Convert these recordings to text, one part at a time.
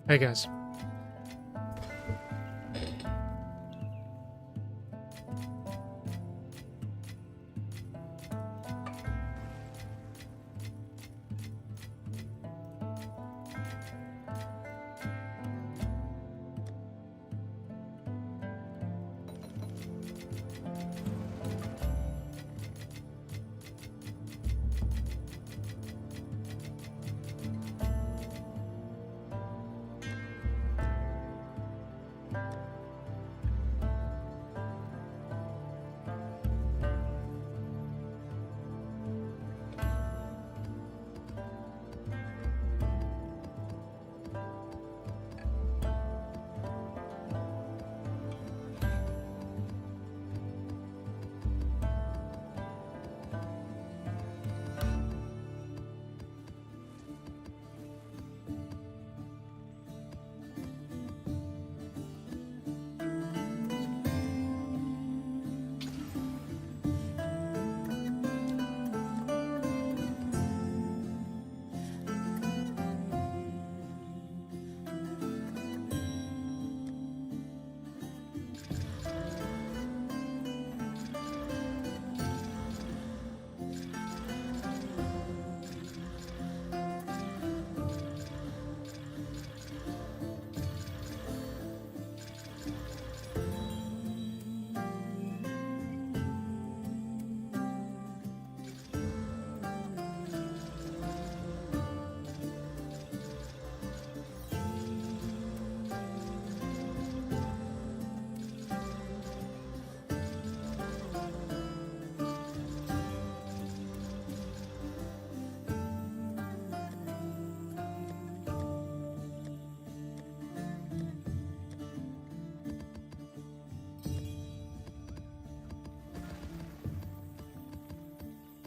Hey guys.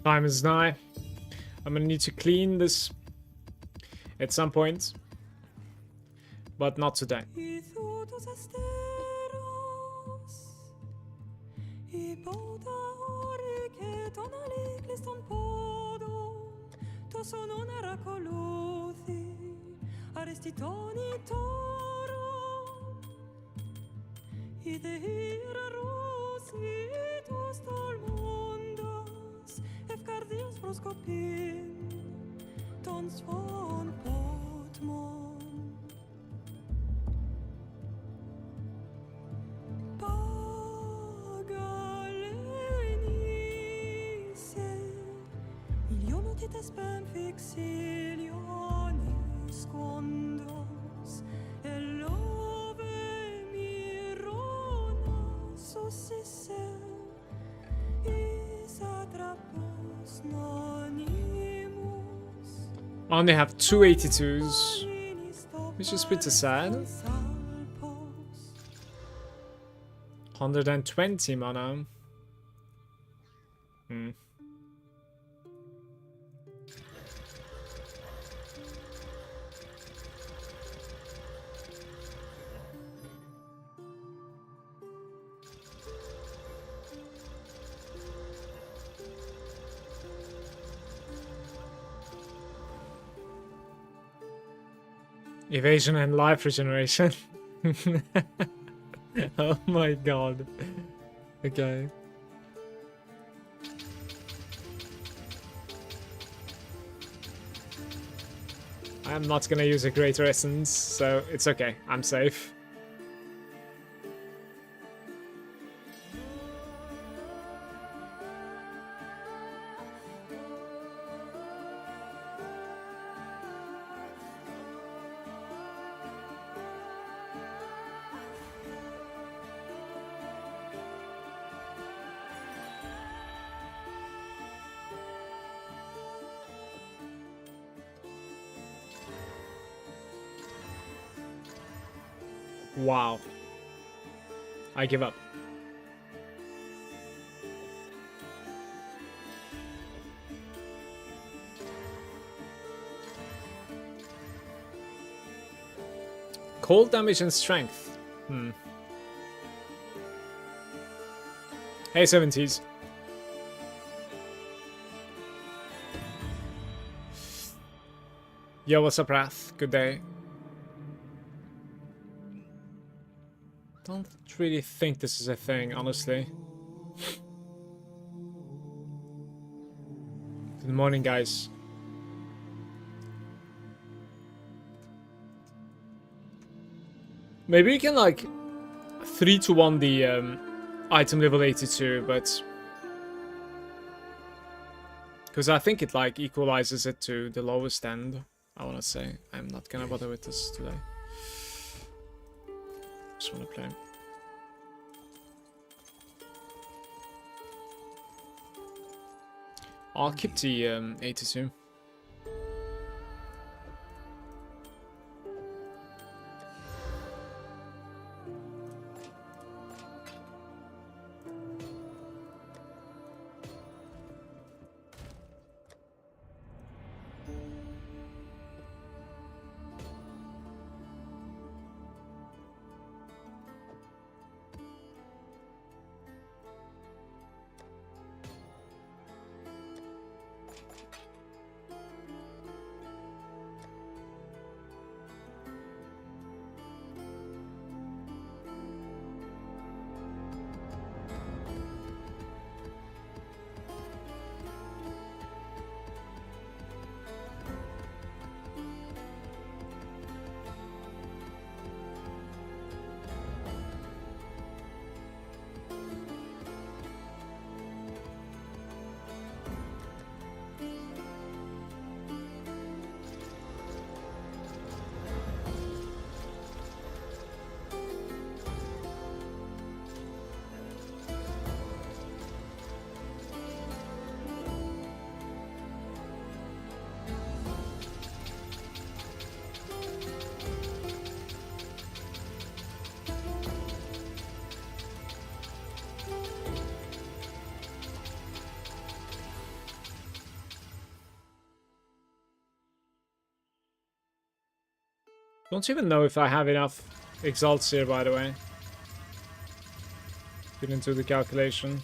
Time is nigh. I'm gonna need to clean this at some point, but not today. I only have 282s, which is pretty sad. 120 mana. Evasion and life regeneration. Oh my god. Okay. I'm not gonna use a greater essence, so it's okay. I'm safe. Wow. I give up. Cold damage and strength. Hey, 70s. Yo, what's up, Wrath? Good day. Don't really think this is a thing, honestly. Good morning, guys. Maybe you can like 3-to-1 the item level 82, but because I think it like equalizes it to the lowest end. I want to say I'm not gonna bother with this today. Just want to play. I'll keep the 82. Don't even know if I have enough exalts here, by the way. Didn't do the calculation.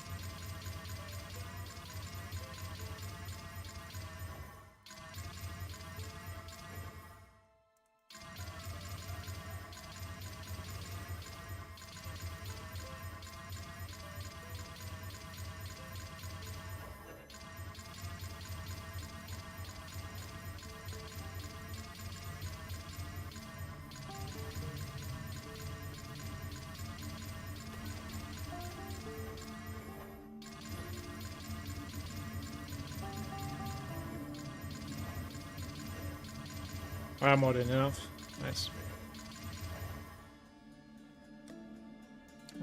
I have more than enough. Nice.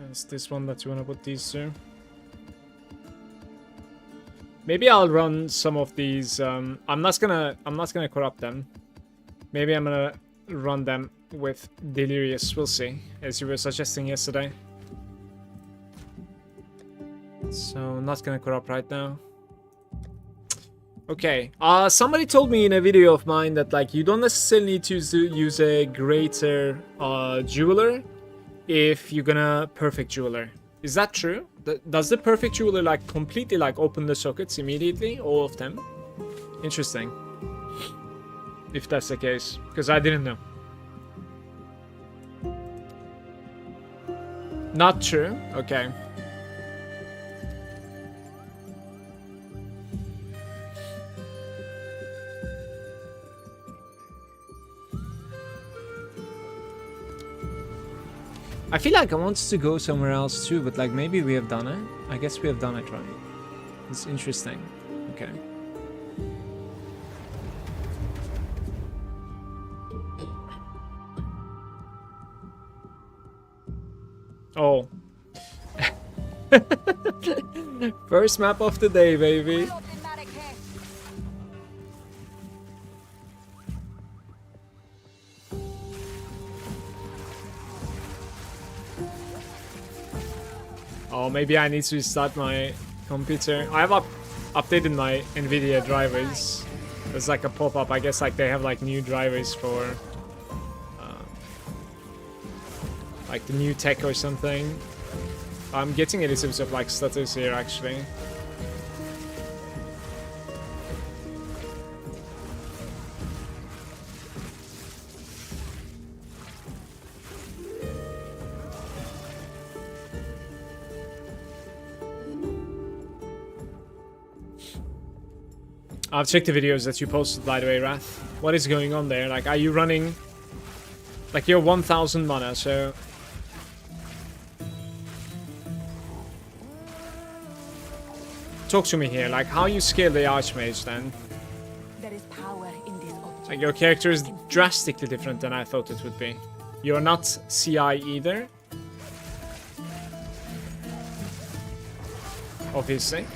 It's this one that you want to put these to. Maybe I'll run some of these. I'm not gonna corrupt them. Maybe I'm gonna run them with Delirium. We'll see, as you were suggesting yesterday. So not gonna corrupt right now. Okay, somebody told me in a video of mine that like you don't necessarily need to use a greater jeweler if you're gonna perfect jeweler. Is that true? Does the perfect jeweler like completely like open the sockets immediately, all of them? Interesting. If that's the case, because I didn't know. Not true. Okay. I feel like I want to go somewhere else too, but like maybe we have done it. I guess we have done it right. It's interesting. Okay. Oh. First map of the day, baby. Oh, maybe I need to restart my computer. I have updated my NVIDIA drivers. There's like a pop-up. I guess like they have like new drivers for like the new tech or something. I'm getting a little bit of like stutters here actually. I've checked the videos that you posted, by the way, Wrath. What is going on there? Like, are you running... Like, you're 1000 mana, so... Talk to me here. Like, how you scale the Archmage, then? There is power in this object. Like, your character is drastically different than I thought it would be. You're not CI either. Obviously.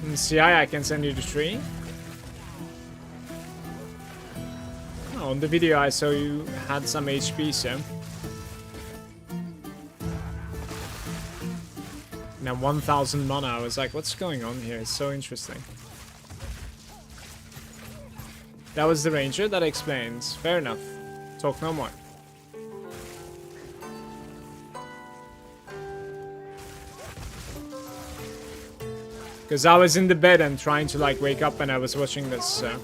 In CI, I can send you the tree. Oh, on the video I saw you had some HP, so... Now 1000 mana, I was like, what's going on here? It's so interesting. That was the ranger, that explains. Fair enough. Talk no more. Because I was in the bed and trying to like wake up when I was watching this, so...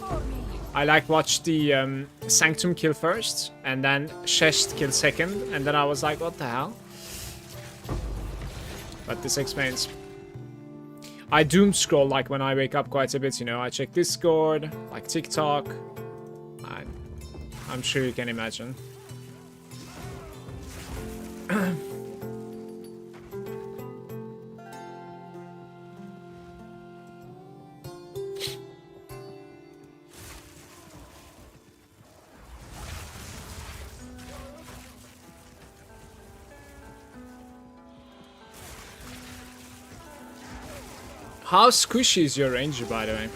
I like watched the Sanctum kill first, and then Shest kill second, and then I was like, what the hell? But this explains. I doom scroll like when I wake up quite a bit, you know. I check Discord, like TikTok. I'm sure you can imagine. How squishy is your ranger, by the way?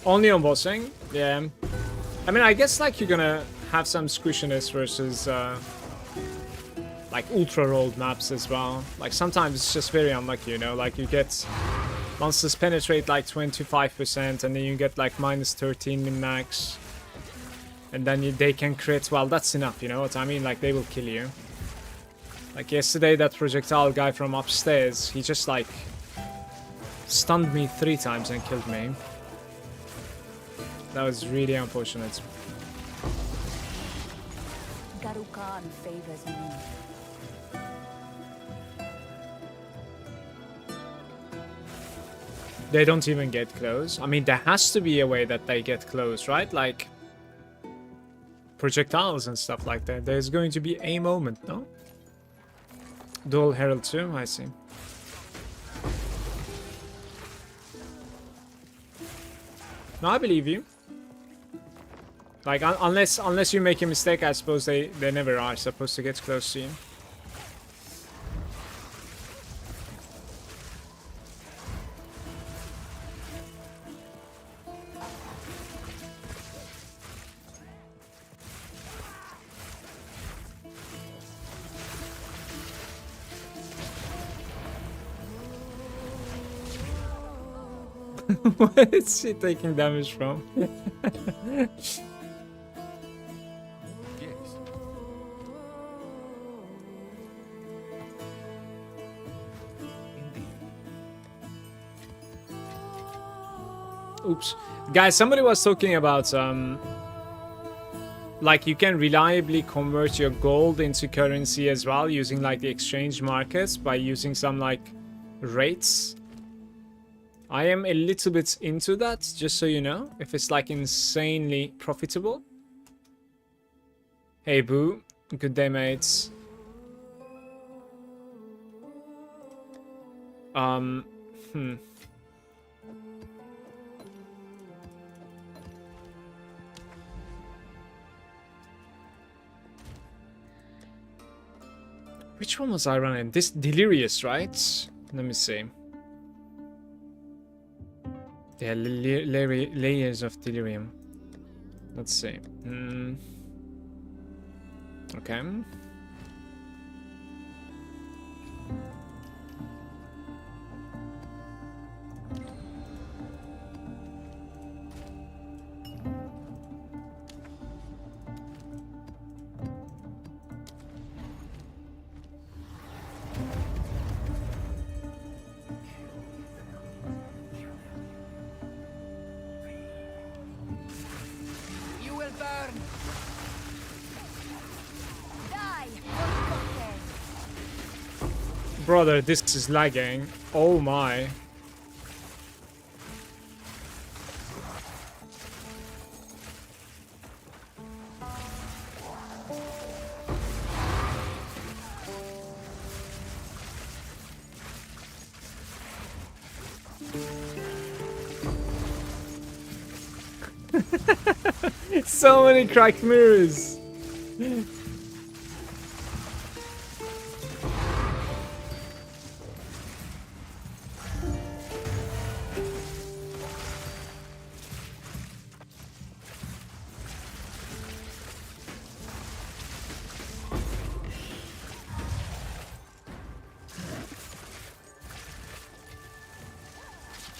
Only on bossing? Yeah. I mean, I guess like you're gonna have some squishiness versus like ultra rolled maps as well. Like sometimes it's just very unlucky, you know, like you get monsters penetrate like 25% and then you get like -13 min max. And then they can crit. Well, that's enough, you know what I mean? Like they will kill you. Like yesterday, that projectile guy from upstairs, he just like stunned me 3 times and killed me. That was really unfortunate. Garukan favors me. They don't even get close. I mean, there has to be a way that they get close, right? Like projectiles and stuff like that. There's going to be a moment, no? Dual Herald too, I see. No, I believe you. Like, unless you make a mistake, I suppose they never are supposed to get close to you. What is she taking damage from? Oops. Guys, somebody was talking about like you can reliably convert your gold into currency as well using like the exchange markets by using some like rates. I am a little bit into that, just so you know, if it's like insanely profitable. Hey boo, good day mates. Which one was I running? This Delirious, right? Let me see. There are layers of delirium. Let's see. Okay. You will burn. Die. Brother, this is lagging. Oh my. So many cracked mirrors.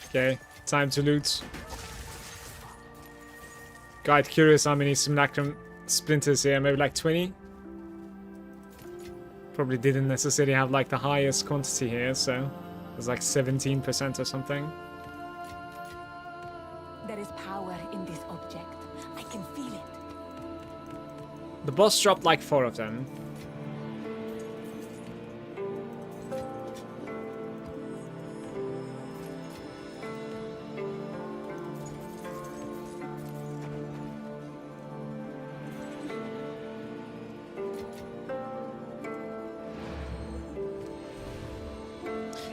Okay, time to loot. Quite curious how many simulacrum splinters here, maybe like 20? Probably didn't necessarily have like the highest quantity here, so it was like 17% or something. There is power in this object. I can feel it. The boss dropped like 4 of them.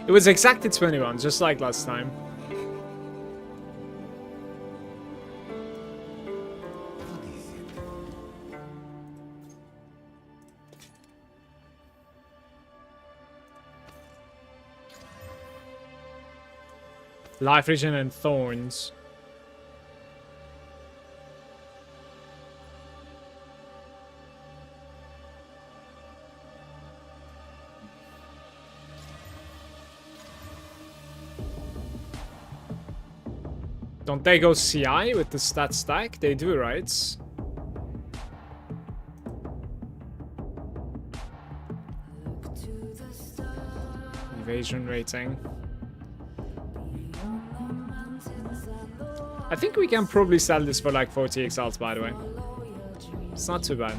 It was exactly 21, just like last time. Life Vision and Thorns. Don't they go CI with the stat stack? They do, right? Evasion rating. I think we can probably sell this for like 40 exalts, by the way. It's not too bad.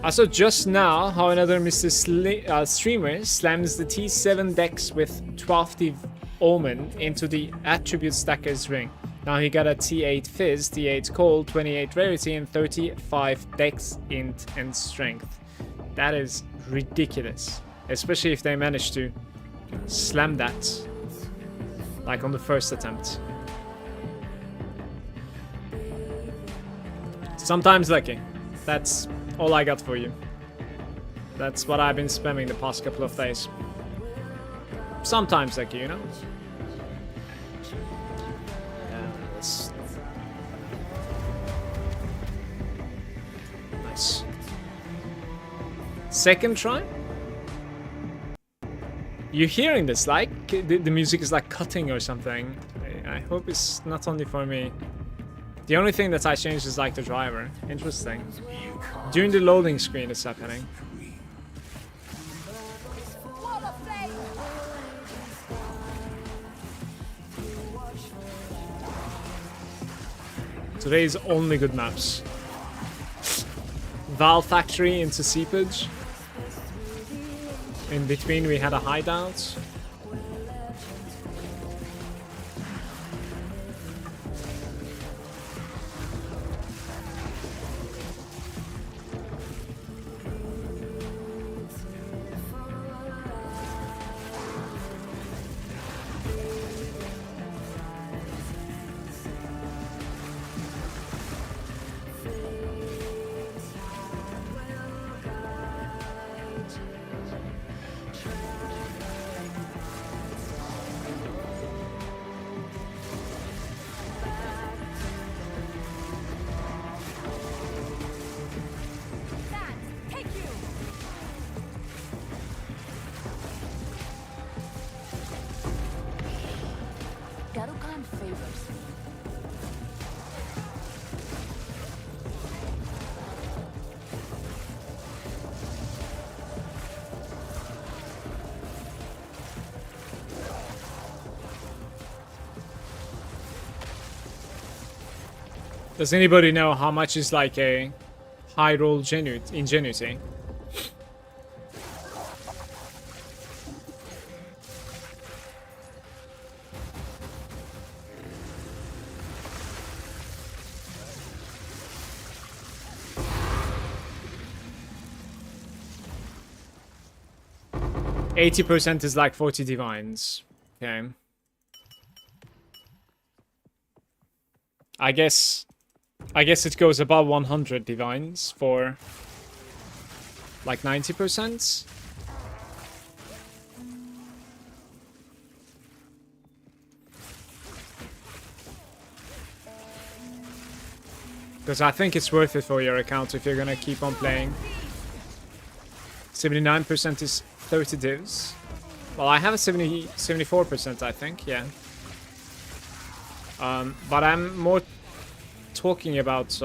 I saw just now how another Mr. Streamer slams the T7 dex with 12th Omen into the Attribute Stacker's ring. Now he got a T8 Fizz, T8 Cold, 28 Rarity, and 35 dex, int, and strength. That is ridiculous. Especially if they manage to slam that like on the first attempt. Sometimes lucky. That's all I got for you. That's what I've been spamming the past couple of days. Sometimes lucky, you know? Nice. Second try? You're hearing this, like, the music is like cutting or something. I hope it's not only for me. The only thing that I changed is like the driver. Interesting. During the loading screen it's happening. Today's only good maps. Val Factory into Seepage. In between we had a hideout. Does anybody know how much is like a high roll ingenuity? %80 is like 40 divines. Okay. I guess it goes above 100 divines for like 90%. Because I think it's worth it for your account if you're gonna keep on playing. 79% is 30 divs. Well, I have a 74%, I think, yeah. But I'm more talking about,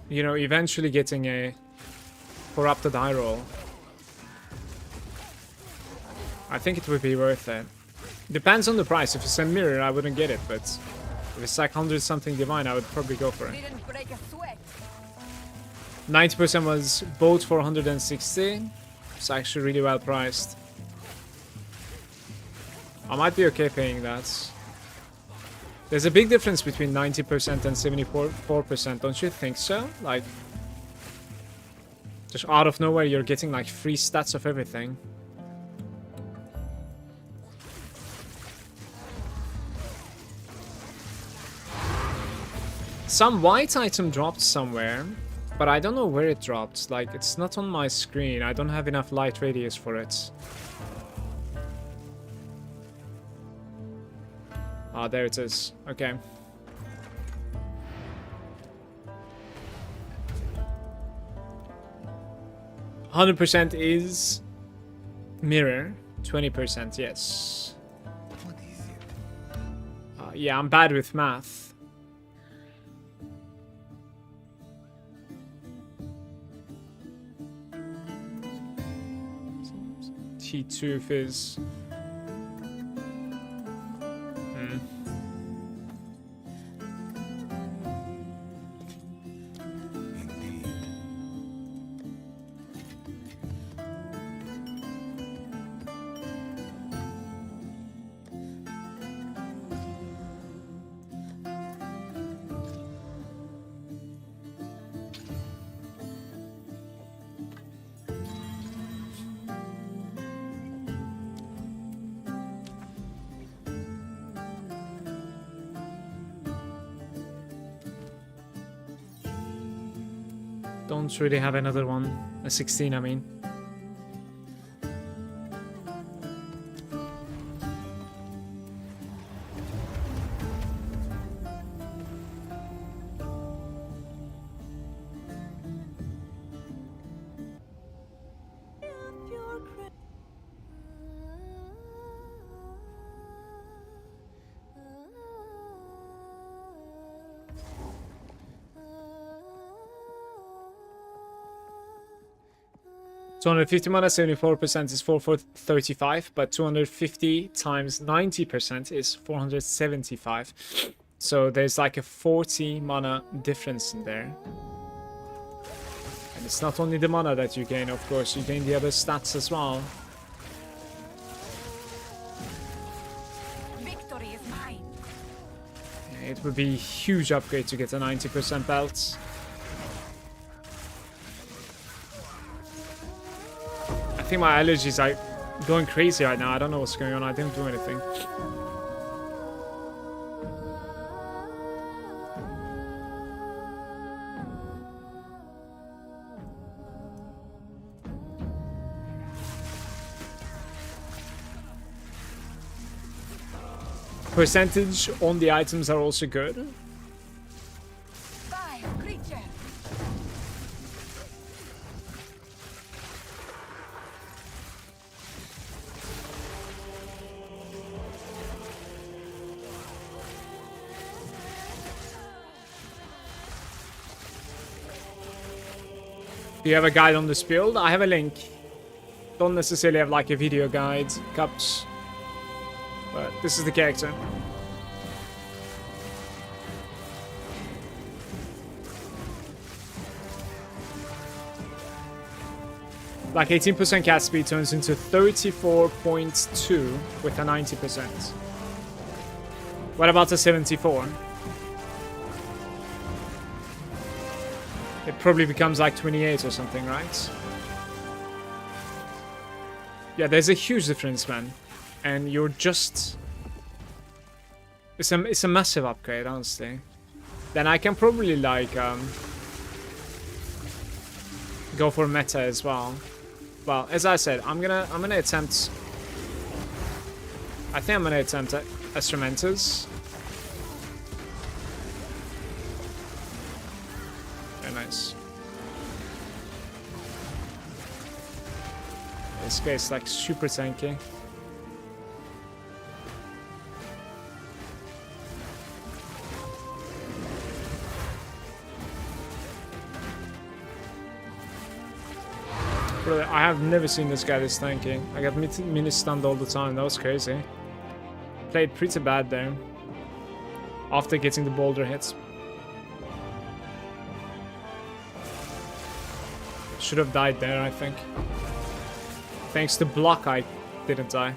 you know, eventually getting a corrupted eye roll. I think it would be worth it. Depends on the price. If it's a mirror, I wouldn't get it, but if it's like 100 something divine, I would probably go for it. 90% was both for 160. It's actually really well priced. I might be okay paying that. There's a big difference between 90% and 74%, don't you think so? Like, just out of nowhere, you're getting like free stats of everything. Some white item dropped somewhere, but I don't know where it dropped. Like, it's not on my screen. I don't have enough light radius for it. Ah, there it is. Okay. %100 is mirror. 20%, yes. What is it? Yeah, I'm bad with math. T2 is... Indeed. Don't really have another one. A 16, I mean. So 250 mana, 74% is 435, but 250 times 90% is 475. So there's like a 40 mana difference in there. And it's not only the mana that you gain, of course, you gain the other stats as well. Victory is mine. It would be a huge upgrade to get a 90% belt. I think my allergies are going crazy right now. I don't know what's going on. I didn't do anything. Percentage on the items are also good. Fire creature. Do you have a guide on this build? I have a link. Don't necessarily have like a video guide, cups. But this is the character. Like 18% cast speed turns into 34.2 with a 90%. What about the 74? It probably becomes like 28 or something, right? Yeah, there's a huge difference, man. And you're just... It's a massive upgrade, honestly. Then I can probably like go for meta as well. Well, as I said, I'm gonna attempt. I think I'm gonna attempt Instrumenters. Very nice. This guy's like super tanky. Bro, I have never seen this guy this tanky. I got mini stunned all the time. That was crazy. Played pretty bad there. After getting the boulder hits. Should have died there, I think. Thanks to block, I didn't die.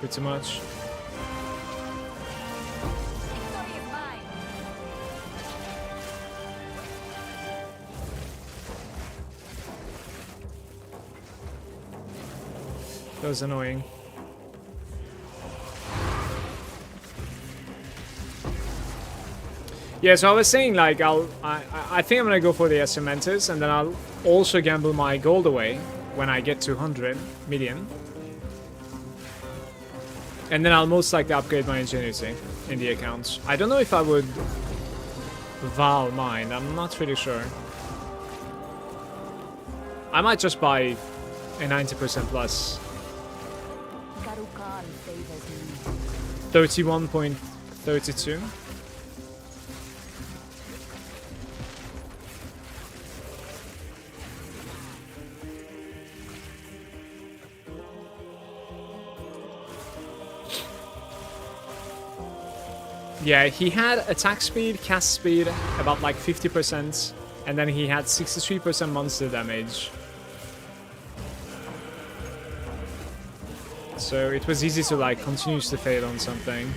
Pretty much. That was annoying. Yeah, so I was saying like I think I'm gonna go for the Cementers, and then I'll also gamble my gold away when I get to 100 million. And then I'll most likely upgrade my Ingenuity in the accounts. I don't know if I would Val mine, I'm not really sure. I might just buy a 90% plus. 31.32. Yeah, he had attack speed, cast speed, about like 50%, and then he had 63% monster damage. So it was easy to like continuously fail on something.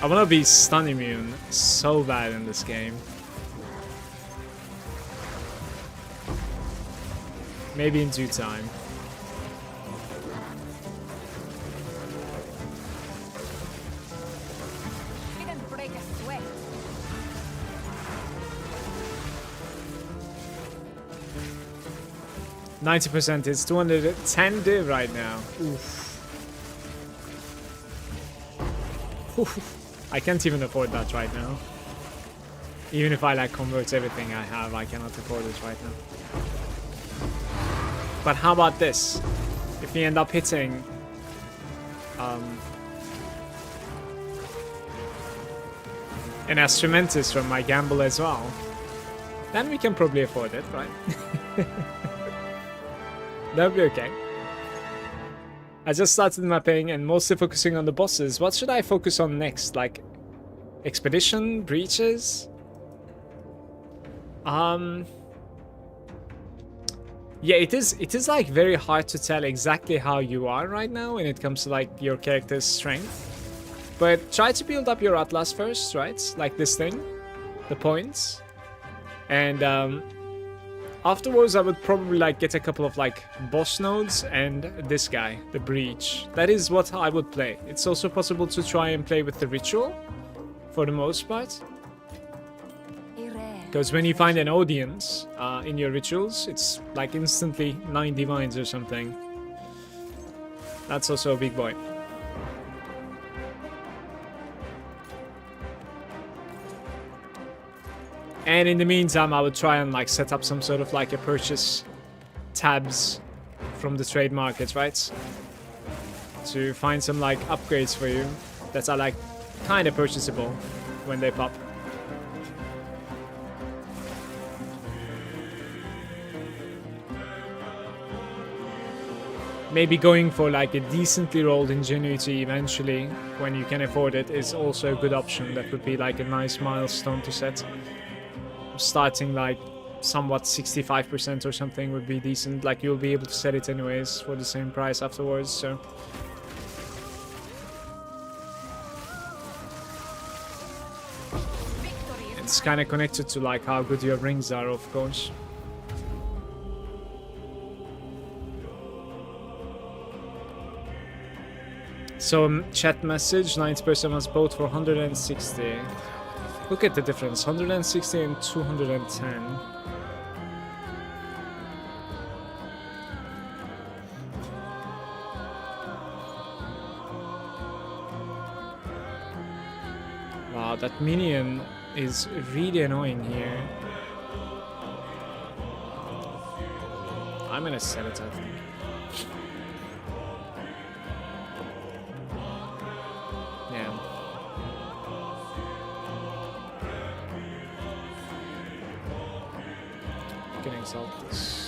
I wanna be stun immune so bad in this game. Maybe in due time. Didn't break a sweat. %, it's 210 div right now. Oof. Oof. I can't even afford that right now. Even if I like convert everything I have, I cannot afford it right now. But how about this? If we end up hitting an Instrumentus from my gamble as well, then we can probably afford it, right? That'll be okay. I just started mapping and mostly focusing on the bosses. What should I focus on next? Like expedition, breaches? Yeah, it is like very hard to tell exactly how you are right now when it comes to like your character's strength. But try to build up your Atlas first, right? Like this thing, the points. And afterwards I would probably like get a couple of like boss nodes and this guy, the breach. That is what I would play. It's also possible to try and play with the ritual for the most part. Because when you find an audience in your rituals, it's like instantly 9 divines or something. That's also a big boy. And in the meantime, I would try and like set up some sort of like a purchase tabs from the trade market, right? To find some like upgrades for you that are like kind of purchasable when they pop. maybe going for like a decently rolled ingenuity eventually when you can afford it is also a good option. That would be like a nice milestone to set. Starting like somewhat 65% or something would be decent. Like you'll be able to set it anyways for the same price afterwards, so. It's kind of connected to like how good your rings are, of course. So chat message, 90% was bought for 160. Look at the difference, 160 and 210. Wow, that minion is really annoying here. I'm gonna sell it, I think. Yeah. I can exalt this.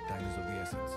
Time is of the essence.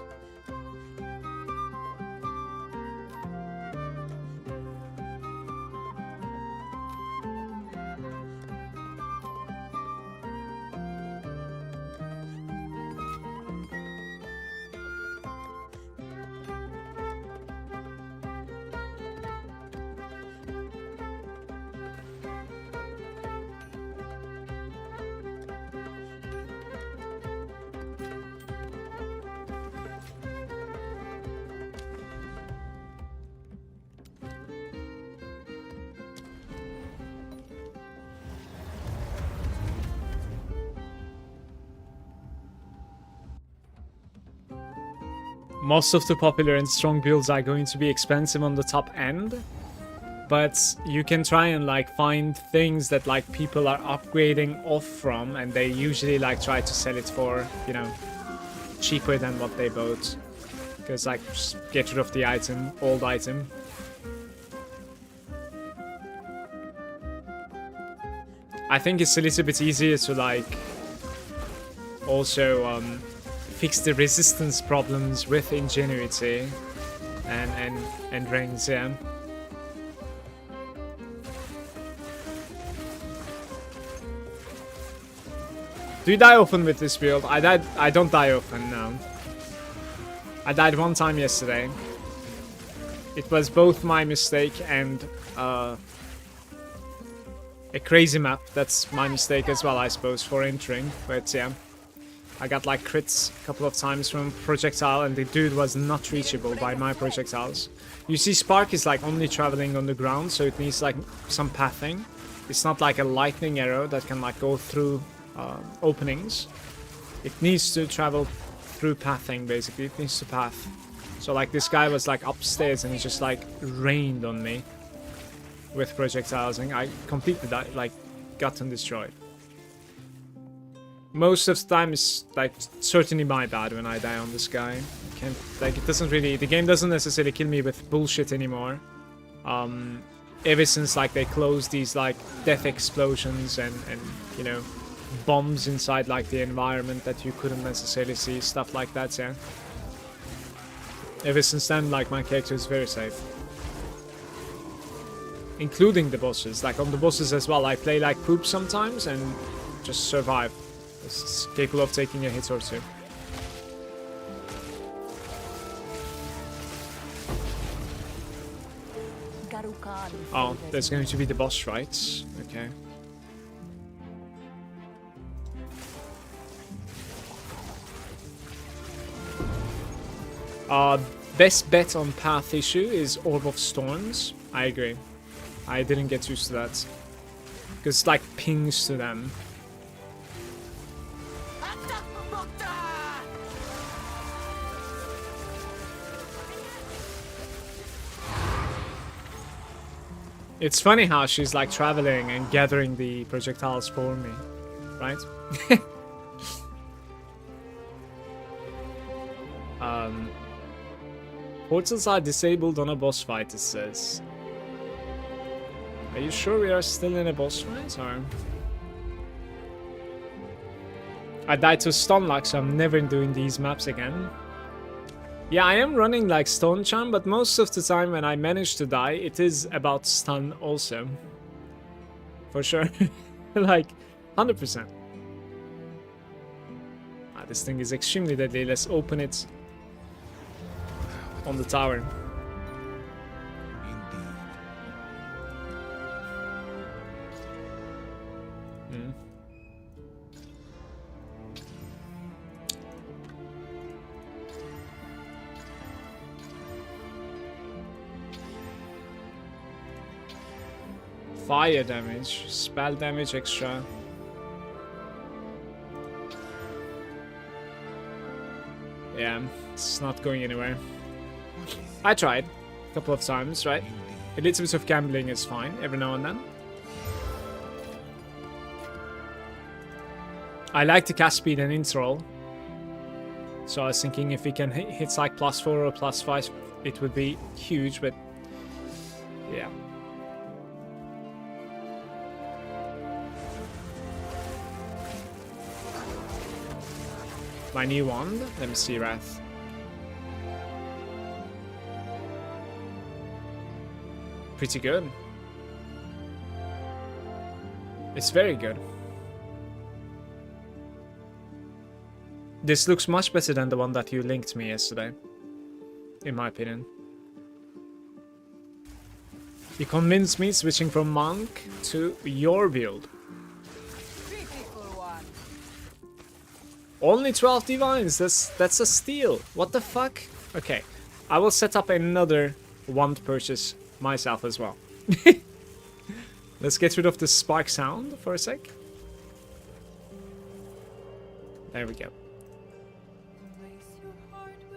Most of the popular and strong builds are going to be expensive on the top end, but you can try and like find things that like people are upgrading off from, and they usually like try to sell it for, you know, cheaper than what they bought, because like just get rid of the item, old item. I think it's a little bit easier to like also fix the resistance problems with ingenuity and rings, yeah. Do you die often with this build? I don't die often, no. I died one time yesterday. It was both my mistake and a crazy map. That's my mistake as well, I suppose, for entering, but yeah. I got like crits a couple of times from projectile, and the dude was not reachable by my projectiles. You see, Spark is like only traveling on the ground, so it needs like some pathing. It's not like a lightning arrow that can like go through openings. It needs to travel through pathing, basically. It needs to path. So like this guy was like upstairs and he just like rained on me with projectiles, and I completely died, like gotten destroyed. Most of the time it's like certainly my bad when I die on this guy. Can't, like, it doesn't really, the game doesn't necessarily kill me with bullshit anymore. Ever since like they closed these like death explosions and you know, bombs inside like the environment that you couldn't necessarily see, stuff like that, yeah. Ever since then, like, my character is very safe. Including the bosses. Like on the bosses as well, I play like poop sometimes and just survive. It's capable of taking a hit or two. Oh, there's going to be the boss fights. Okay. Best bet on path issue is Orb of Storms. I agree. I didn't get used to that. Because it like pings to them. It's funny how she's like traveling and gathering the projectiles for me, right? Portals are disabled on a boss fight, it says. Are you sure we are still in a boss fight, or? I died to Stonlock, so I'm never doing these maps again. Yeah, I am running like Stone Charm, but most of the time when I manage to die, it is about stun also. For sure. Like, 100%. Ah, this thing is extremely deadly. Let's open it on the tower. Fire damage, spell damage extra. Yeah, it's not going anywhere. I tried a couple of times, right? A little bit of gambling is fine every now and then. I like the cast speed and int roll. So I was thinking if we can hit like +4 or +5, it would be huge, but yeah. My new wand? Let me see, Wrath. Pretty good. It's very good. This looks much better than the one that you linked me yesterday, in my opinion. You convinced me switching from Monk to your build. Only 12 divines, that's a steal. What the fuck? Okay, I will set up another wand purchase myself as well. Let's get rid of the spark sound for a sec. There we go.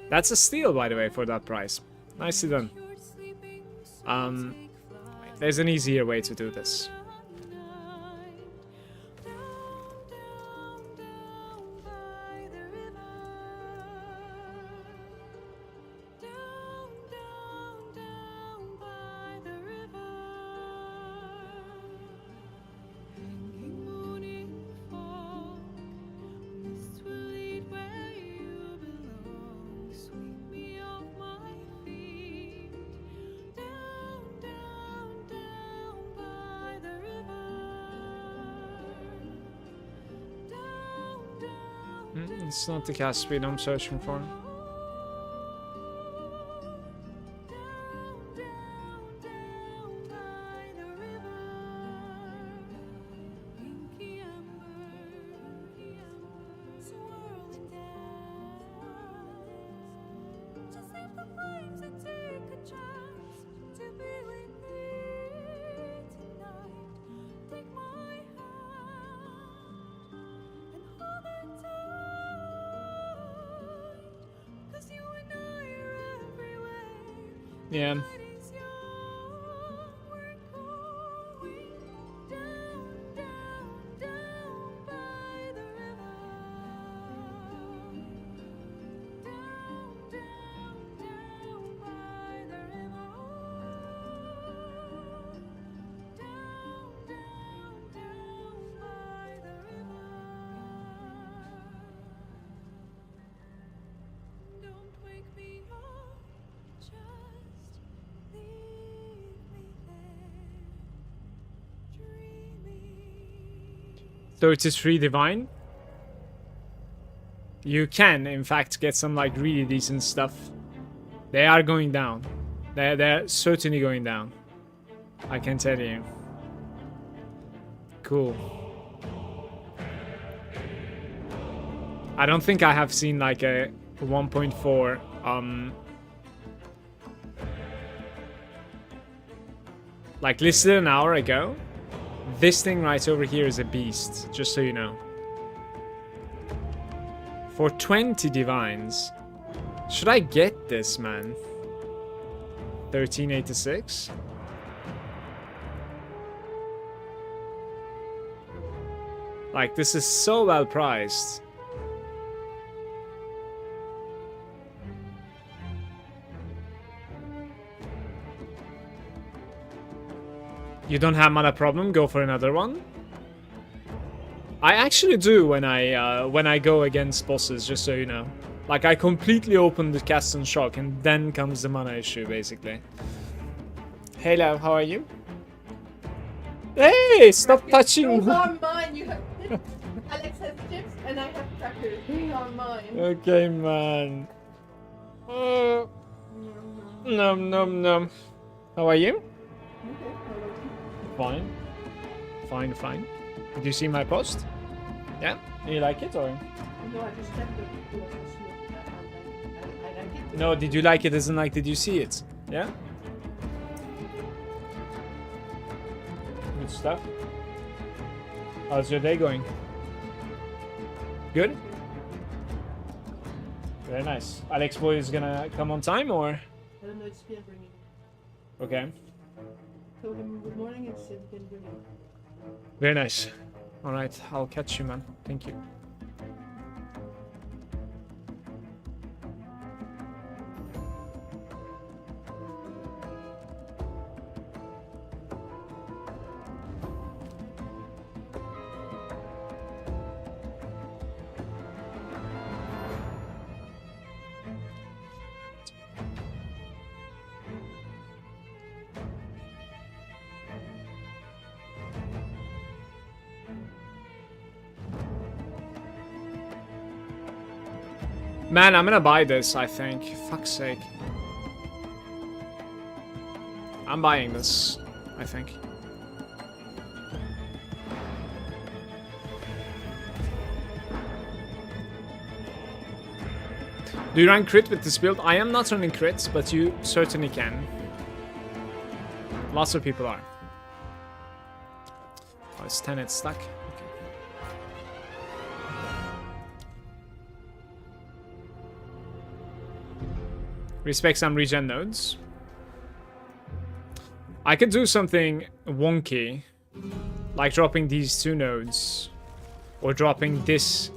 That's a steal, by the way, for that price. Nicely done. There's an easier way to do this. It's not the cast speed I'm searching for. Yeah. Don't wake me up, just leave me there, dreaming. 33 divine. You can, in fact, get some like really decent stuff. They are going down. They're certainly going down. I can tell you. Cool. I don't think I have seen like a 1.4 like listed an hour ago. This thing right over here is a beast, just so you know. For 20 divines. Should I get this, man? 1386? Like, this is so well priced. You don't have mana problem? Go for another one. I actually do when I go against bosses, just so you know. Like, I completely open the cast and shock, and then comes the mana issue, basically. Hey, love, how are you? Hey, stop touching. Those are mine. You have chips. Alex has chips, and I have crackers. These are mine. Okay, man. Nom nom nom. How are you? Fine. Fine, fine. Did you see my post? Yeah? You like it or? No, I just stepped it. I like it. No, did you like it as in like, did you see it? Yeah? Good stuff. How's your day going? Good? Very nice. Alex boy is gonna come on time or? I don't know, it's beer bringing. Okay. Told him good morning and said he can bring it. Very nice. Alright, I'll catch you, man. Thank you. Man, I'm gonna buy this, I think. Fuck's sake. I'm buying this, I think. Do you run crit with this build? I am not running crits, but you certainly can. Lots of people are. Oh, it's 10, it's stuck. Respect some regen nodes. I could do something wonky, like dropping these 2 nodes, or dropping this,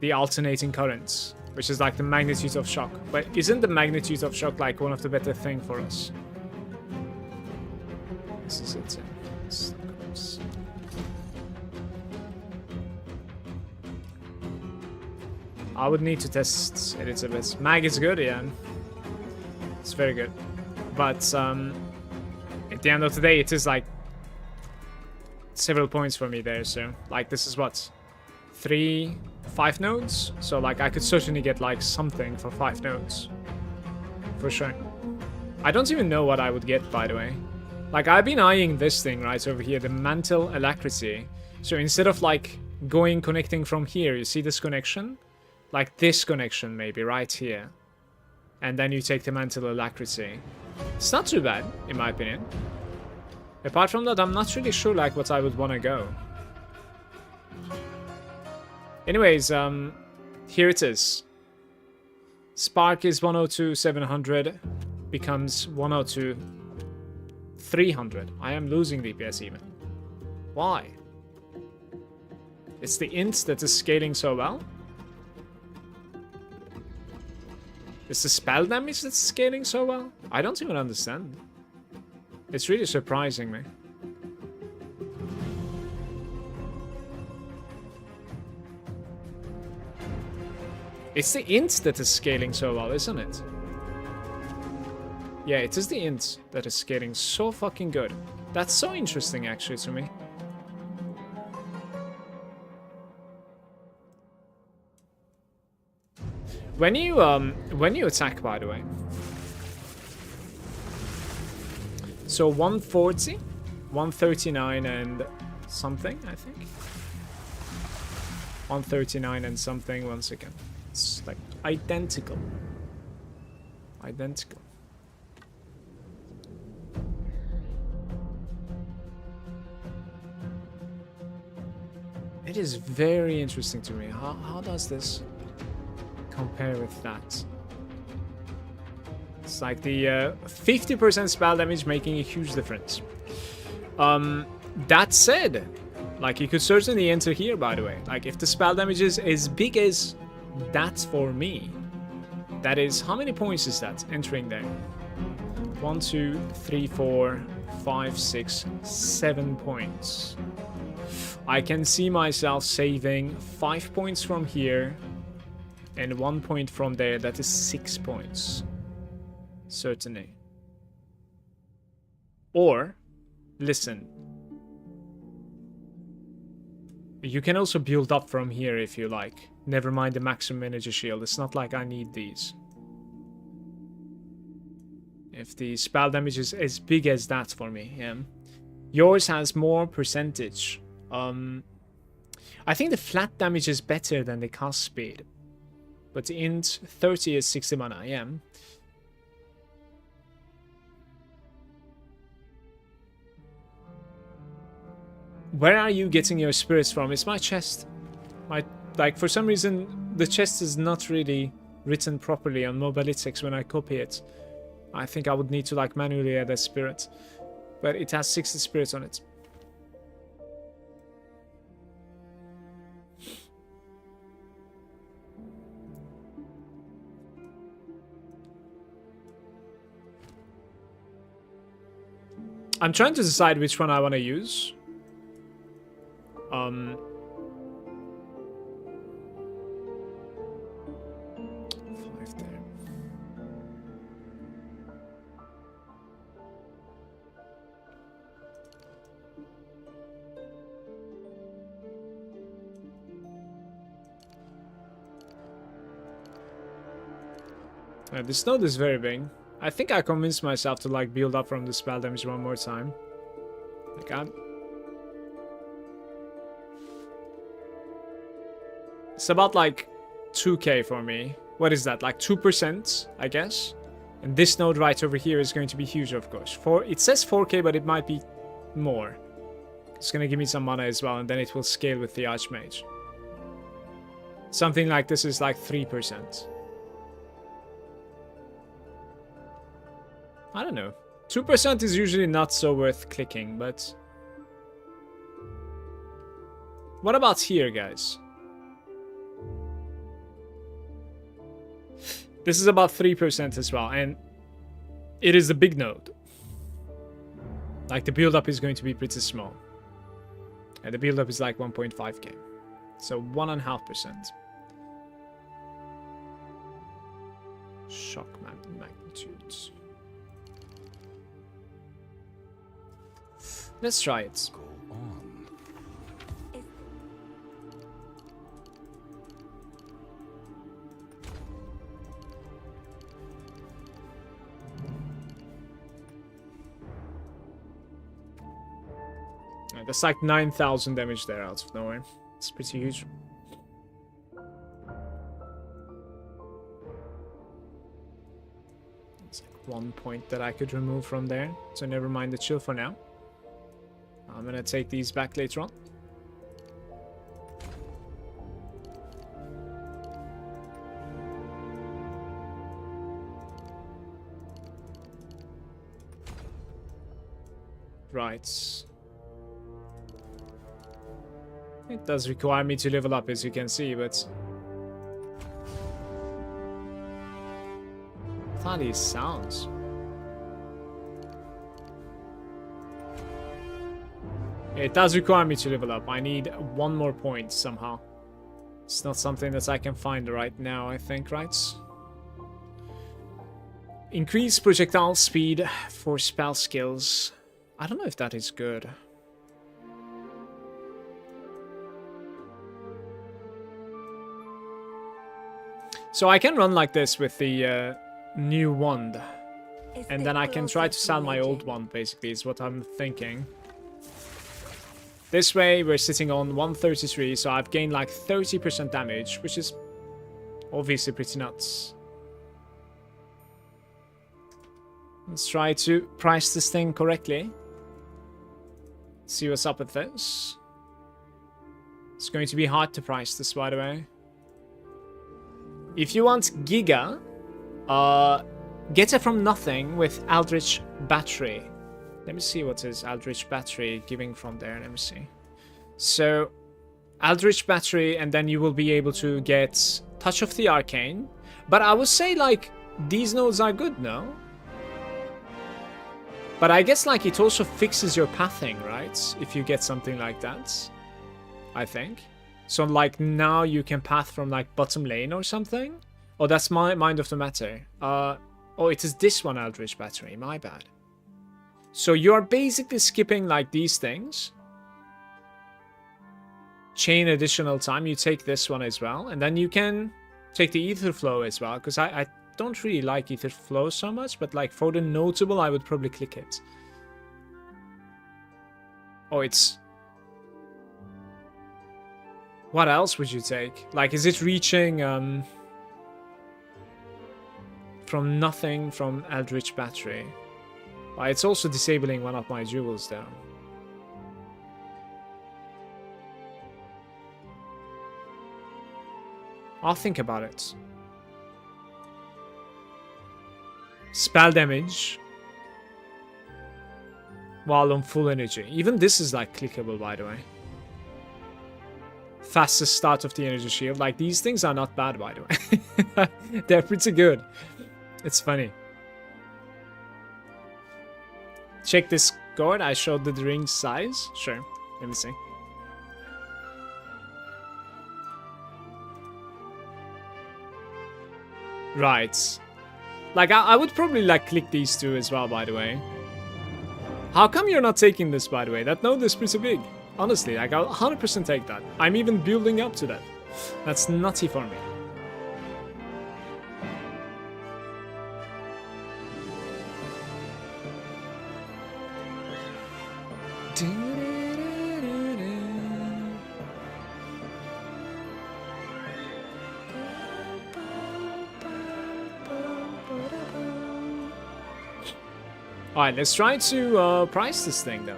the alternating currents, which is like the magnitude of shock. But isn't the magnitude of shock like one of the better thing for us? This is it. I would need to test it a bit. Mag is good, yeah. It's very good, but at the end of the day, it is like several points for me there. So like this is what 5 nodes. So like I could certainly get like something for 5 nodes for sure. I don't even know what I would get, by the way. Like I've been eyeing this thing right over here, the mantle alacrity. So instead of like connecting from here, you see this connection, like this connection maybe right here. And then you take the mantle alacrity. It's not too bad, in my opinion. Apart from that, I'm not really sure like what I would want to go. Anyways, here it is. Spark is 102, 700. Becomes 102, 300. I am losing DPS even. Why? It's the int that is scaling so well. It's the spell damage that's scaling so well? I don't even understand. It's really surprising me. It's the int that is scaling so well, isn't it? Yeah, it is the int that is scaling so fucking good. That's so interesting actually to me. When you attack, by the way. So 140, 139 and something, I think. 139 and something, one second. It's like identical. Identical. It is very interesting to me. How does this compare with that? It's like the 50% spell damage making a huge difference. That said, Like, you could certainly enter here, by the way. Like, if the spell damage is as big as that for me, that is, how many points is that entering there? 1, 2, 3, 4, 5, 6, 7 points. I can see myself saving 5 points from here and 1 point from there. That is 6 points. Certainly. Or, listen. You can also build up from here if you like. Never mind the maximum energy shield. It's not like I need these. If the spell damage is as big as that for me, yeah. Yours has more percentage. I think the flat damage is better than the cast speed. But the int 30 is 60 mana, yeah. Where are you getting your spirits from? It's my chest. Like, for some reason, the chest is not really written properly on Mobalytics when I copy it. I think I would need to, like, manually add a spirit. But it has 60 spirits on it. I'm trying to decide which one I want to use. 5 there. This node is very big. I think I convinced myself to like build up from the spell damage one more time. Like it's about like 2k for me. What is that? Like 2%, I guess. And this node right over here is going to be huge, of course. It says 4k, but it might be more. It's going to give me some mana as well, and then it will scale with the Archmage. Something like this is like 3%. I don't know. 2% is usually not so worth clicking, but... What about here, guys? This is about 3% as well, and it is a big node. Like, the build-up is going to be pretty small. And the build-up is like 1.5k. So 1.5%. Shock magnitudes. Let's try it. Go on. That's like 9,000 damage there out of nowhere. It's pretty huge. It's like 1 point that I could remove from there. So never mind the chill for now. I'm gonna take these back later on. Right. It does require me to level up, as you can see, but... What are these sounds? It does require me to level up. I need 1 more point somehow. It's not something that I can find right now, I think, right? Increase projectile speed for spell skills. I don't know if that is good. So I can run like this with the new wand. And then I can try to sell my old one, basically, is what I'm thinking. This way, we're sitting on 133, so I've gained like 30% damage, which is obviously pretty nuts. Let's try to price this thing correctly. See what's up with this. It's going to be hard to price this, by the way. If you want Giga, get it from nothing with Eldritch Battery. Let me see what is Eldritch Battery giving from there. Let me see. So, Eldritch Battery, and then you will be able to get Touch of the Arcane. But I would say, like, these nodes are good, no? But I guess, like, it also fixes your pathing, right? If you get something like that, I think. So, like, now you can path from, like, bottom lane or something? Oh, that's my Mind of the Matter. Oh, it is this one, Eldritch Battery. My bad. So you are basically skipping, like, these things. Chain additional time. You take this one as well. And then you can take the Ether Flow as well. Because I don't really like Ether Flow so much. But, like, for the notable, I would probably click it. Oh, it's... What else would you take? Like, is it reaching... from nothing from Eldritch Battery? It's also disabling one of my jewels though. I'll think about it. Spell damage while on full energy. Even this is like clickable, by the way. Fastest start of the energy shield. Like, these things are not bad, by the way. They're pretty good. It's funny. Check this gourd. I showed the ring size. Sure. Let me see. Right. Like, I would probably, like, click these two as well, by the way. How come you're not taking this, by the way? That node is pretty big. Honestly, like, I'll 100% take that. I'm even building up to that. That's nutty for me. Alright, let's try to price this thing though.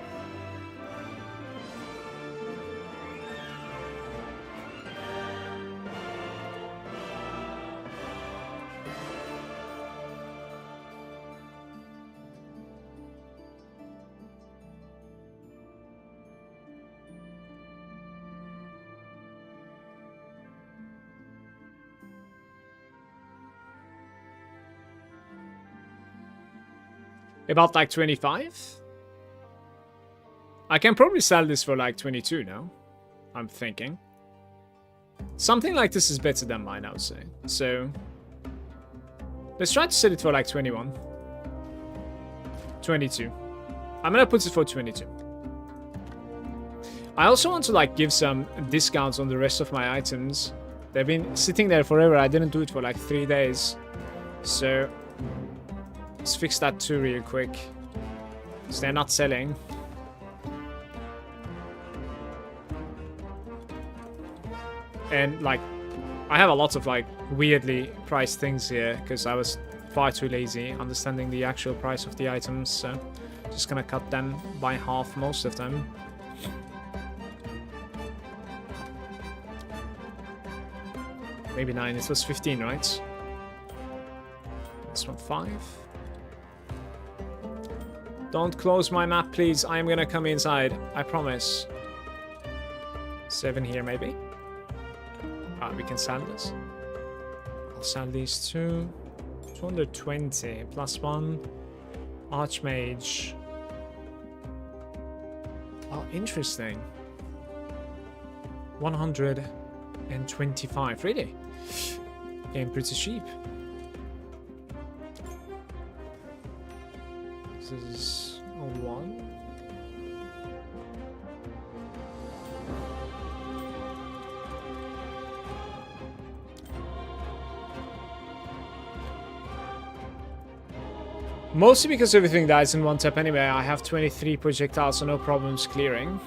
About like 25? I can probably sell this for like 22 now. I'm thinking. Something like this is better than mine, I would say. So let's try to sell it for like 21. 22. I'm gonna put it for 22. I also want to like give some discounts on the rest of my items. They've been sitting there forever. I didn't do it for like 3 days. So let's fix that too real quick. So they're not selling. And like, I have a lot of like weirdly priced things here because I was far too lazy understanding the actual price of the items. So just gonna cut them by half, most of them. Maybe 9, it was 15, right? This one 5. Don't close my map, please. I am gonna come inside. I promise. 7 here, maybe. We can sell this. I'll sell these two. 220 plus 1. Archmage. Oh, interesting. 125. Really? Getting pretty cheap. This is a 1. Mostly because everything dies in one tap anyway. I have 23 projectiles, so no problems clearing.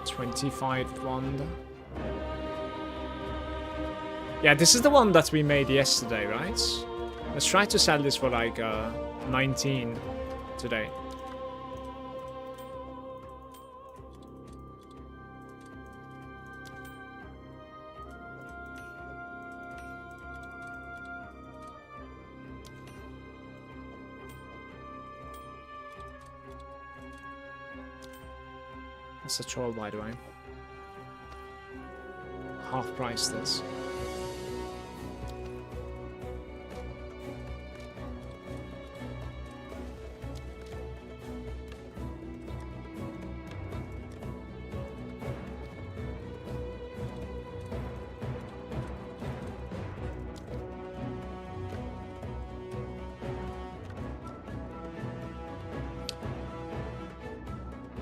25 wand. Yeah, this is the one that we made yesterday, right? Let's try to sell this for like 19 today. It's a troll, by the way. half price this.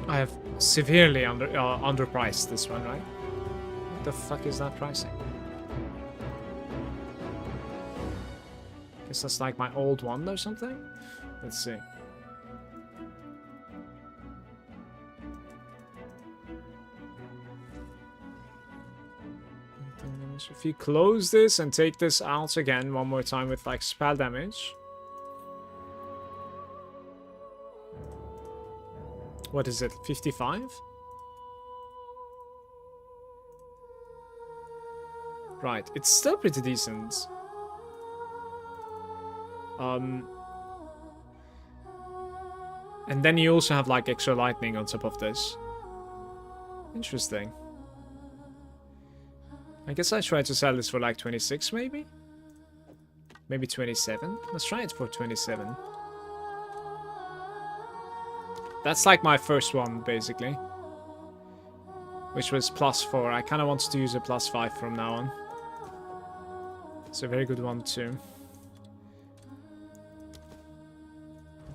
I have severely underpriced this one, right? What the fuck is that pricing? Guess that's like my old one or something? Let's see. If you close this and take this out again one more time with like spell damage. What is it? 55? Right, it's still pretty decent. And then you also have like extra lightning on top of this. Interesting. I guess I try to sell this for like 26 maybe? Maybe 27? Let's try it for 27. That's like my first one, basically. Which was +4. I kind of wanted to use a +5 from now on. It's a very good one, too.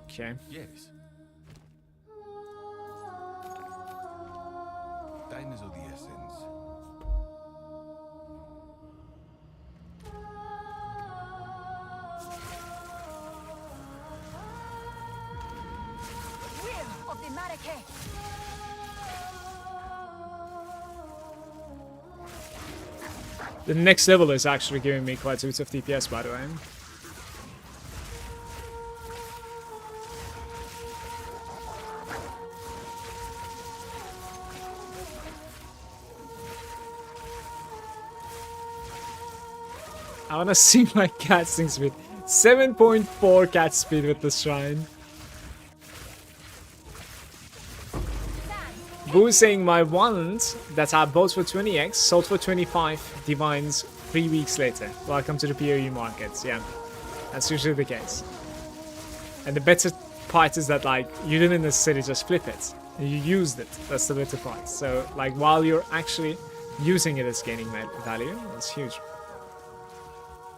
Okay. Yes. Time is of the essence. Will of the Malagant. The next level is actually giving me quite a bit of DPS, by the way. I wanna see my casting speed. 7.4 cat speed with the shrine. Boo saying my wands that are both for 20x sold for 25 divines 3 weeks later. Welcome to the PoE markets. Yeah, that's usually the case. And the better part is that like you didn't necessarily just flip it, you used it. That's the better part. So like while you're actually using it, it's gaining value. That's huge.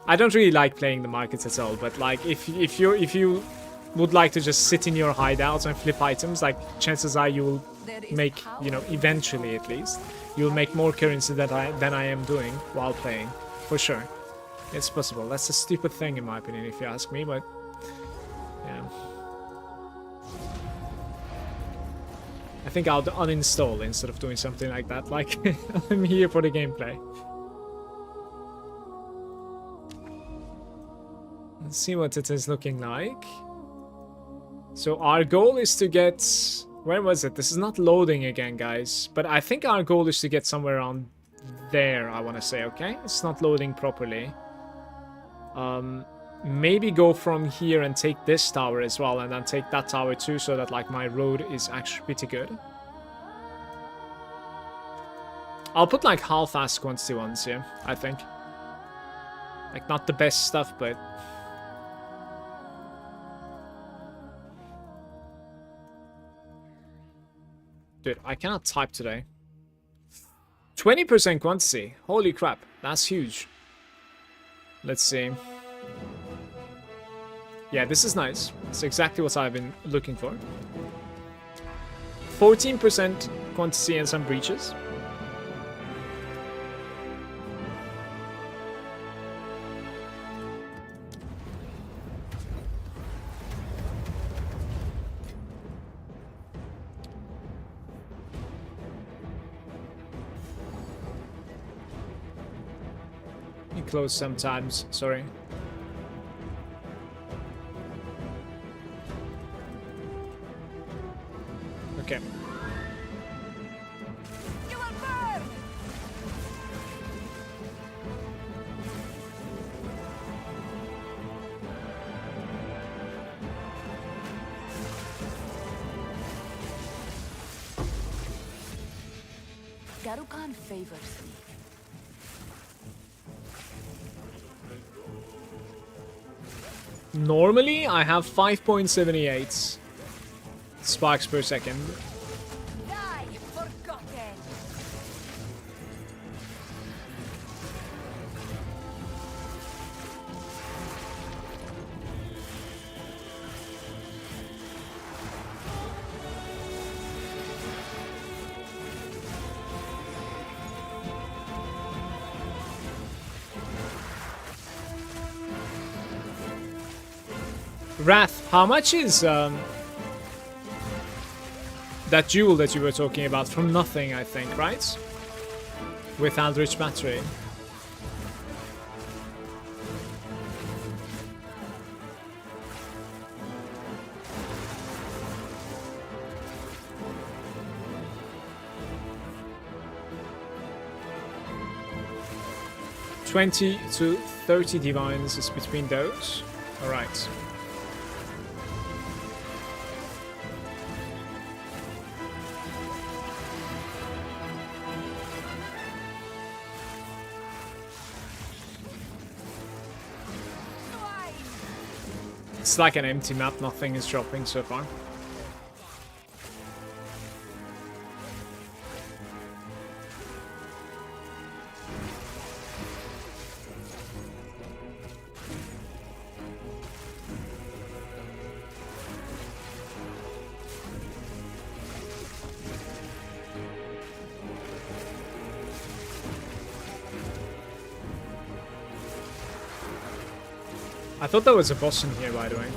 I don't really like playing the markets at all, but like if you would like to just sit in your hideouts and flip items, like chances are you will make, you know, eventually at least, you'll make more currency than I am doing while playing, for sure. It's possible. That's a stupid thing in my opinion, if you ask me, but yeah. I think I'll uninstall instead of doing something like that. Like I'm here for the gameplay. Let's see what it is looking like. So our goal is to get... Where was it? This is not loading again, guys. But I think our goal is to get somewhere around there, I want to say, okay? It's not loading properly. Maybe go from here and take this tower as well, and then take that tower too, so that like my road is actually pretty good. I'll put like half-assed quantity ones here, I think. Like not the best stuff, but... Dude, I cannot type today. 20% quantity. Holy crap. That's huge. Let's see. Yeah, this is nice. It's exactly what I've been looking for. 14% quantity and some breaches. Close sometimes, sorry. Okay. You will burn. Garukan favors me. Normally, I have 5.78 sparks per second. Die forgotten. Wrath, how much is that jewel that you were talking about? From nothing, I think, right? With Aldrich Battery. $20 to $30 divines is between those. Alright. It's like an empty map, nothing is dropping so far. I thought there was a boss in here, by the way.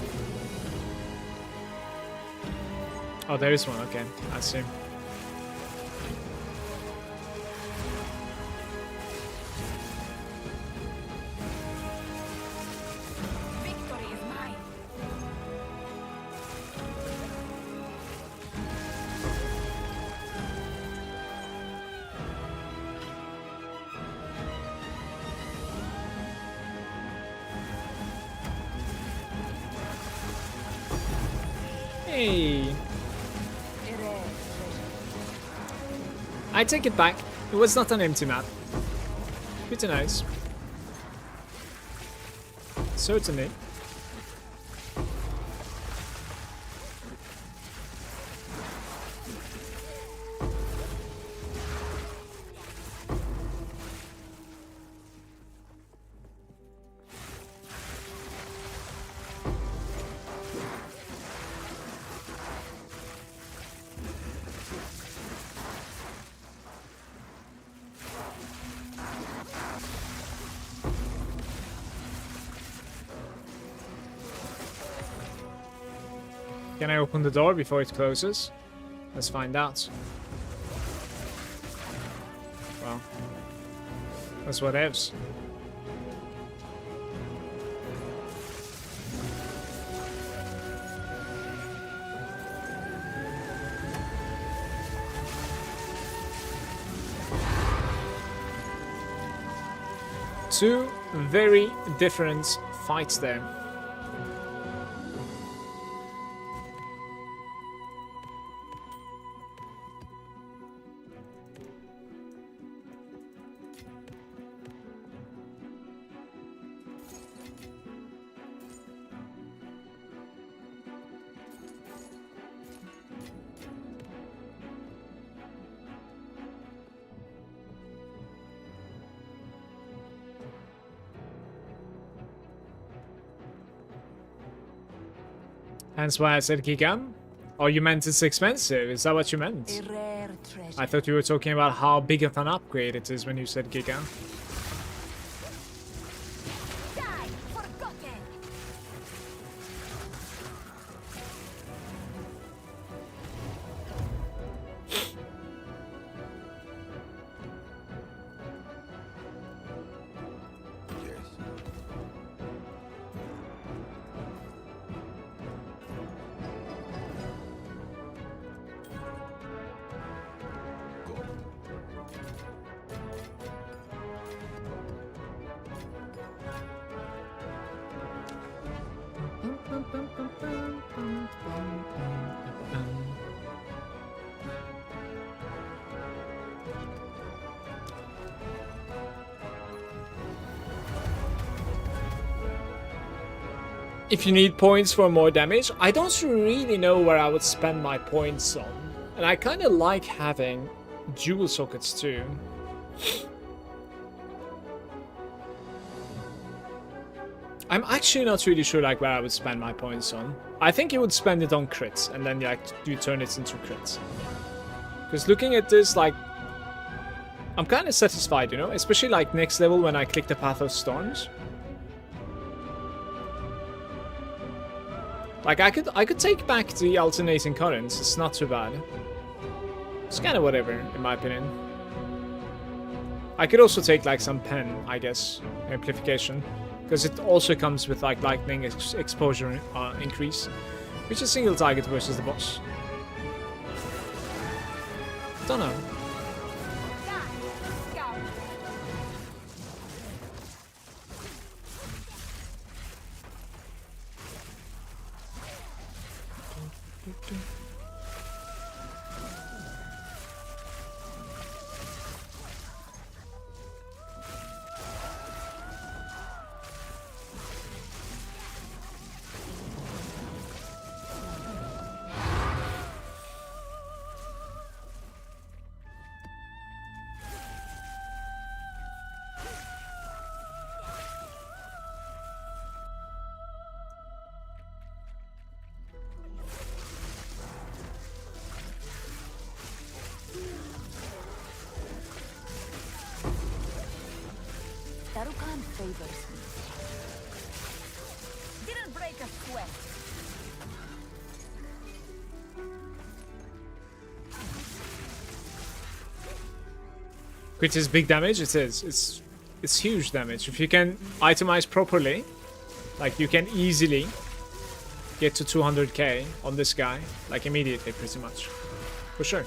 Oh, there is one. Okay, I see. Victory is mine. Hey! I take it back. It was not an empty map. Pretty nice. Certainly. Can I open the door before it closes? Let's find out. Well, that's what ifs. Two very different fights there. Hence why I said Giga. Oh, you meant it's expensive? Is that what you meant? A rare treasure. I thought you were talking about how big of an upgrade it is when you said Giga. Die forgotten. Yes. Go. If you need points for more damage, I don't really know where I would spend my points on. And I kind of like having dual sockets too. I'm actually not really sure like where I would spend my points on. I think you would spend it on crits and then like you turn it into crits. Because looking at this, like, I'm kind of satisfied, you know, especially like next level when I click the Path of Storms. Like I could take back the alternating currents. It's not too bad. It's kind of whatever in my opinion. I could also take like some pen, I guess, amplification. Because it also comes with like lightning exposure increase, which is single target versus the boss. Don't know. Darukan favors me. Didn't break a sweat. Which is big damage. It is. It's huge damage. If you can itemize properly, like you can easily get to 200k on this guy, like immediately, pretty much, for sure.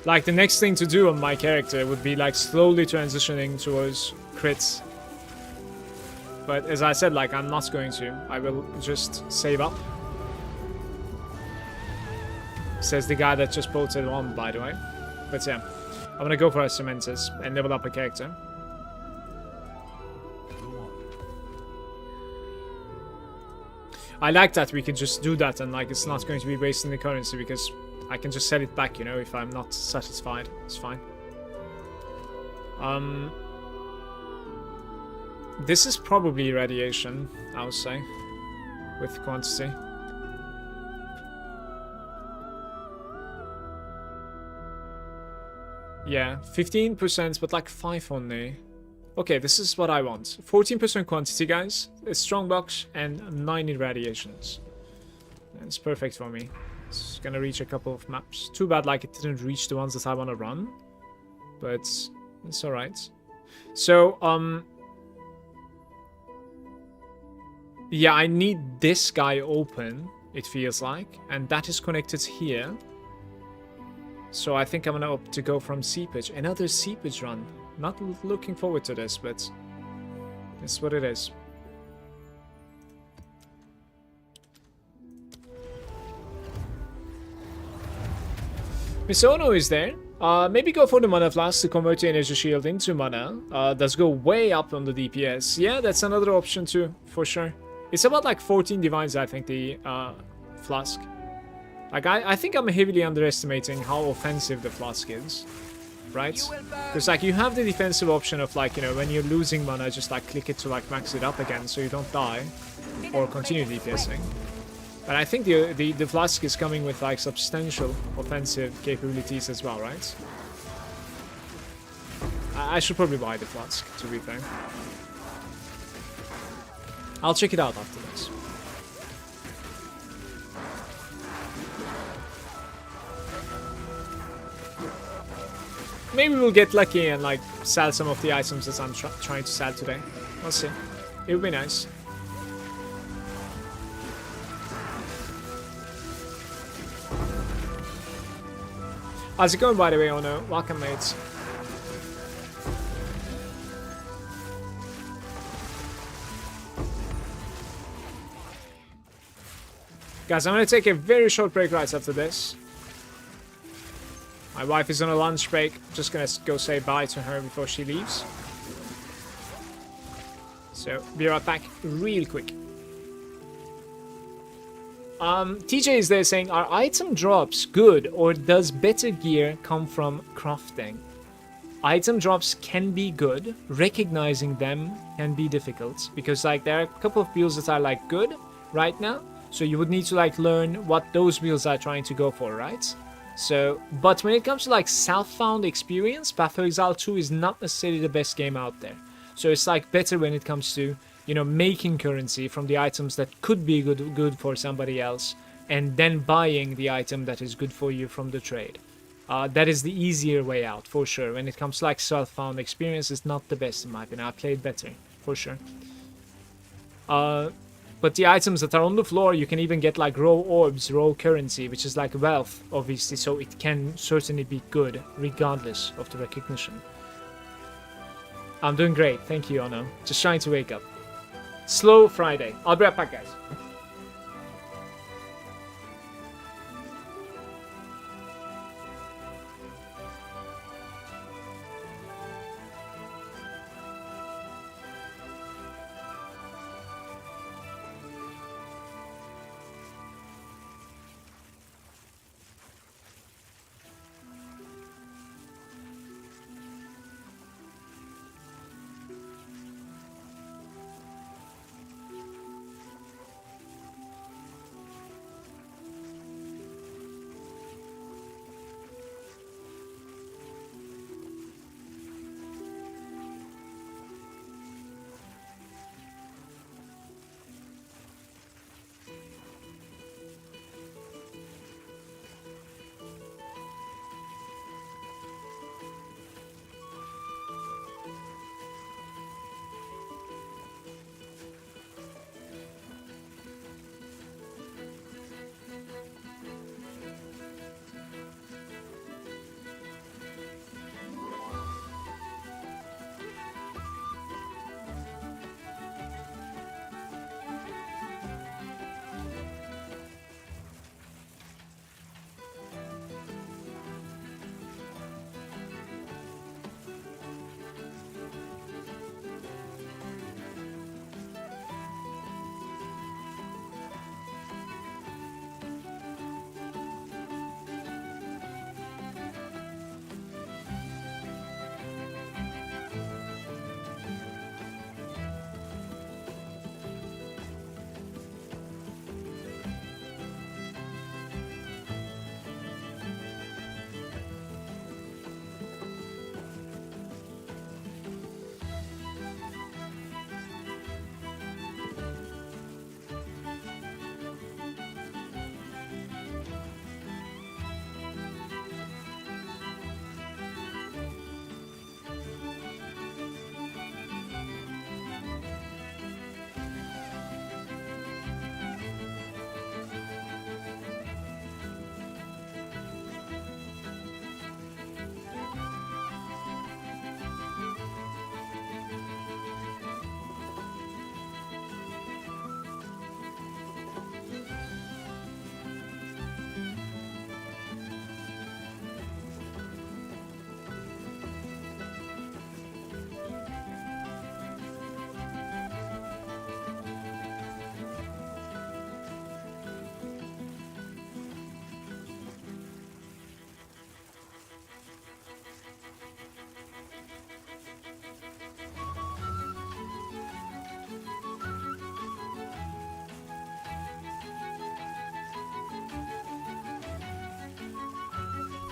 Like, the next thing to do on my character would be, like, slowly transitioning towards crits. But as I said, like, I'm not going to. I will just save up. Says the guy that just bolted on, by the way. But yeah, I'm gonna go for a Cementus and level up a character. I like that we can just do that and, like, it's not going to be wasting the currency because I can just sell it back, you know, if I'm not satisfied. It's fine. This is probably radiation, I would say, with quantity. Yeah, 15%, but like 5 only. Okay, this is what I want. 14% quantity, guys, a strong box, and 9 irradiations. It's perfect for me. It's gonna reach a couple of maps. Too bad, like, it didn't reach the ones that I want to run. But it's alright. So, yeah, I need this guy open, it feels like. And that is connected here. So I think I'm gonna opt to go from Seepage. Another Seepage run. Not looking forward to this, but it's what it is. Misono is there. Maybe go for the Mana Flask to convert your Energy Shield into Mana. Does go way up on the DPS. Yeah, that's another option too, for sure. It's about like 14 divines, I think, the Flask. Like, I think I'm heavily underestimating how offensive the Flask is. Right? Because, like, you have the defensive option of, like, you know, when you're losing mana, just, like, click it to, like, max it up again so you don't die. Or continue DPSing. But I think the Flask is coming with, like, substantial offensive capabilities as well, right? I should probably buy the Flask, to be fair. I'll check it out after this. Maybe we'll get lucky and, like, sell some of the items that I'm trying to sell today. We'll see. It would be nice. How's it going, by the way, Ono? Welcome, mates. Guys, I'm gonna take a very short break right after this. My wife is on a lunch break. Just gonna go say bye to her before she leaves. So, be right back real quick. TJ is there saying, are item drops good or does better gear come from crafting? Item drops can be good. Recognizing them can be difficult because like there are a couple of builds that are like good right now. So you would need to like learn what those builds are trying to go for, right? So, but when it comes to like self-found experience, Path of Exile 2 is not necessarily the best game out there. So it's like better when it comes to, you know, making currency from the items that could be good for somebody else, and then buying the item that is good for you from the trade. That is the easier way out, for sure. When it comes to like self-found experience, it's not the best in my opinion. I played better, for sure. But the items that are on the floor, you can even get like raw orbs, raw currency, which is like wealth, obviously. So it can certainly be good, regardless of the recognition. I'm doing great, thank you, Ono. Just trying to wake up. Slow Friday. I'll be right back, guys.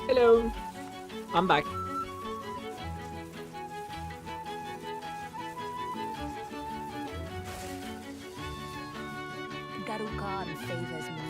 Hello. I'm back. Garukan favors me.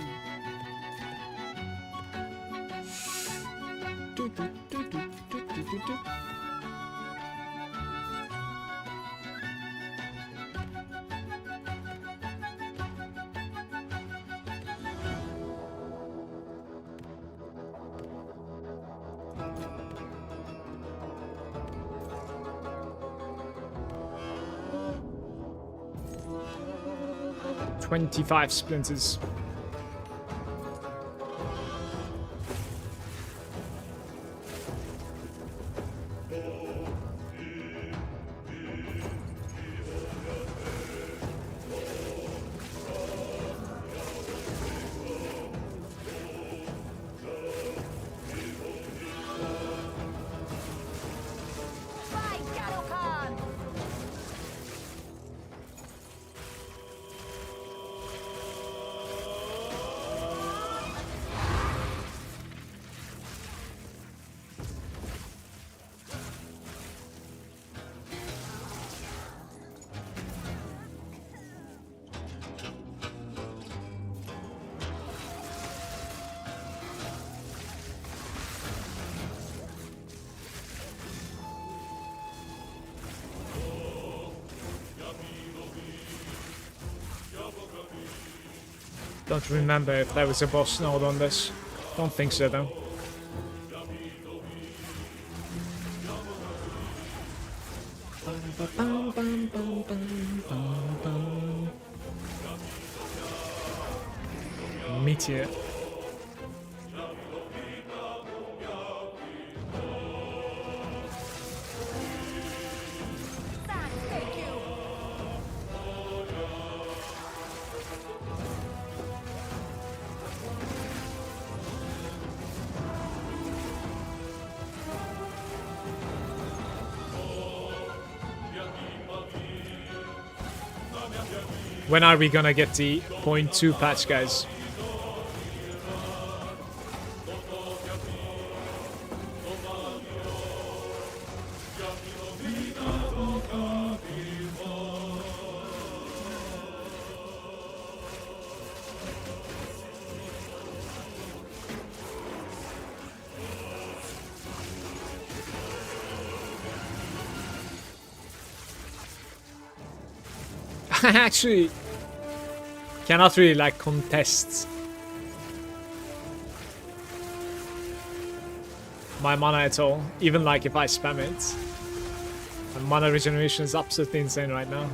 25 splinters. Don't remember if there was a boss node on this. Don't think so though. Meteor. When are we gonna get the 0.2 patch, guys? Actually cannot really like contest my mana at all, even like if I spam it. And mana regeneration is absolutely insane right now.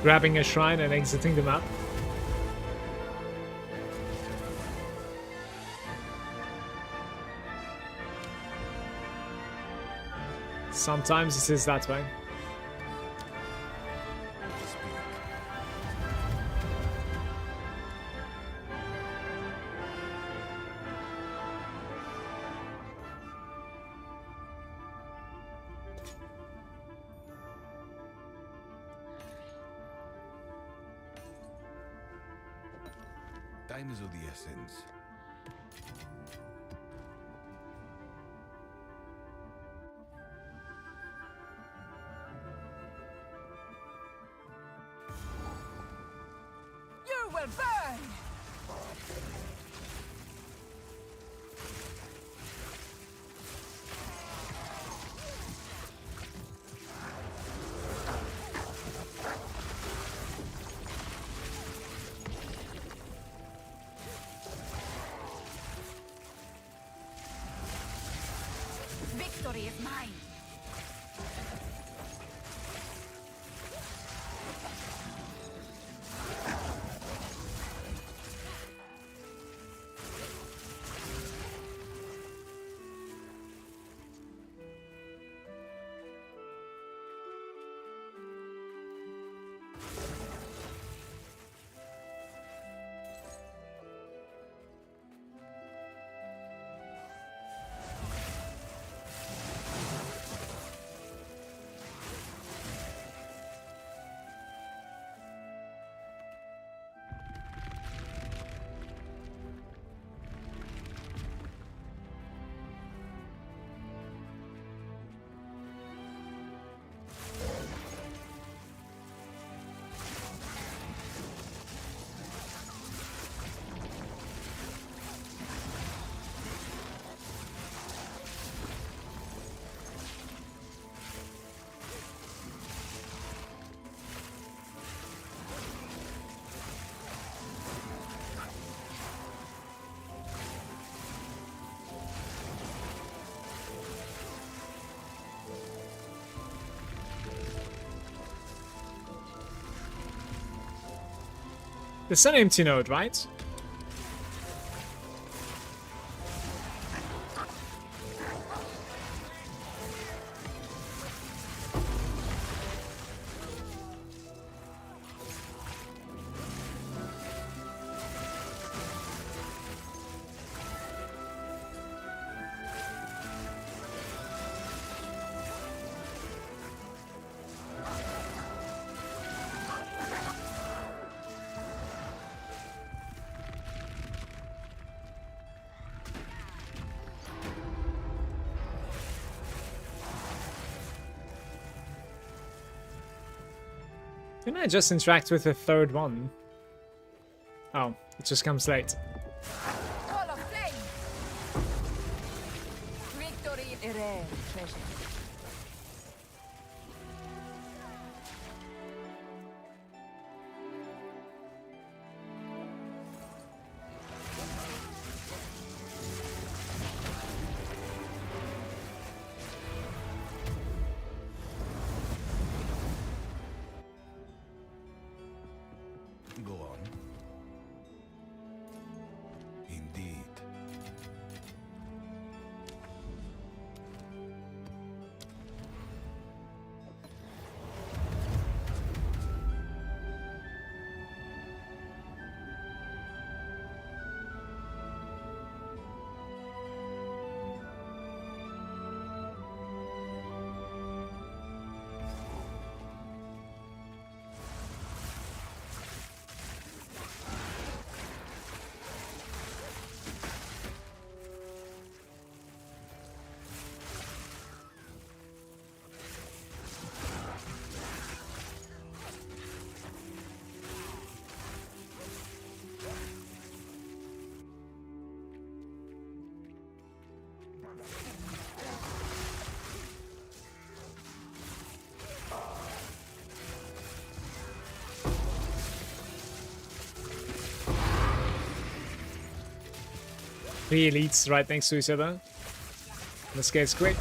Grabbing a shrine and exiting the map. Sometimes it is that way. Time is of the essence. You will burn! Victory is mine. It's an empty node, right? Can I just interact with the third one? Oh, it just comes late. Wall of flame. Victory, a rare treasure. Go on. Indeed. Three elites right next to each other. Let's get quick.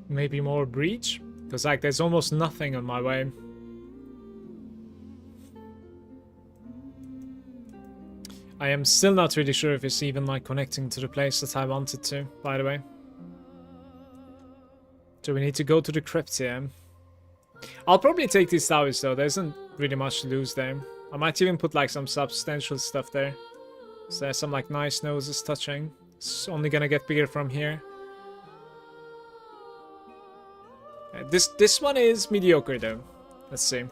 Maybe more breach? Because like there's almost nothing on my way. I am still not really sure if it's even like connecting to the place that I wanted to, by the way. So we need to go to the crypt here. I'll probably take these towers though, there isn't really much to lose there. I might even put like some substantial stuff there. So there's some like nice noses touching. It's only gonna get bigger from here. This one is mediocre though. Let's see.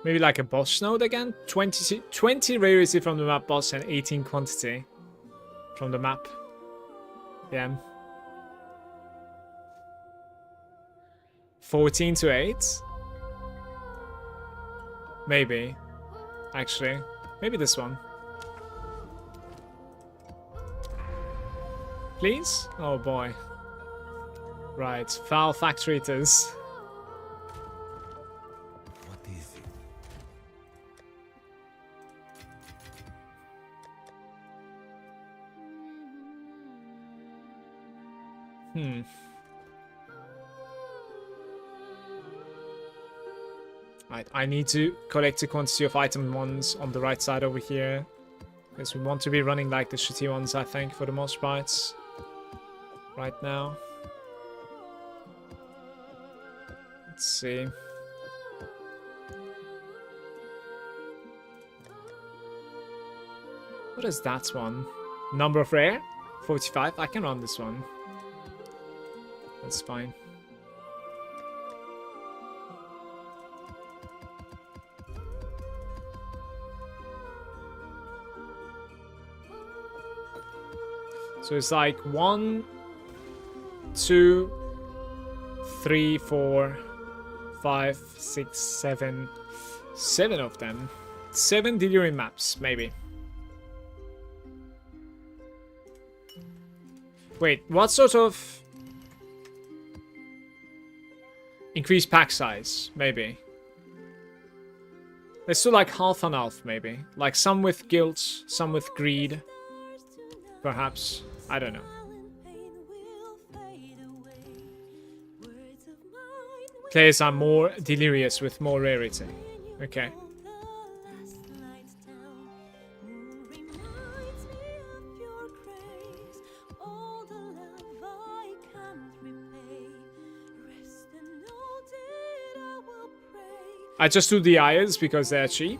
Maybe like a boss node again? 20 rarity from the map boss and 18 quantity from the map. Yeah. 14 to 8? Maybe. Actually. Maybe this one. Please? Oh boy. Right. Foul factory it is. What is it? Right, I need to collect a quantity of item ones on the right side over here. Because we want to be running like the shitty ones, I think, for the most parts. Right now. Let's see. What is that one? Number of rare? 45? I can run this one. That's fine. So it's like 1, 2, 3, 4, 5, 6, 7. 7 of them. 7 Delirium maps, maybe. Wait, what sort of increased pack size? Maybe. Let's do like half and half, maybe. Like some with guilt, some with greed. Perhaps. I don't know. Players are more delirious with more rarity. Okay. I just do the Ayers because they're cheap.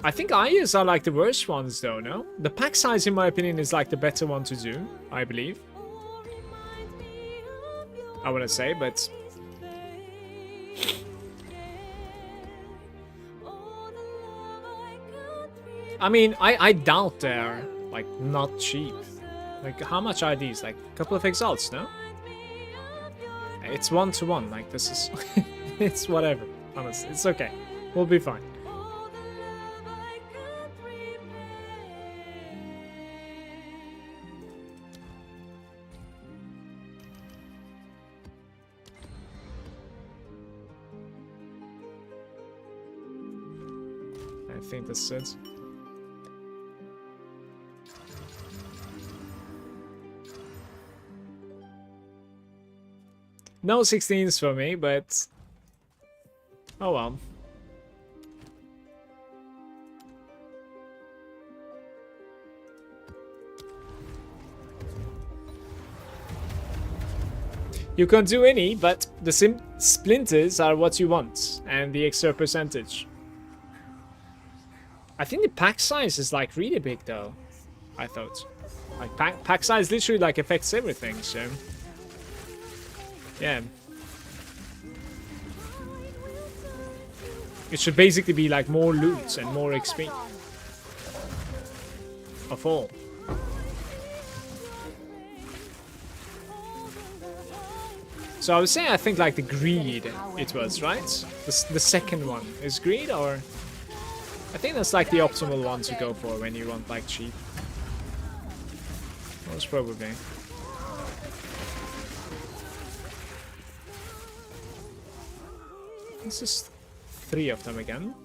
I think Ayers are like the worst ones though, no? The pack size in my opinion is like the better one to do, I believe. I wanna say, but... I mean, I doubt they're like not cheap. Like how much are these? Like a couple of exalts, no? It's 1-to-1, like this is... it's whatever. Honestly, it's okay. We'll be fine. I think that's it. No 16s for me, but... oh well. You can't do any, but the splinters are what you want, and the extra percentage. I think the pack size is like really big though, I thought. Like pack size literally like affects everything, so... yeah. It should basically be like more loot and more XP. Of all. So I would say I think like the greed it was, right? The second one. Is greed or... I think that's like the optimal one to go for when you want like cheap. Most probably. This is 3 of them again.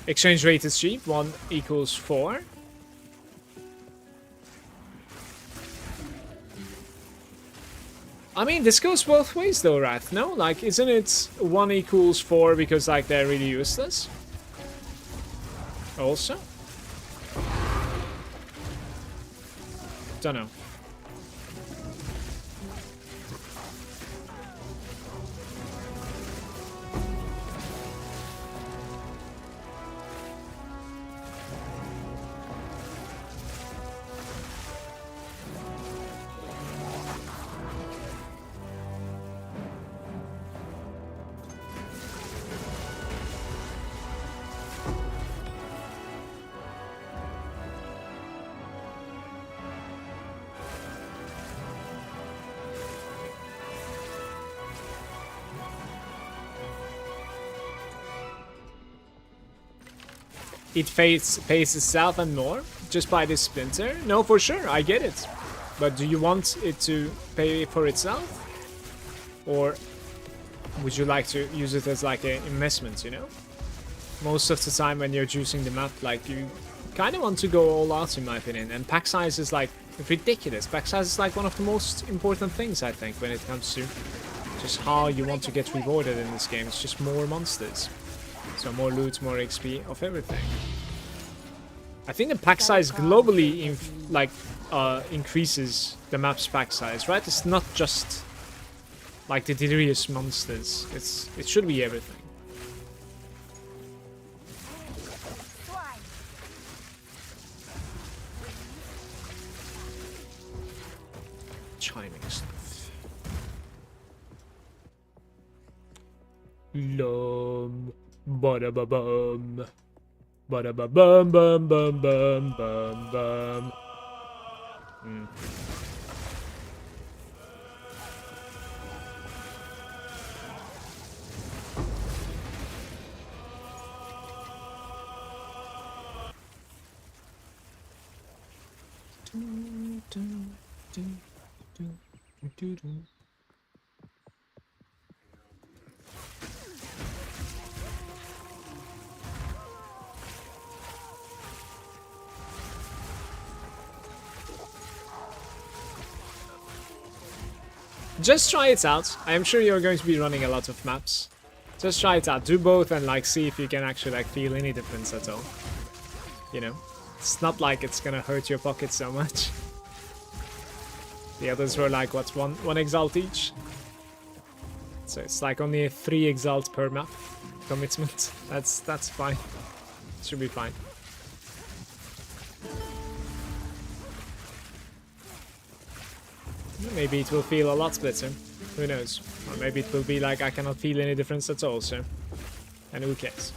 Exchange rate is cheap. 1 equals 4. I mean, this goes both ways though, Wrath, no? Like, isn't it 1 equals 4 because, like, they're really useless? Also? Don't know. It pays itself and more just by this splinter? No, for sure, I get it. But do you want it to pay for itself? Or would you like to use it as like an investment, you know? Most of the time when you're choosing the map, like you kind of want to go all out in my opinion. And pack size is like ridiculous. Pack size is like one of the most important things I think when it comes to just how you want to get rewarded in this game. It's just more monsters. So more loot, more XP of everything. I think the pack size globally, like increases the map's pack size, right? It's not just like the delirious monsters. It should be everything. Chiming stuff. Lum, bada ba bum, bada ba bum bum bum bum bum bum. Just try it out. I am sure you're going to be running a lot of maps. Just try it out. Do both and like see if you can actually like feel any difference at all. You know, it's not like it's gonna hurt your pocket so much. The others were like what, one exalt each. So it's like only a 3 exalt per map commitment. That's fine. Should be fine. Maybe it will feel a lot better. Who knows? Or maybe it will be like I cannot feel any difference at all, so... And who cares?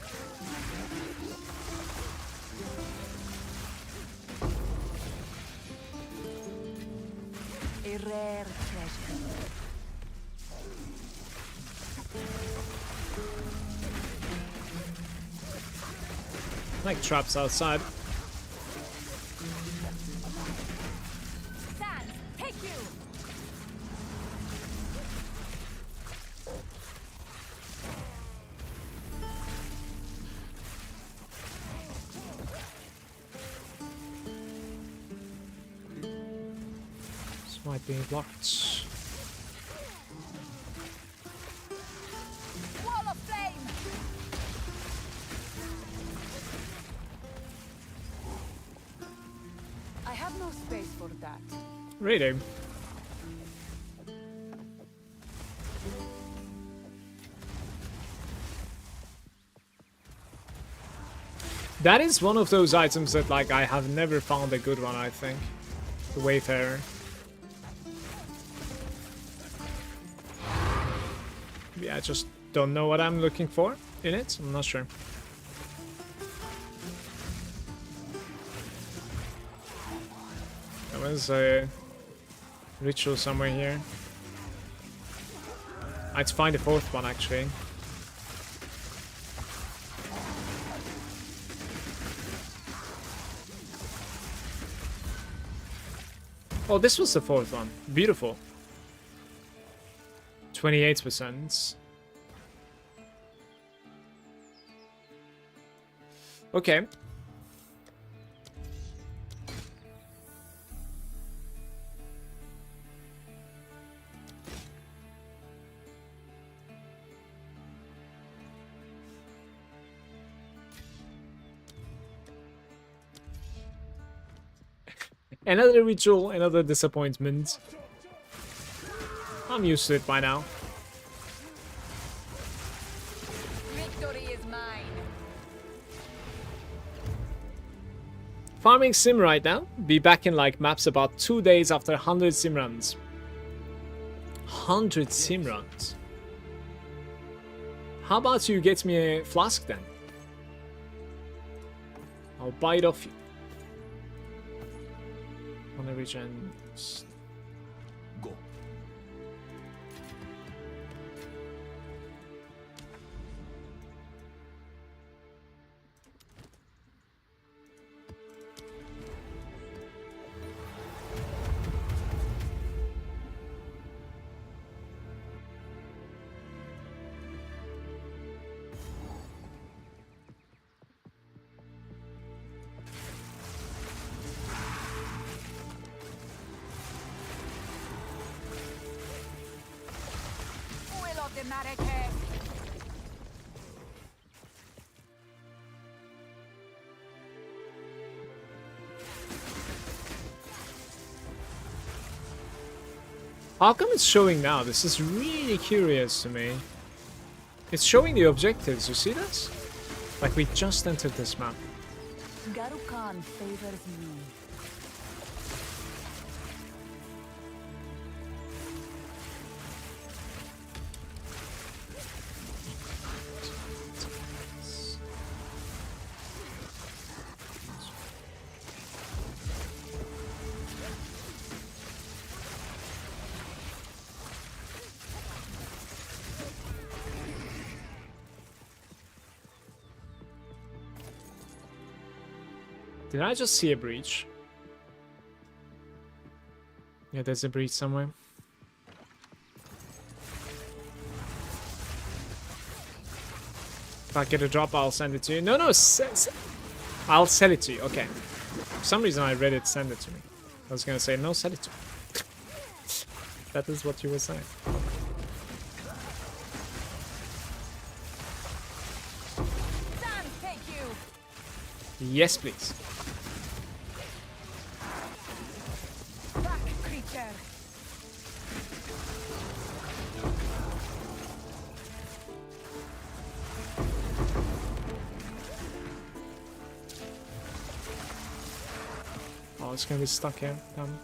A rare treasure. Like traps outside. Sand, take you. This might be blocked. Wall of flame. I have no space for that. Really? That is one of those items that like I have never found a good one, I think. The Wayfarer. Yeah, I just don't know what I'm looking for in it. I'm not sure. There was a ritual somewhere here. I'd find a 4th one actually. Oh, this was the 4th one. Beautiful. 28%. Okay. Another ritual, another disappointment. I'm used to it by now. Victory is mine. Farming sim right now. Be back in like maps about 2 days after 100 sim runs. 100 sim runs. How about you get me a flask then? I'll buy it off you. On the region. Go. Will of the Marrakech. How come it's showing now? This is really curious to me. It's showing the objectives, you see this? Like we just entered this map. Garukan favors me. Did I just see a breach? Yeah, there's a breach somewhere. If I get a drop, I'll send it to you. No, I'll sell it to you. Okay. For some reason, I read it, send it to me. I was gonna say, no, sell it to me. That is what you were saying. Sam, take you. Yes, please. Back, creature. Oh, it's gonna be stuck here. Damn.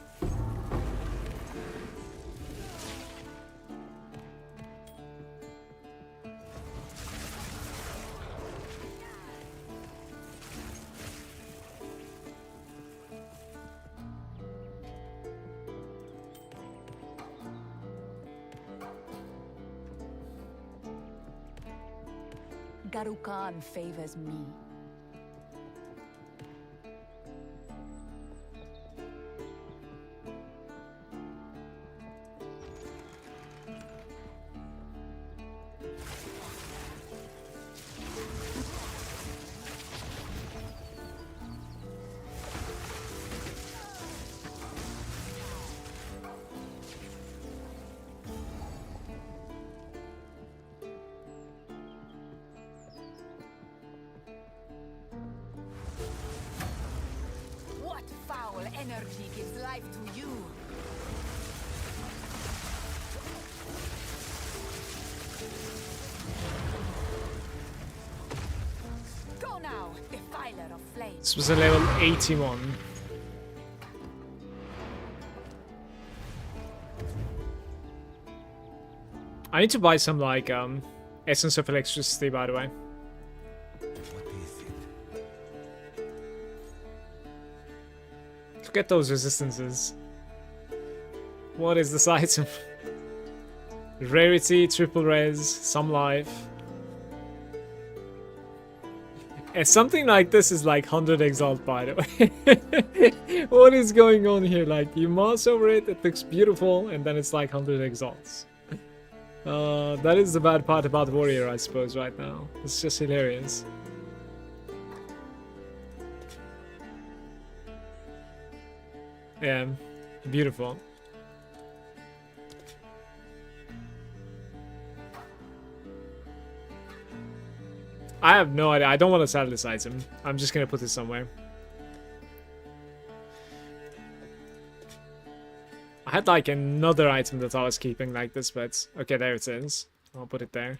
Garukan favors me. What foul energy gives life to you? Go now, defiler of flames. This was a level 81. I need to buy some like essence of electricity, by the way. What is it? Look at those resistances. What is this item? Rarity, triple res, some life. And something like this is like 100 exalt, by the way. What is going on here? Like, you mouse over it, it looks beautiful, and then it's like 100 exalts. That is the bad part about Warrior, I suppose, right now. It's just hilarious. Yeah, beautiful. I have no idea. I don't want to sell this item. I'm just gonna put it somewhere. I had like another item that I was keeping like this, but okay, there it is. I'll put it there.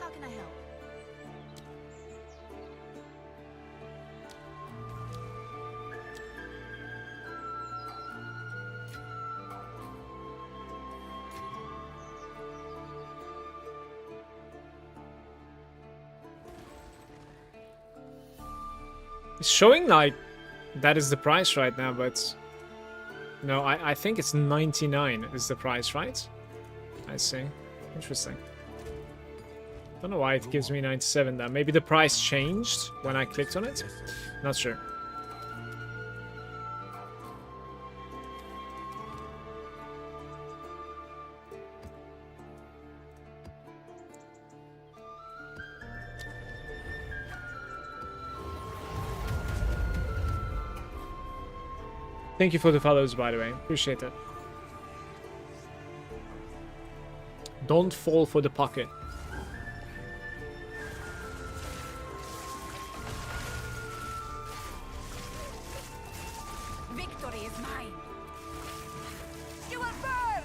How can I help? It's showing like that is the price right now, but no, I think it's 99 is the price, right? I see. Interesting. Don't know why it gives me 97 then. Maybe the price changed when I clicked on it? Not sure. Thank you for the follows, by the way. Appreciate it. Don't fall for the pocket. Victory is mine. You will burn.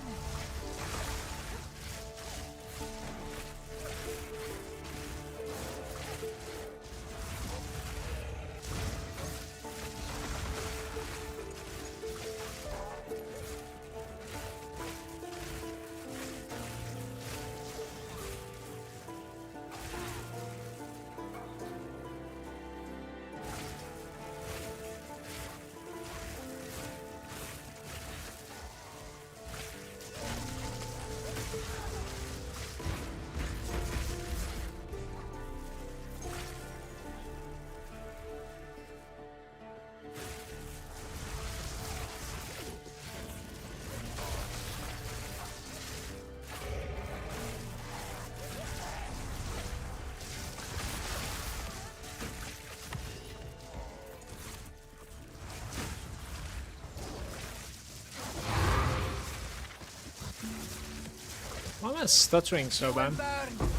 Why am I stuttering so bad? Burn.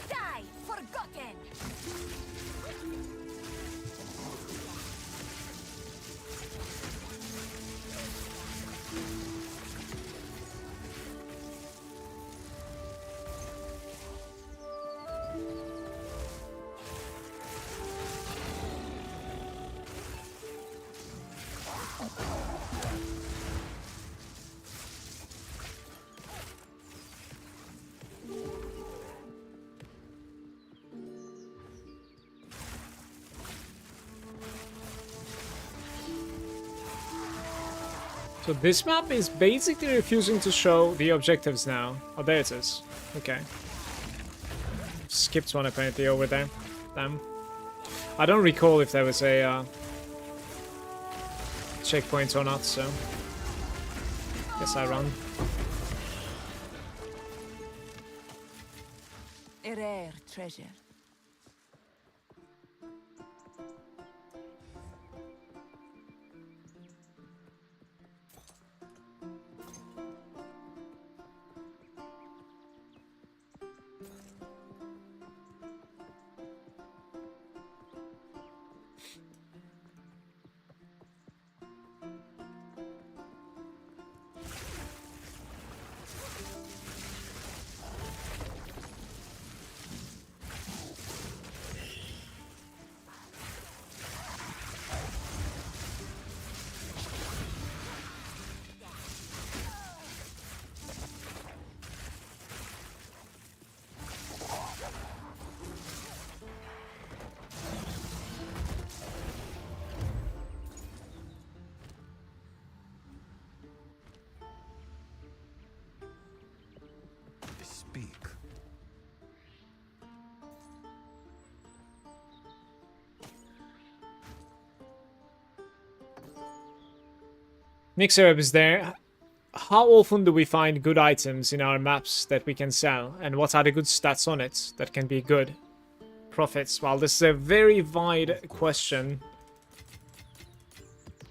Die, forgotten. So this map is basically refusing to show the objectives now. Oh, there it is. Okay. Skipped one apparently over there. Damn. I don't recall if there was a checkpoint or not, so guess I run. A rare treasure. Speak. Nick Sereb is there. how often do we find good items in our maps that we can sell? And what are the good stats on it that can be good profits? Well, this is a very wide question.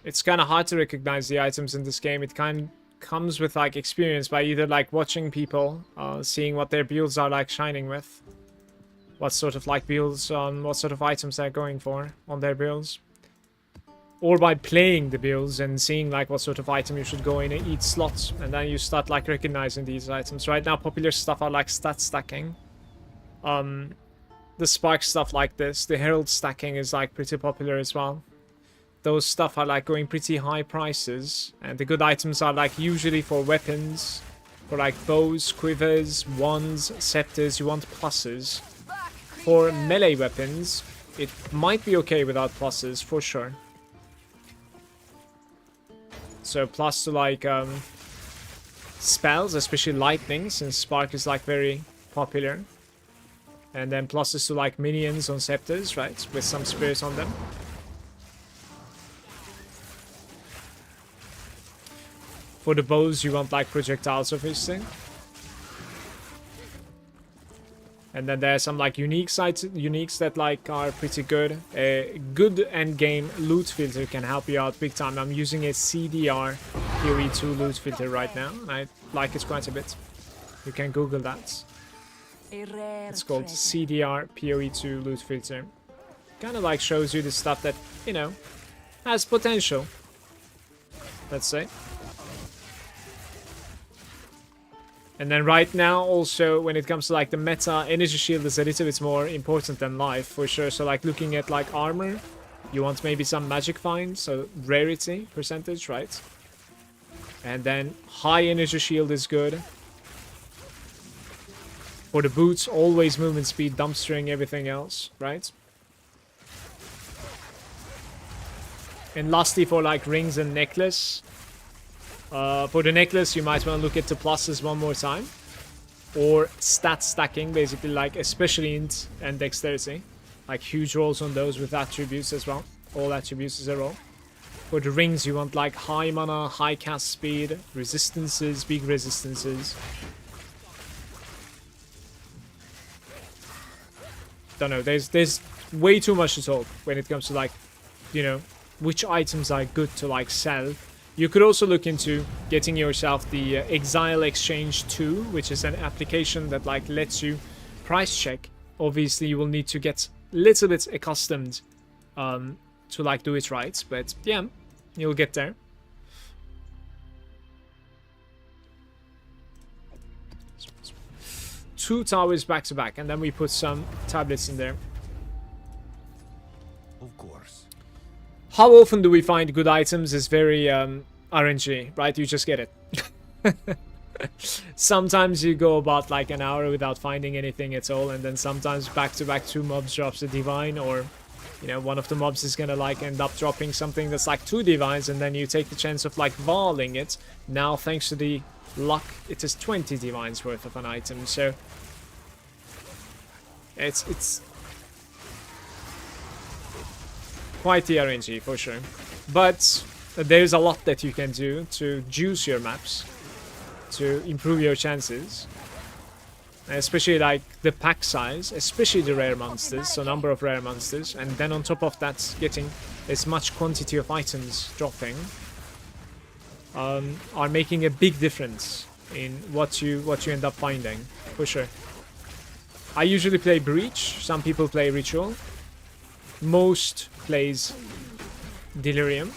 It's kind of hard to recognize the items in this game. It kind of comes with like experience by either like watching people, seeing what their builds are like shining with, what sort of like builds, what sort of items they're going for on their builds, or by playing the builds and seeing like what sort of item you should go in each slot, and then you start like recognizing these items. Right now, popular stuff are like stat stacking. The spark stuff like this, the herald stacking is like pretty popular as well. Those stuff are like going pretty high prices, and the good items are like usually for weapons, for like bows, quivers, wands, scepters. You want pluses. For melee weapons, it might be okay without pluses for sure. So plus to like spells, especially lightning, since spark is like very popular. And then pluses to like minions on scepters, right, with some spears on them. For the bows, you want like projectiles, obviously. And then there's some like uniques that like are pretty good. A good endgame loot filter can help you out big time. I'm using a CDR PoE2 loot filter right now, and I like it quite a bit. You can Google that. It's called CDR PoE2 loot filter. Kind of like shows you the stuff that, you know, has potential, let's say. And then right now also, when it comes to like the meta, energy shield is a little bit more important than life for sure. So like looking at like armor, you want maybe some magic find, so rarity percentage, right? And then high energy shield is good. For the boots, always movement speed, dumpstering everything else, right? And lastly, for like rings and necklace. For the necklace, you might want to look at the pluses one more time. Or stat stacking, basically, like especially int and dexterity. Like huge rolls on those with attributes as well. All attributes as a roll. For the rings, you want like high mana, high cast speed, resistances, big resistances. Don't know, there's way too much to talk when it comes to like, you know, which items are good to like sell. You could also look into getting yourself the Exile Exchange 2, which is an application that like lets you price check. Obviously, you will need to get a little bit accustomed to like do it right, but yeah, you'll get there. Two towers back to back, and then we put some tablets in there. Of course. How often do we find good items is very RNG, right? You just get it. Sometimes you go about like an hour without finding anything at all, and then sometimes back to back 2 mobs drops a divine, or you know, one of the mobs is gonna like end up dropping something that's like 2 divines, and then you take the chance of like varling it. Now thanks to the luck, it is 20 divines worth of an item, so it's quite the RNG for sure. But there's a lot that you can do to juice your maps, to improve your chances, especially like the pack size, especially the rare monsters, so number of rare monsters, and then on top of that getting as much quantity of items dropping are making a big difference in what you end up finding for sure. I usually play Breach, some people play Ritual, most plays Delirium.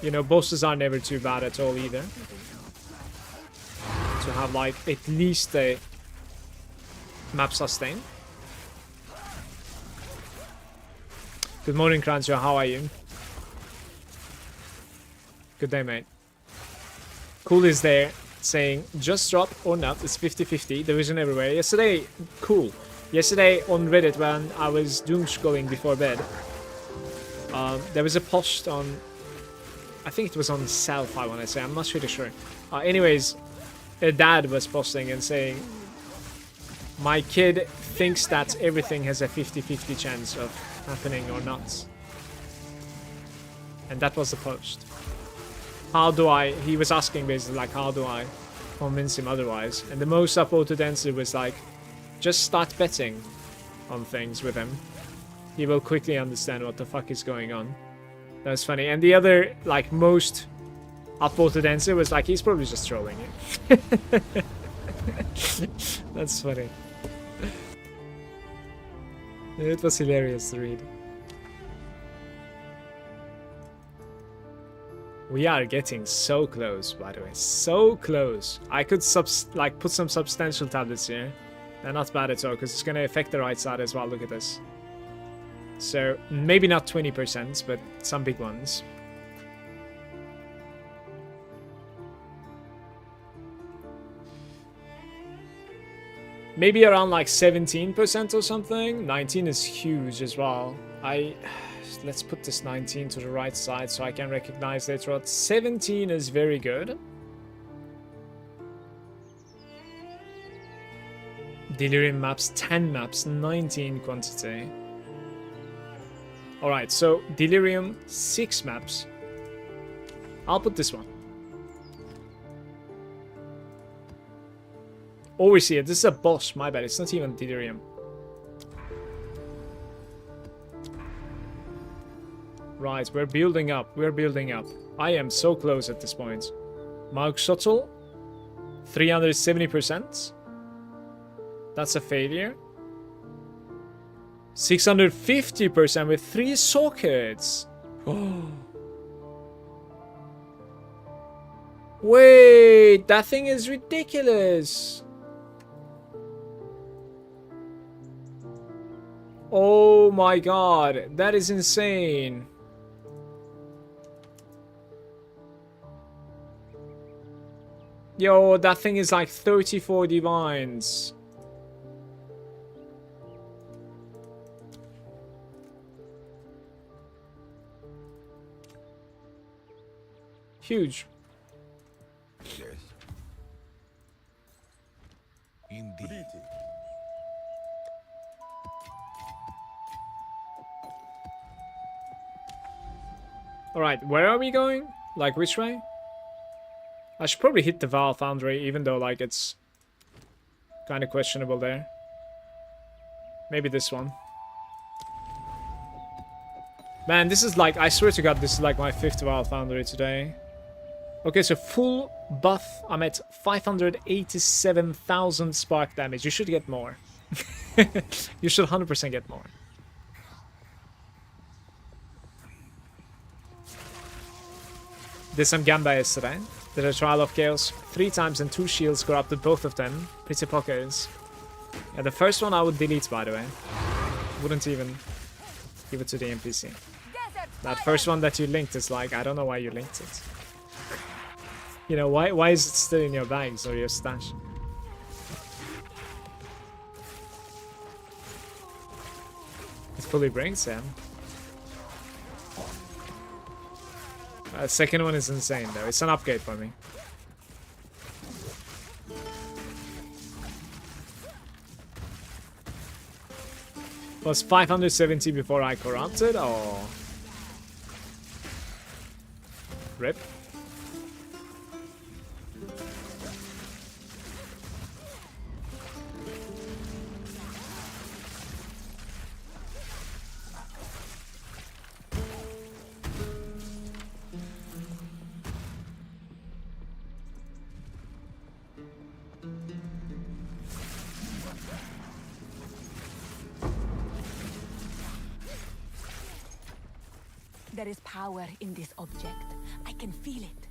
You know, bosses are never too bad at all either. To have like at least a map sustain. Good morning, Kranjo, how are you? Good day, mate. Cool is there saying just drop or not, it's 50-50, division everywhere. Yesterday, cool. Yesterday on Reddit when I was doom scrolling before bed, there was a post on, I think it was on Self, I want to say, I'm not really sure. Anyways, a dad was posting and saying, my kid thinks that everything has a 50-50 chance of happening or not. And that was the post. how do I, he was asking basically like, how do I convince him otherwise? And the most upvoted answer was like, just start betting on things with him. He will quickly understand what the fuck is going on. That was funny. And the other, like, most upvoted answer was like, he's probably just trolling you. That's funny. It was hilarious to read. We are getting so close, by the way. So close. I could like put some substantial tablets here. They're not bad at all, because it's going to affect the right side as well. Look at this. So, maybe not 20%, but some big ones. Maybe around like 17% or something. 19 is huge as well. Let's put this 19 to the right side so I can recognize later on. 17 is very good. Delirium maps, 10 maps, 19 quantity. Alright, so Delirium, 6 maps. I'll put this one. Overseer, this is a boss, my bad, it's not even Delirium. Right, we're building up, we're building up. I am so close at this point. Mark Shuttle, 370%. That's a failure. 650% with 3 sockets. Oh. Wait, that thing is ridiculous. Oh my god, that is insane. Yo, that thing is like 34 divines. Huge. Yes. Indeed. Alright, where are we going? Like, which way? I should probably hit the Val Foundry, even though, like, it's kind of questionable there. Maybe this one. Man, this is like, I swear to god, this is like my 5th Val Foundry today. Okay, so full buff, I'm at 587,000 spark damage. You should get more. You should 100% get more. Did some Gamba yesterday. Did a Trial of Chaos 3 times and 2 shields, corrupted both of them. Pretty pockets. Yeah, the first one I would delete, by the way. Wouldn't even give it to the NPC. That first one that you linked is like, I don't know why you linked it. You know, why is it still in your bags or your stash? It fully brings him. Second one is insane though. It's an upgrade for me. Was 570 before I corrupted? Oh. Rip. There is power in this object. I can feel it.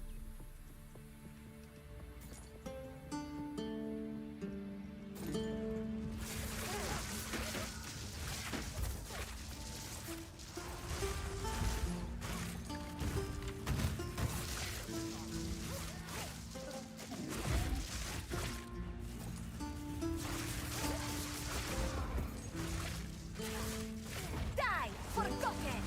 Die, forgotten!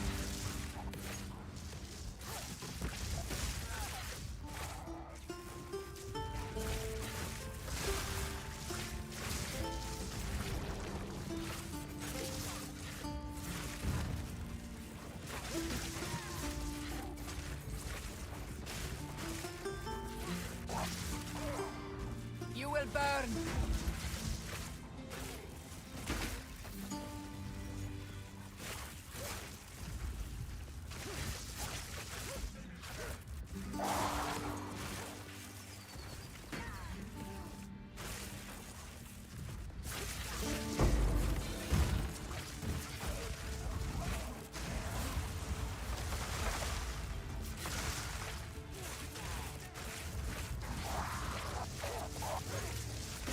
will burn.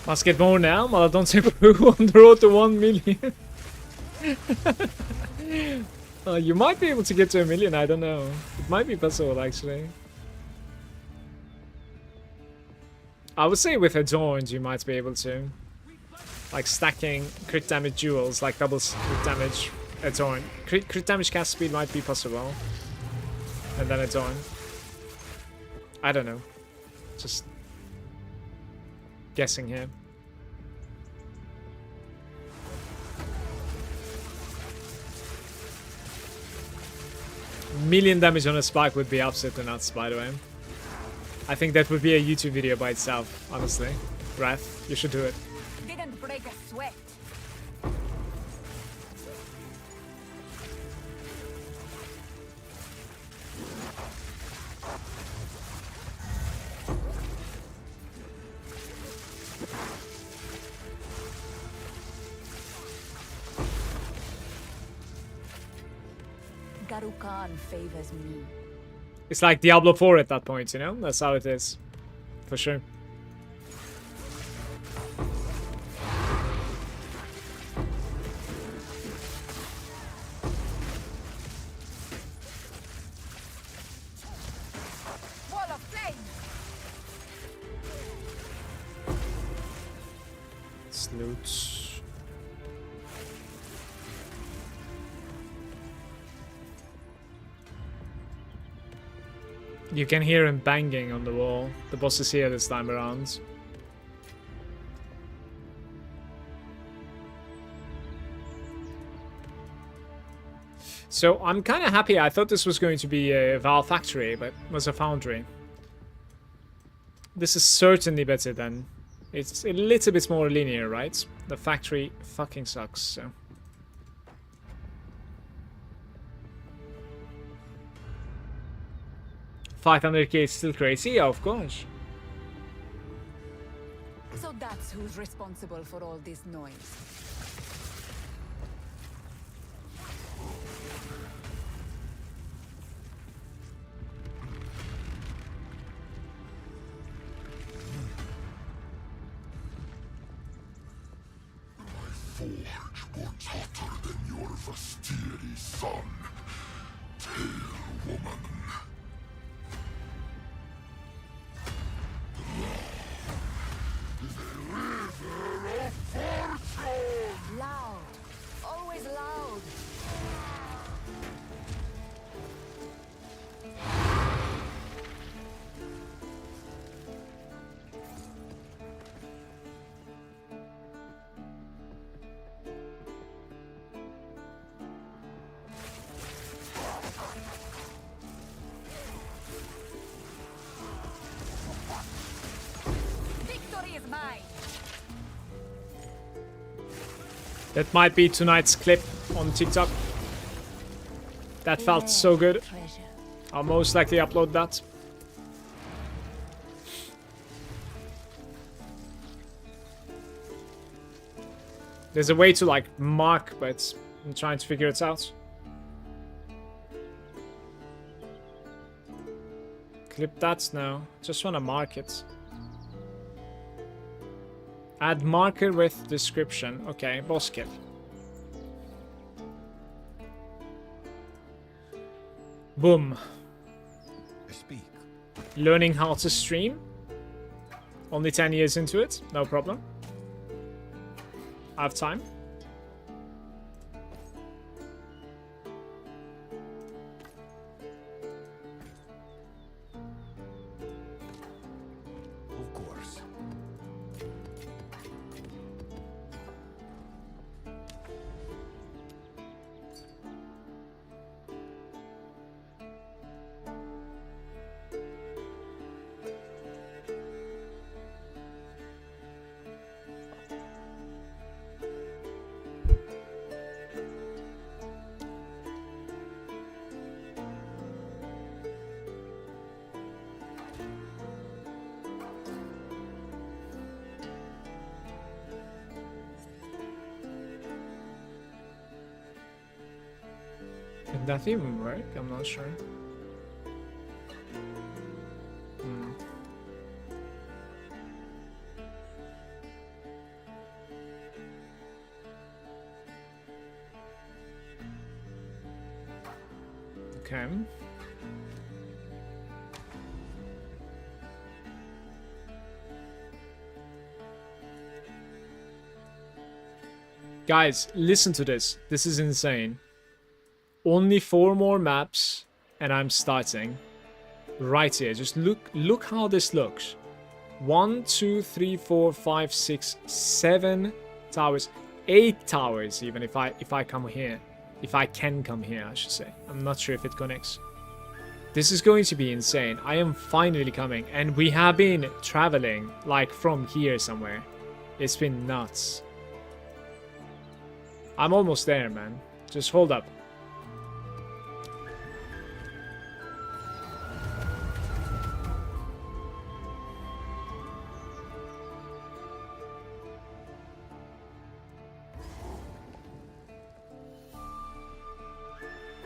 Must get more now. Malagant who on the road to 1 million. You might be able to get to 1 million, I don't know. It might be possible, actually. I would say with Adorned, you might be able to. Like stacking crit damage duels, like double crit damage Adorned. Crit damage cast speed might be possible. And then Adorned. I don't know. Just guessing here. Million damage on a spike would be absolutely nuts, by the way. I think that would be a YouTube video by itself, honestly. Wrath, you should do it. Didn't break a sweat. Garukan favors me. It's like Diablo 4 at that point, you know? That's how it is. For sure. Wall of flame. Sloots. You can hear him banging on the wall. The boss is here this time around. So I'm kind of happy. I thought this was going to be a Val factory, but it was a foundry. This is certainly better than... It's a little bit more linear, right? The factory fucking sucks, so... 500k is still crazy, yeah, of course. So that's who's responsible for all this noise. Forge more tougher than your Vastiri son, Tail Woman. Loud. Always loud. Victory is mine. That might be tonight's clip on TikTok. That felt so good. Treasure. I'll most likely upload that. There's a way to like mark, but I'm trying to figure it out. Clip that now. Just want to mark it. Add marker with description. Okay, boss kill. Boom. Speak. Learning how to stream. Only 10 years into it. No problem. I have time. Of course. Would that even work? I'm not sure. Okay. Guys, listen to this. This is insane. Only 4 more maps and I'm starting. Right here. Just look how this looks. 1, 2, 3, 4, 5, 6, 7 towers. 8 towers even if I come here. If I can come here, I should say. I'm not sure if it connects. This is going to be insane. I am finally coming. And we have been traveling like from here somewhere. It's been nuts. I'm almost there, man. Just hold up.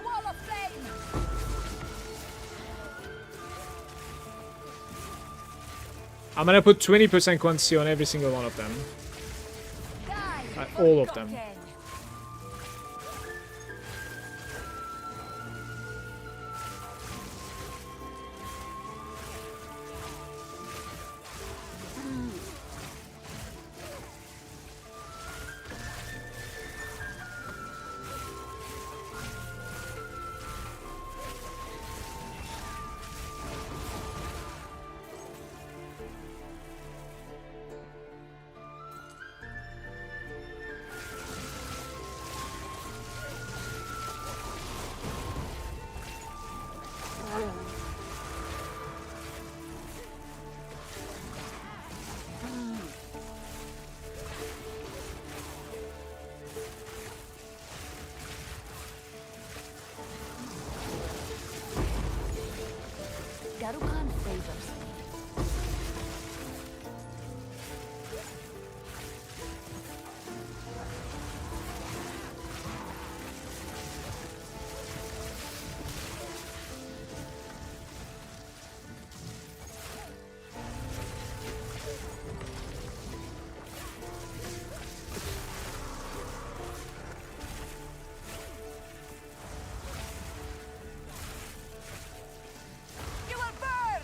Wall of flame! I'm gonna put 20% quantity on every single one of them. All of them. Garukan favors me. You will burn!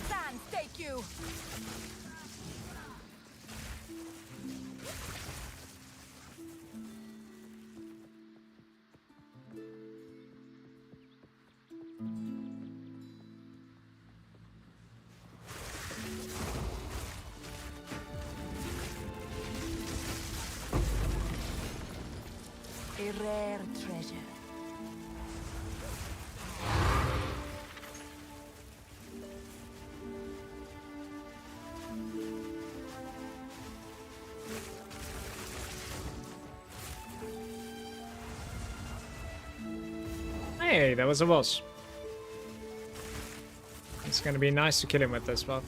Sand, take you! A rare treasure. Hey, that was a boss. It's gonna be nice to kill him with this buff.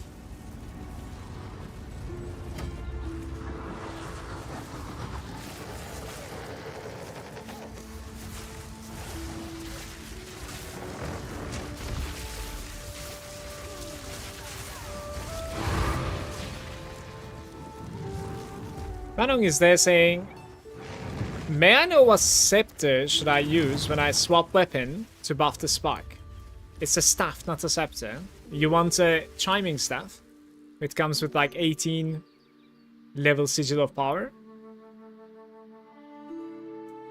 Banong is there saying, may I know what scepter should I use when I swap weapon? to buff the spark. It's a staff, not a scepter. You want a chiming staff. It comes with like 18 level sigil of power.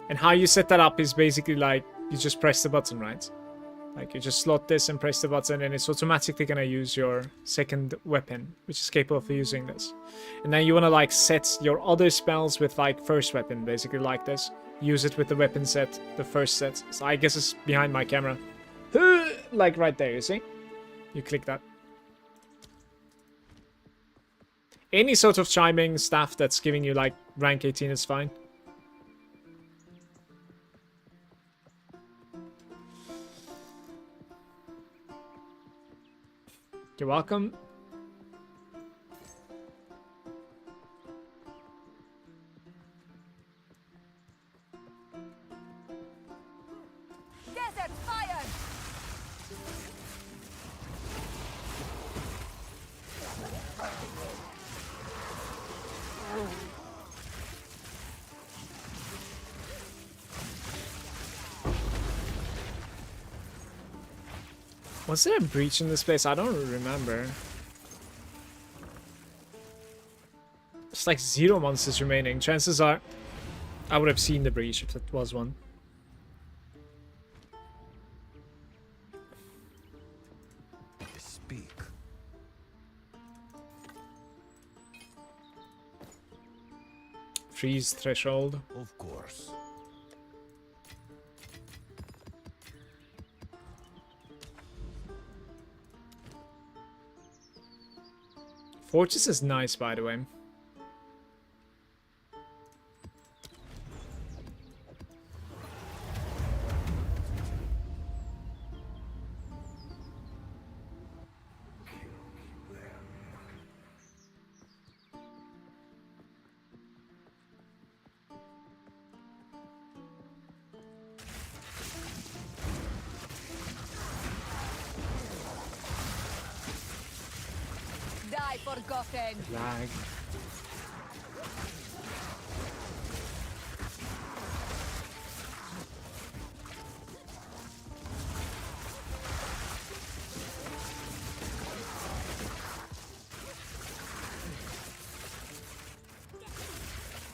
And how you set that up is basically like you just press the button, right? Like you just slot this and press the button and it's automatically gonna use your second weapon, which is capable of using this. And then you wanna like set your other spells with like first weapon, basically like this. Use it with the weapon set, the first set. So I guess it's behind my camera. Like right there, you see? You click that. Any sort of chiming staff that's giving you like rank 18 is fine. You're welcome. Desert fire! Was there a breach in this place? I don't remember. It's like 0 monsters remaining. Chances are I would have seen the breach if it was one. Speak. Freeze threshold. Of course. Fortress is nice, by the way. Die forgotten! Lag.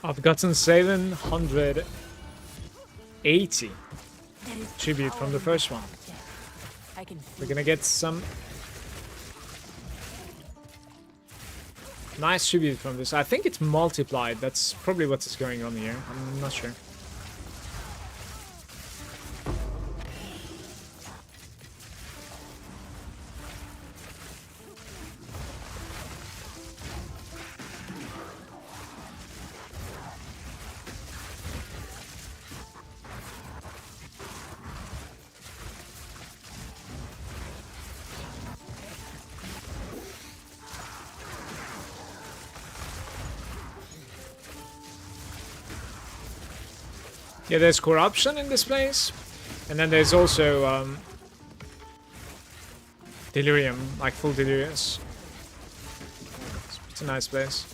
I've gotten 780 tribute from the first one. I can We're gonna get some nice tribute from this. I think it's multiplied. That's probably what is going on here. I'm not sure. Yeah, there's corruption in this place. And then there's also Delirium, like full Delirious. It's a nice place.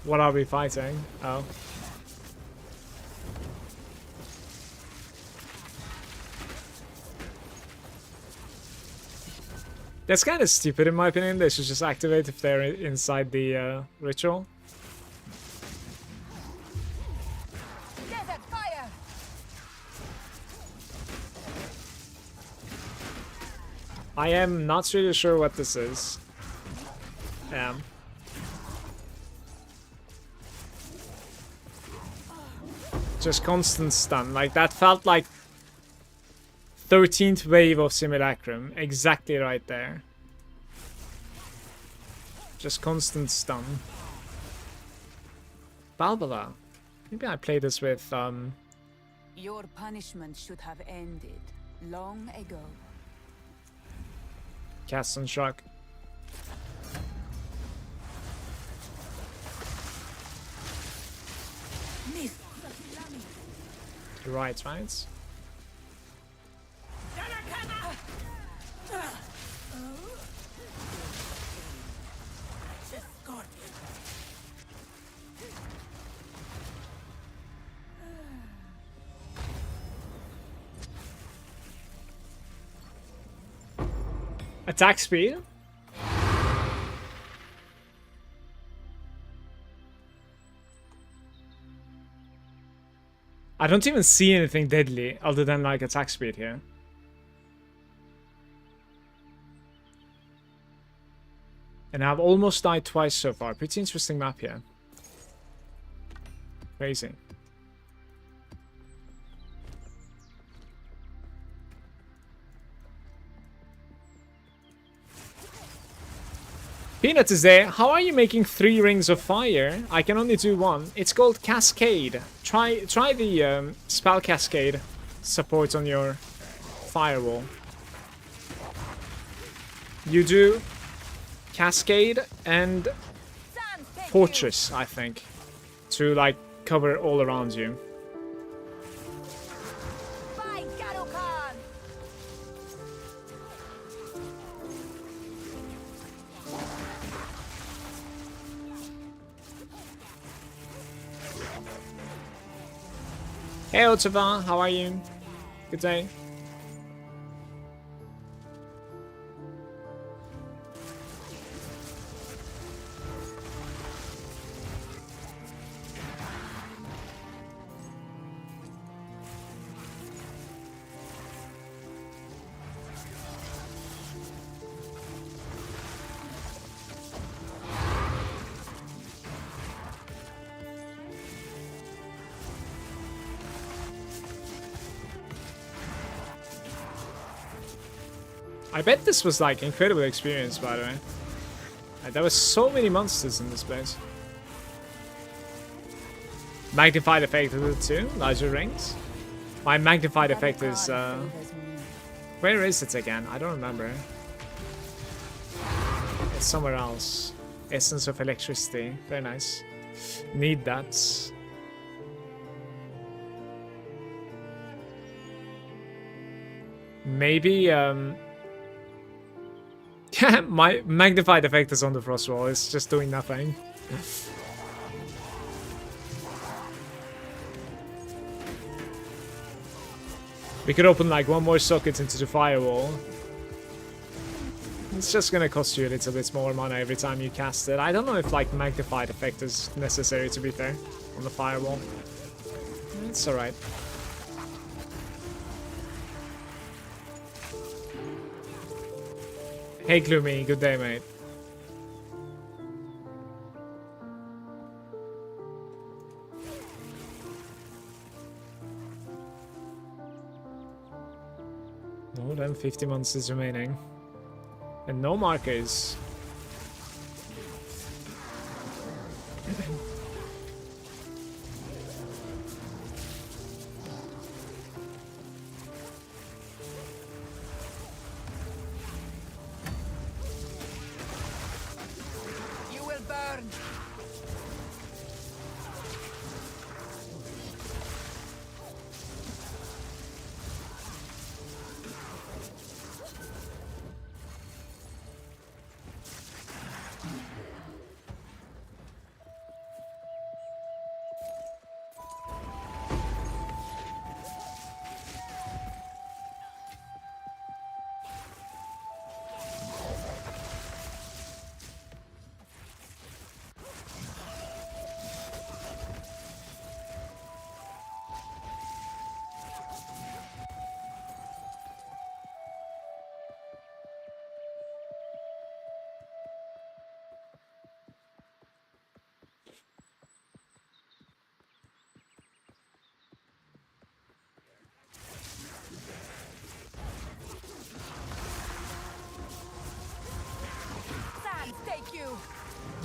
What are we fighting? Oh. That's kind of stupid in my opinion. They should just activate if they're inside the ritual. Desert fire! I am not really sure what this is. Just constant stun. Like, that felt like 13th wave of Simulacrum. Exactly right there. Just constant stun. Balbala. Maybe I play this with, Your punishment should have ended long ago. Cast on shock. Right. Attack speed? I don't even see anything deadly other than like attack speed here. And I've almost died twice so far. Pretty interesting map here. Crazy. Peanut is there. How are you making 3 rings of fire? I can only do 1. It's called Cascade. Try the spell Cascade support on your firewall. You do Cascade and Fortress, I think, to like cover all around you. Hey Otava, how are you? Good day. I bet this was like incredible experience, by the way. Like, there were so many monsters in this place. Magnified effect of it too, larger rings. My magnified effect is where is it again? I don't remember. It's somewhere else. Essence of electricity. Very nice. Need that. Maybe my magnified effect is on the frost wall. It's just doing nothing. We could open like 1 more socket into the firewall. It's just gonna cost you a little bit more mana every time you cast it. I don't know if like magnified effect is necessary, to be fair, on the firewall. It's alright. Hey Gloomy, good day, mate. More than 50 months remaining. And no markers.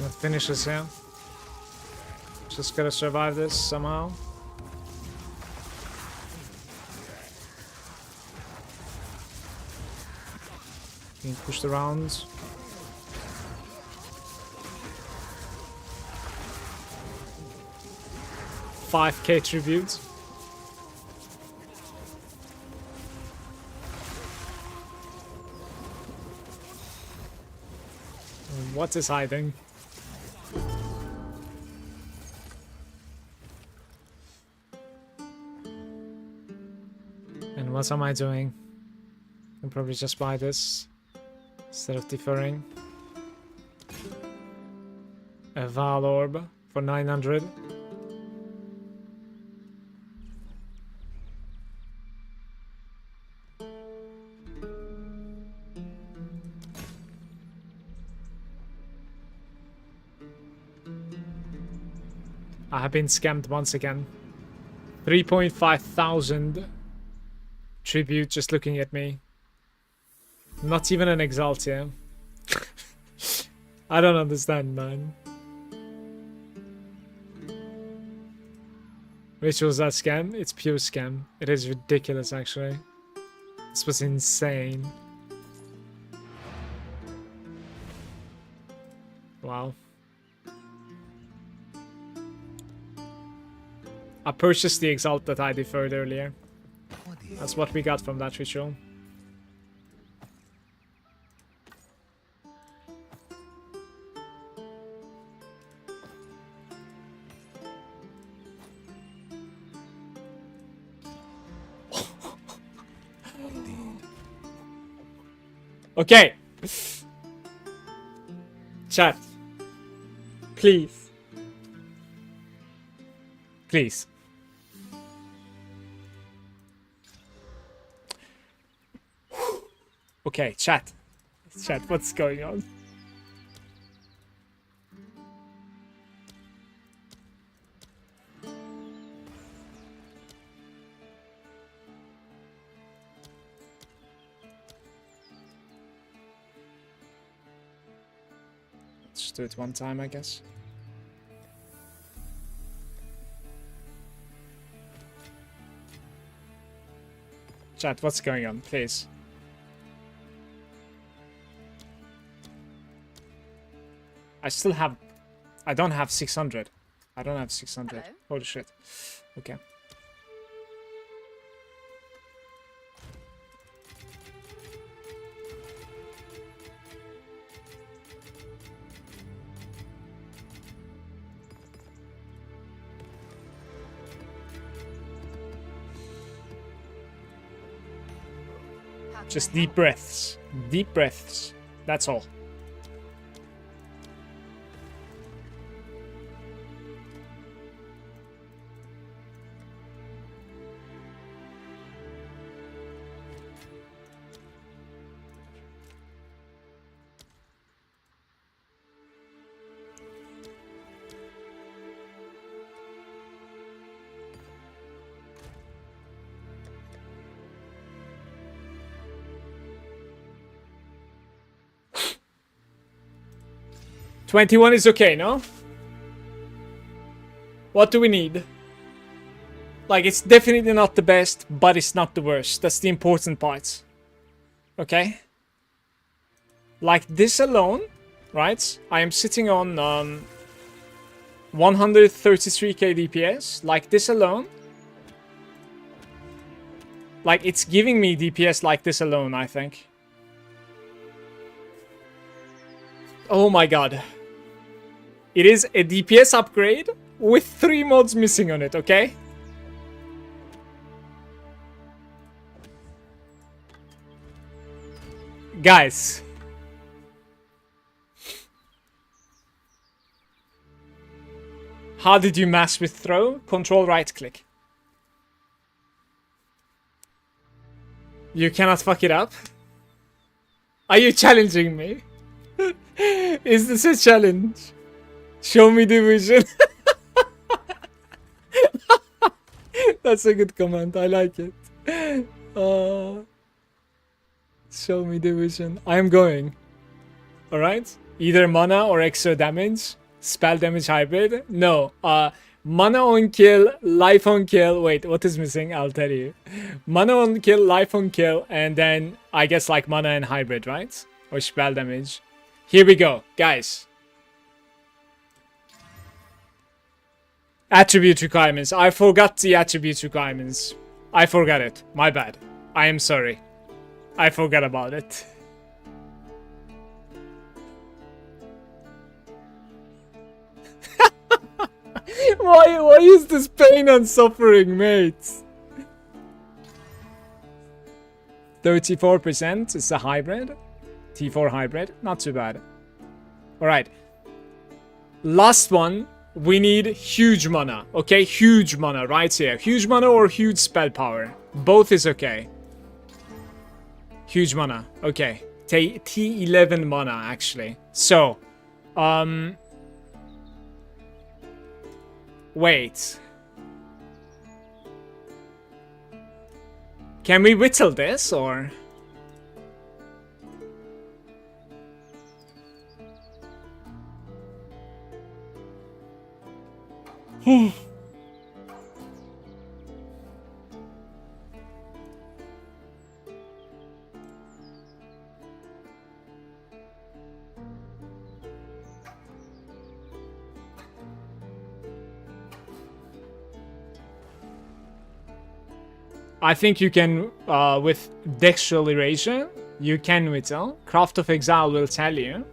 Let's finish this here. Just gotta survive this somehow. Being pushed around. $5K tribute. What is hiding? And what am I doing? I'll probably just buy this instead of deferring. A Val Orb for 900. I have been scammed once again. 3.5 thousand tribute just looking at me. Not even an exalt here. I don't understand, man. Rituals that scam? It's pure scam. It is ridiculous, actually. This was insane. Wow. I purchased the exalt that I deferred earlier. That's what we got from that ritual. Okay. Chat. Please. Please. Okay, chat. Chat, what's going on? Let's do it one time, I guess. Chat, what's going on, please? I don't have 600. I don't have 600. Hello. Holy shit. Okay. Just deep breaths. Deep breaths. That's all. $21 is okay, no? What do we need? Like, it's definitely not the best, but it's not the worst. That's the important part. Okay? Like, this alone, right? I am sitting on 133k DPS. Like, this alone. Like, it's giving me DPS like this alone, I think. Oh my god. It is a DPS upgrade with 3 mods missing on it, okay? Guys. How did you mass with throw? Control right click. You cannot fuck it up? Are you challenging me? Is this a challenge? Show me the vision. That's a good comment. I like it. Show me the vision. I'm going. Alright? Either mana or extra damage. Spell damage hybrid. No. Mana on kill, life on kill. Wait, what is missing? I'll tell you. Mana on kill, life on kill, and then I guess like mana and hybrid, right? or spell damage. Here we go, guys. Attribute requirements. I forgot the attribute requirements. I forgot it. My bad. I am sorry. I forgot about it. Why is this pain and suffering, mates? 34% is a hybrid. T4 hybrid. Not too bad. Alright. Last one. We need huge mana. Okay, huge mana right here. Huge mana or huge spell power. Both is okay. Huge mana. Okay. T11 mana, actually. So, wait. Can we whittle this, or? I think you can, with Dextral Erasure, you can whittle. Craft of Exile will tell you.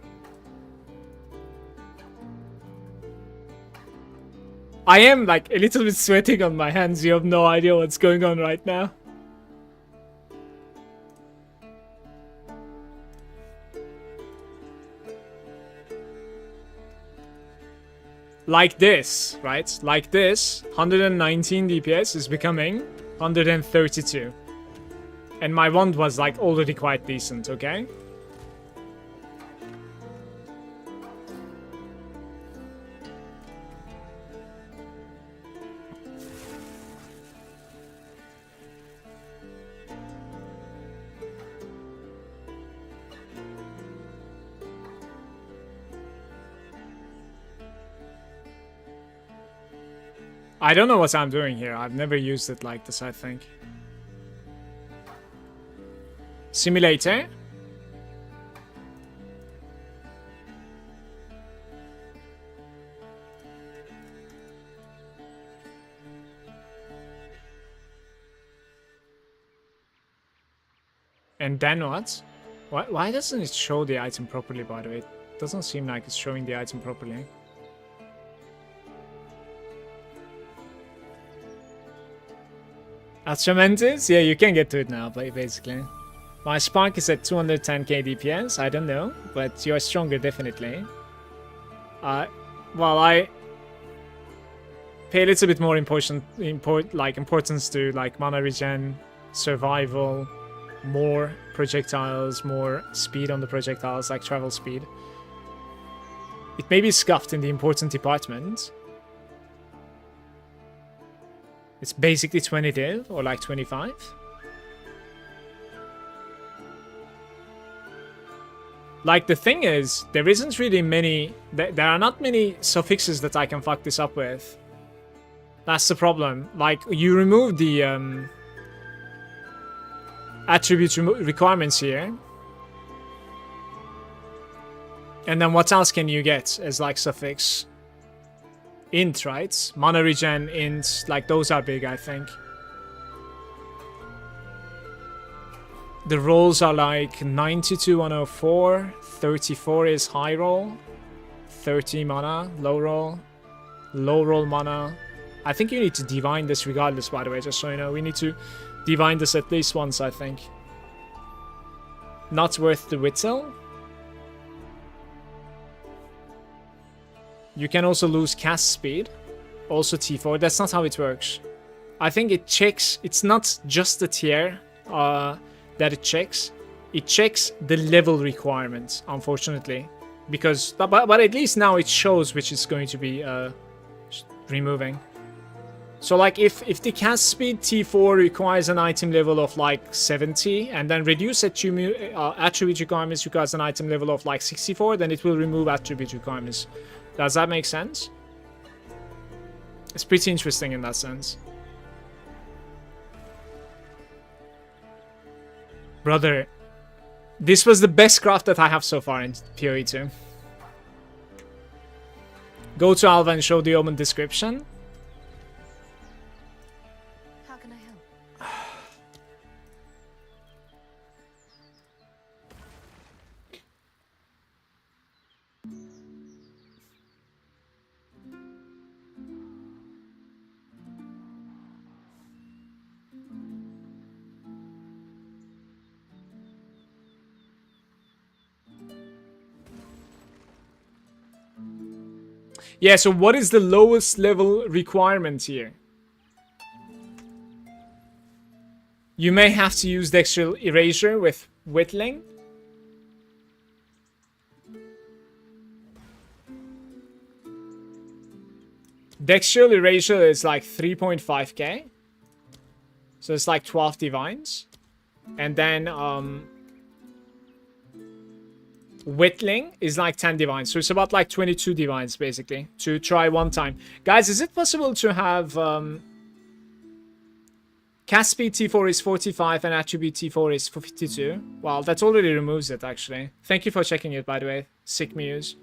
I am like a little bit sweating on my hands. You have no idea what's going on right now. Like this, right? Like this, 119 DPS is becoming 132. And my wand was like already quite decent, okay? I don't know what I'm doing here. I've never used it like this, I think. Simulator. And then what? Why doesn't it show the item properly, by the way? It doesn't seem like it's showing the item properly. That's tremendous. Yeah, you can get to it now, basically. My spark is at 210k DPS. I don't know, but you're stronger, definitely. Well, I pay a little bit more importance to like mana regen, survival, more projectiles, more speed on the projectiles, like travel speed. It may be scuffed in the important department. It's basically 20 div, or like 25. Like, the thing is, there isn't really many... There are not many suffixes that I can fuck this up with. That's the problem. Like, you remove the attribute requirements here. And then what else can you get as, like, suffix? Int, right? Mana regen, int, like those are big, I think. The rolls are like 92, 104, 34 is high roll, 30 mana, low roll mana. I think you need to divine this regardless, by the way, just so you know. We need to divine this at least once, I think. Not worth the whittle. You can also lose cast speed. Also T4. That's not how it works. I think it checks... It's not just the tier that it checks. It checks the level requirements, unfortunately. Because... But at least now it shows which is going to be removing. So like if the cast speed T4 requires an item level of like 70 and then reduce attribute requirements requires an item level of like 64, then it will remove attribute requirements. Does that make sense? It's pretty interesting in that sense. Brother, This was the best craft that I have so far in PoE 2. Go to Alva and show the Omen description. How can I help? Yeah, so what is the lowest level requirement here? You may have to use Dextral Erasure with Whittling. Dextral Erasure is like 3.5k. So it's like 12 divines. And then Whittling is like 10 divines. So it's about like 22 divines basically to try one time. Guys, is it possible to have cast speed T4 is 45 and attribute T4 is 52? Well, that already removes it actually. Thank you for checking it, by the way. Sick Muse.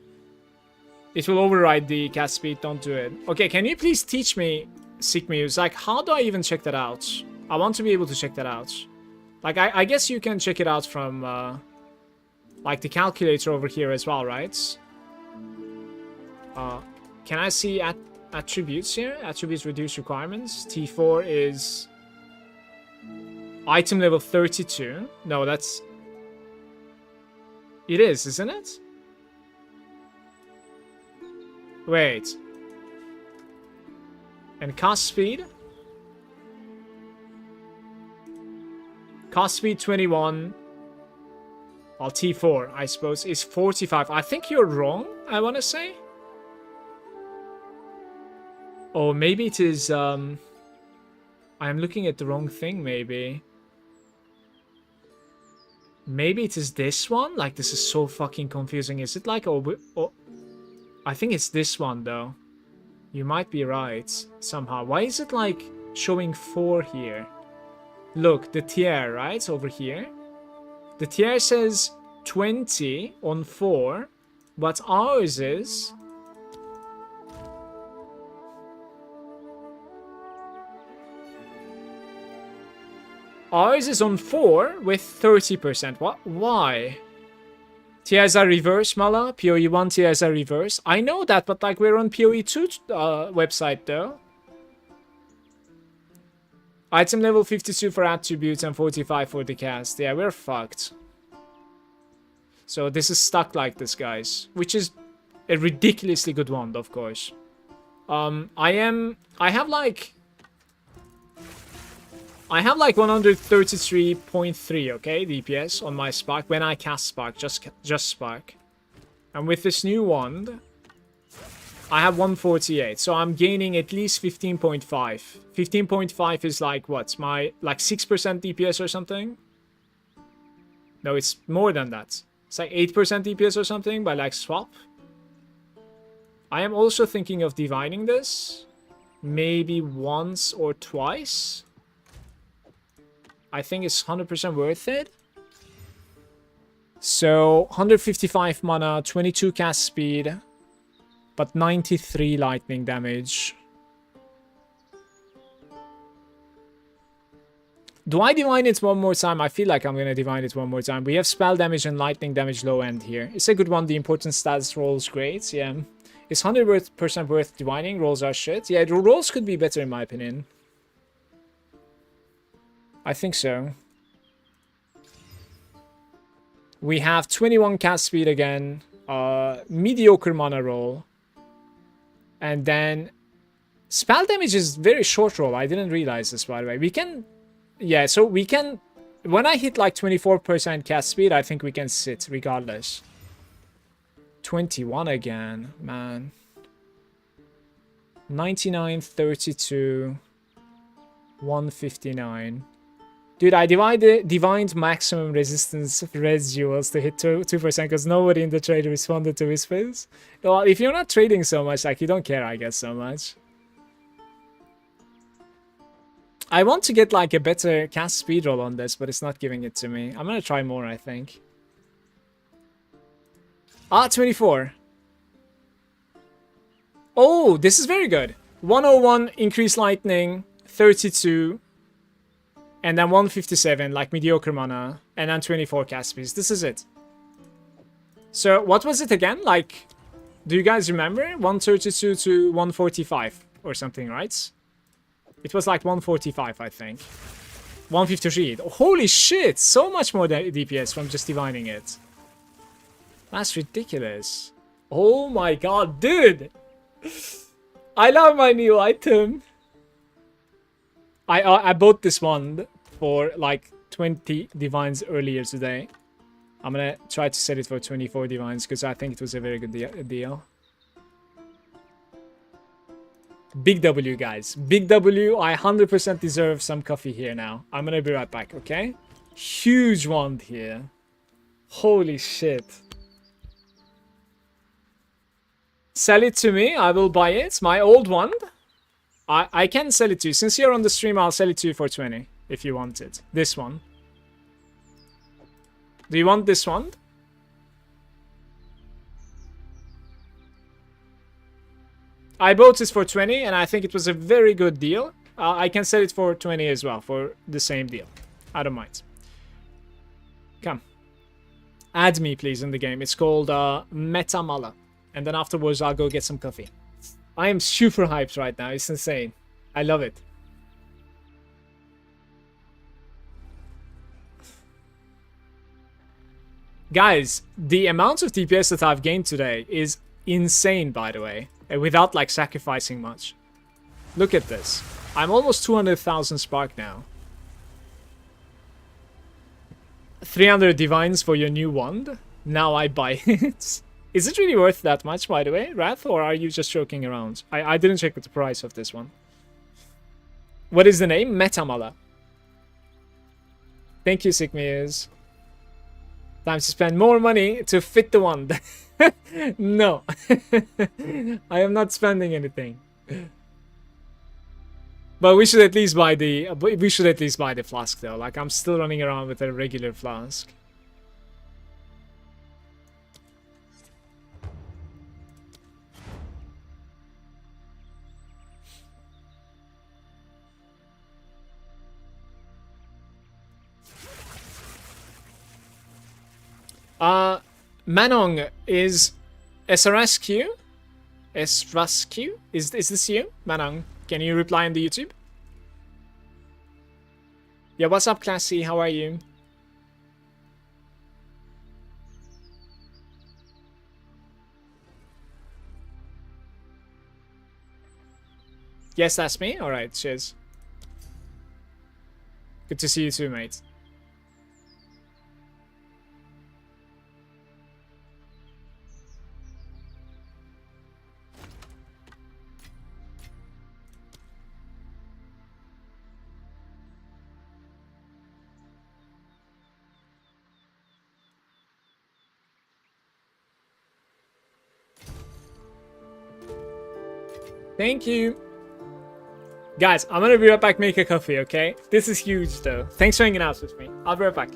It will override the cast speed. Don't do it. Okay, can you please teach me, Sick Muse? Like, how do I even check that out? I want to be able to check that out. Like, I guess you can check it out from like the calculator over here as well, right? Can I see attributes here? Attributes reduce requirements. T4 is item level 32. No, that's... It is, isn't it? Wait. And cast speed? Cast speed 21. Well, T4, I suppose, is 45. I think you're wrong, I want to say. Oh, maybe it is... I'm looking at the wrong thing, maybe. Maybe it is this one? Like, this is so fucking confusing. Is it like... Oh, I think it's this one, though. You might be right, somehow. Why is it, like, showing 4 here? Look, the tier, right? Over here. The tier says 20 on 4, but ours is... Ours is on 4 with 30%. What? Why? Tiers are reverse, Mala. PoE 1 tiers are reverse. I know that, but like we're on PoE 2 website though. Item level 52 for attributes and 45 for the cast. Yeah, we're fucked. So this is stuck like this, guys. Which is a ridiculously good wand, of course. I have like 133.3, okay, DPS on my Spark when I cast Spark, just Spark. And with this new wand, I have 148, so I'm gaining at least 15.5. 15.5 is like what? My like 6% DPS or something? No, it's more than that. It's like 8% DPS or something by like swap. I am also thinking of divining this. Maybe once or twice. I think it's 100% worth it. So 155 mana, 22 cast speed, but 93 lightning damage. Do I divine it one more time? I feel like I'm gonna divine it one more time. We have spell damage and lightning damage low end here. It's a good one. The important status rolls great. Yeah, it's 100% worth divining. Rolls are shit. Yeah, the rolls could be better in my opinion. I think so. We have 21 cast speed again. Mediocre mana roll. And then spell damage is very short roll. I didn't realize this, by the way. We can... Yeah, so we can... When I hit like 24% cast speed, I think we can sit regardless. 21 again, man. 99, 32, 159. Dude, I divined maximum resistance res jewels to hit 2% because nobody in the trade responded to whispers. Well, if you're not trading so much, like, you don't care, I guess, so much. I want to get, like, a better cast speed roll on this, but it's not giving it to me. I'm gonna try more, I think. Ah, 24. Oh, this is very good. 101 increased lightning, 32, and then 157 like mediocre mana, and then 24 cast speeds. This is it. So what was it again? Like, do you guys remember? 132 to 145 or something, right? It was like 145, I think. 153. Holy shit! So much more DPS from just divining it. That's ridiculous. Oh my god, dude! I love my new item. I bought this one for like 20 divines earlier today. I'm gonna try to set it for 24 divines because I think it was a very good deal. Big W, guys. Big W. I 100% deserve some coffee here now. I'm gonna be right back, okay? Huge wand here. Holy shit. Sell it to me. I will buy it. My old wand. I can sell it to you. Since you're on the stream, I'll sell it to you for 20 if you want it. This one. Do you want this one? I bought it for 20 and I think it was a very good deal. I can sell it for 20 as well for the same deal. I don't mind. Come. Add me, please, in the game. It's called Metamala. And then afterwards, I'll go get some coffee. I am super hyped right now. It's insane. I love it. Guys, the amount of DPS that I've gained today is insane, by the way. Without, like, sacrificing much. Look at this. I'm almost 200,000 spark now. 300 divines for your new wand. Now I buy it. Is it really worth that much, by the way, Wrath? Or are you just joking around? I didn't check the price of this one. What is the name? Metamala. Thank you, Sigmiers. Time to spend more money to fit the wand. No. I am not spending anything. But we should at least buy the flask though. Like, I'm still running around with a regular flask. Manong is SRSQ? SRSQ? Is this you? Manong, can you reply on the YouTube? Yeah, what's up, Classy? How are you? Yes, that's me? Alright, cheers. Good to see you too, mate. Thank you. Guys, I'm gonna be right back, make a coffee, okay? This is huge, though. Thanks for hanging out with me. I'll be right back.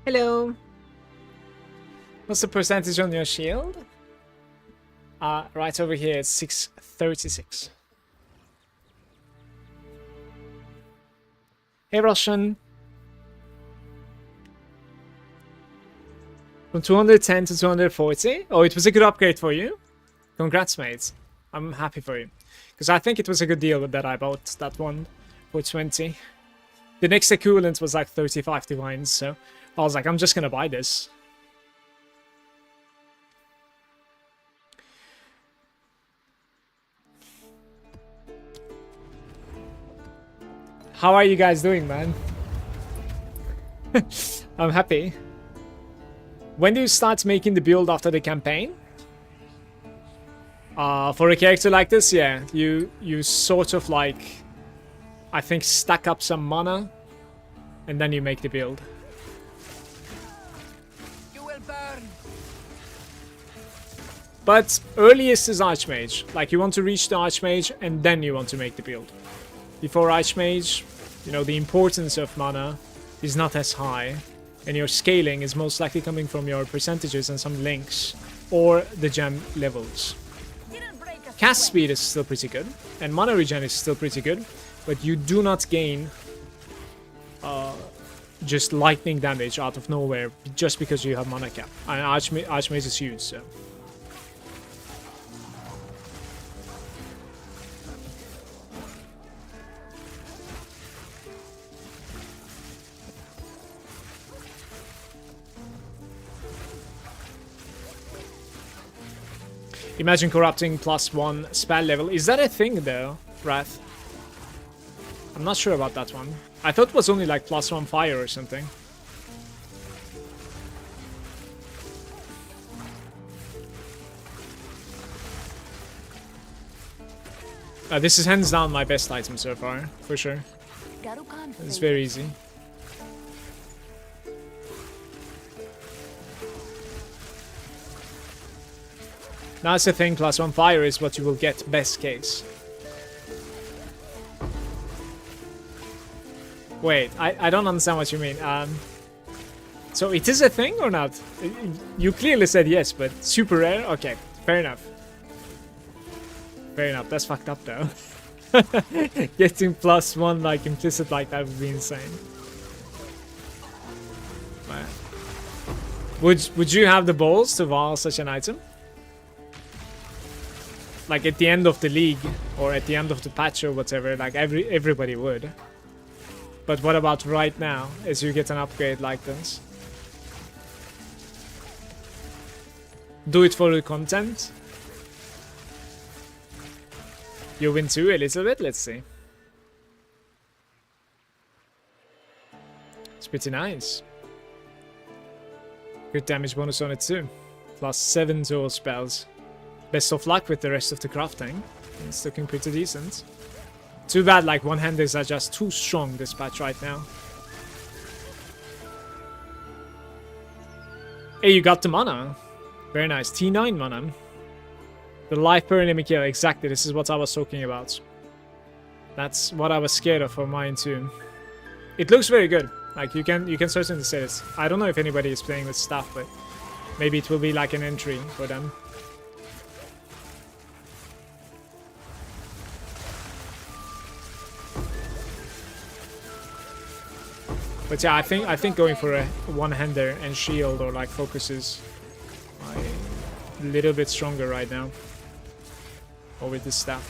Hello. What's the percentage on your shield? Right over here, it's 636. Hey, Russian. From 210 to 240. Oh, it was a good upgrade for you. Congrats, mates. I'm happy for you. Because I think it was a good deal that I bought that one for 20. The next equivalent was like 35 divines, so I was like, I'm just gonna buy this. How are you guys doing, man? I'm happy. When do you start making the build after the campaign? For a character like this, yeah, you sort of like, I think, stack up some mana, and then you make the build. You will burn. But earliest is Archmage. Like, you want to reach the Archmage, and then you want to make the build. Before Archmage, you know, the importance of mana is not as high, and your scaling is most likely coming from your percentages and some links, or the gem levels. Cast speed is still pretty good, and mana regen is still pretty good, but you do not gain just lightning damage out of nowhere just because you have mana cap. And Archmage is huge, so. Imagine corrupting +1 spell level. Is that a thing though, Wrath? I'm not sure about that one. I thought it was only like +1 fire or something. This is hands down my best item so far, for sure. It's very easy. Now that's the thing, +1 fire is what you will get best case. Wait, I don't understand what you mean. So it is a thing or not? You clearly said yes, but super rare? Okay, fair enough. Fair enough, that's fucked up though. Getting +1 like implicit like that would be insane. Would you have the balls to vaal such an item? Like at the end of the league or at the end of the patch or whatever, like everybody would. But what about right now, as you get an upgrade like this? Do it for the content. You win too a little bit, let's see. It's pretty nice. Good damage bonus on it too. +7 to all spells. Best of luck with the rest of the crafting. It's looking pretty decent. Too bad like one-handers are just too strong this patch right now. Hey, you got the mana. Very nice. T9 mana. The life per enemy kill. Exactly, this is what I was talking about. That's what I was scared of for mine too. It looks very good. Like you can certainly say this. I don't know if anybody is playing with staff, but maybe it will be like an entry for them. But yeah, I think going for a one-hander and shield or like focuses a little bit stronger right now. Or with the staff.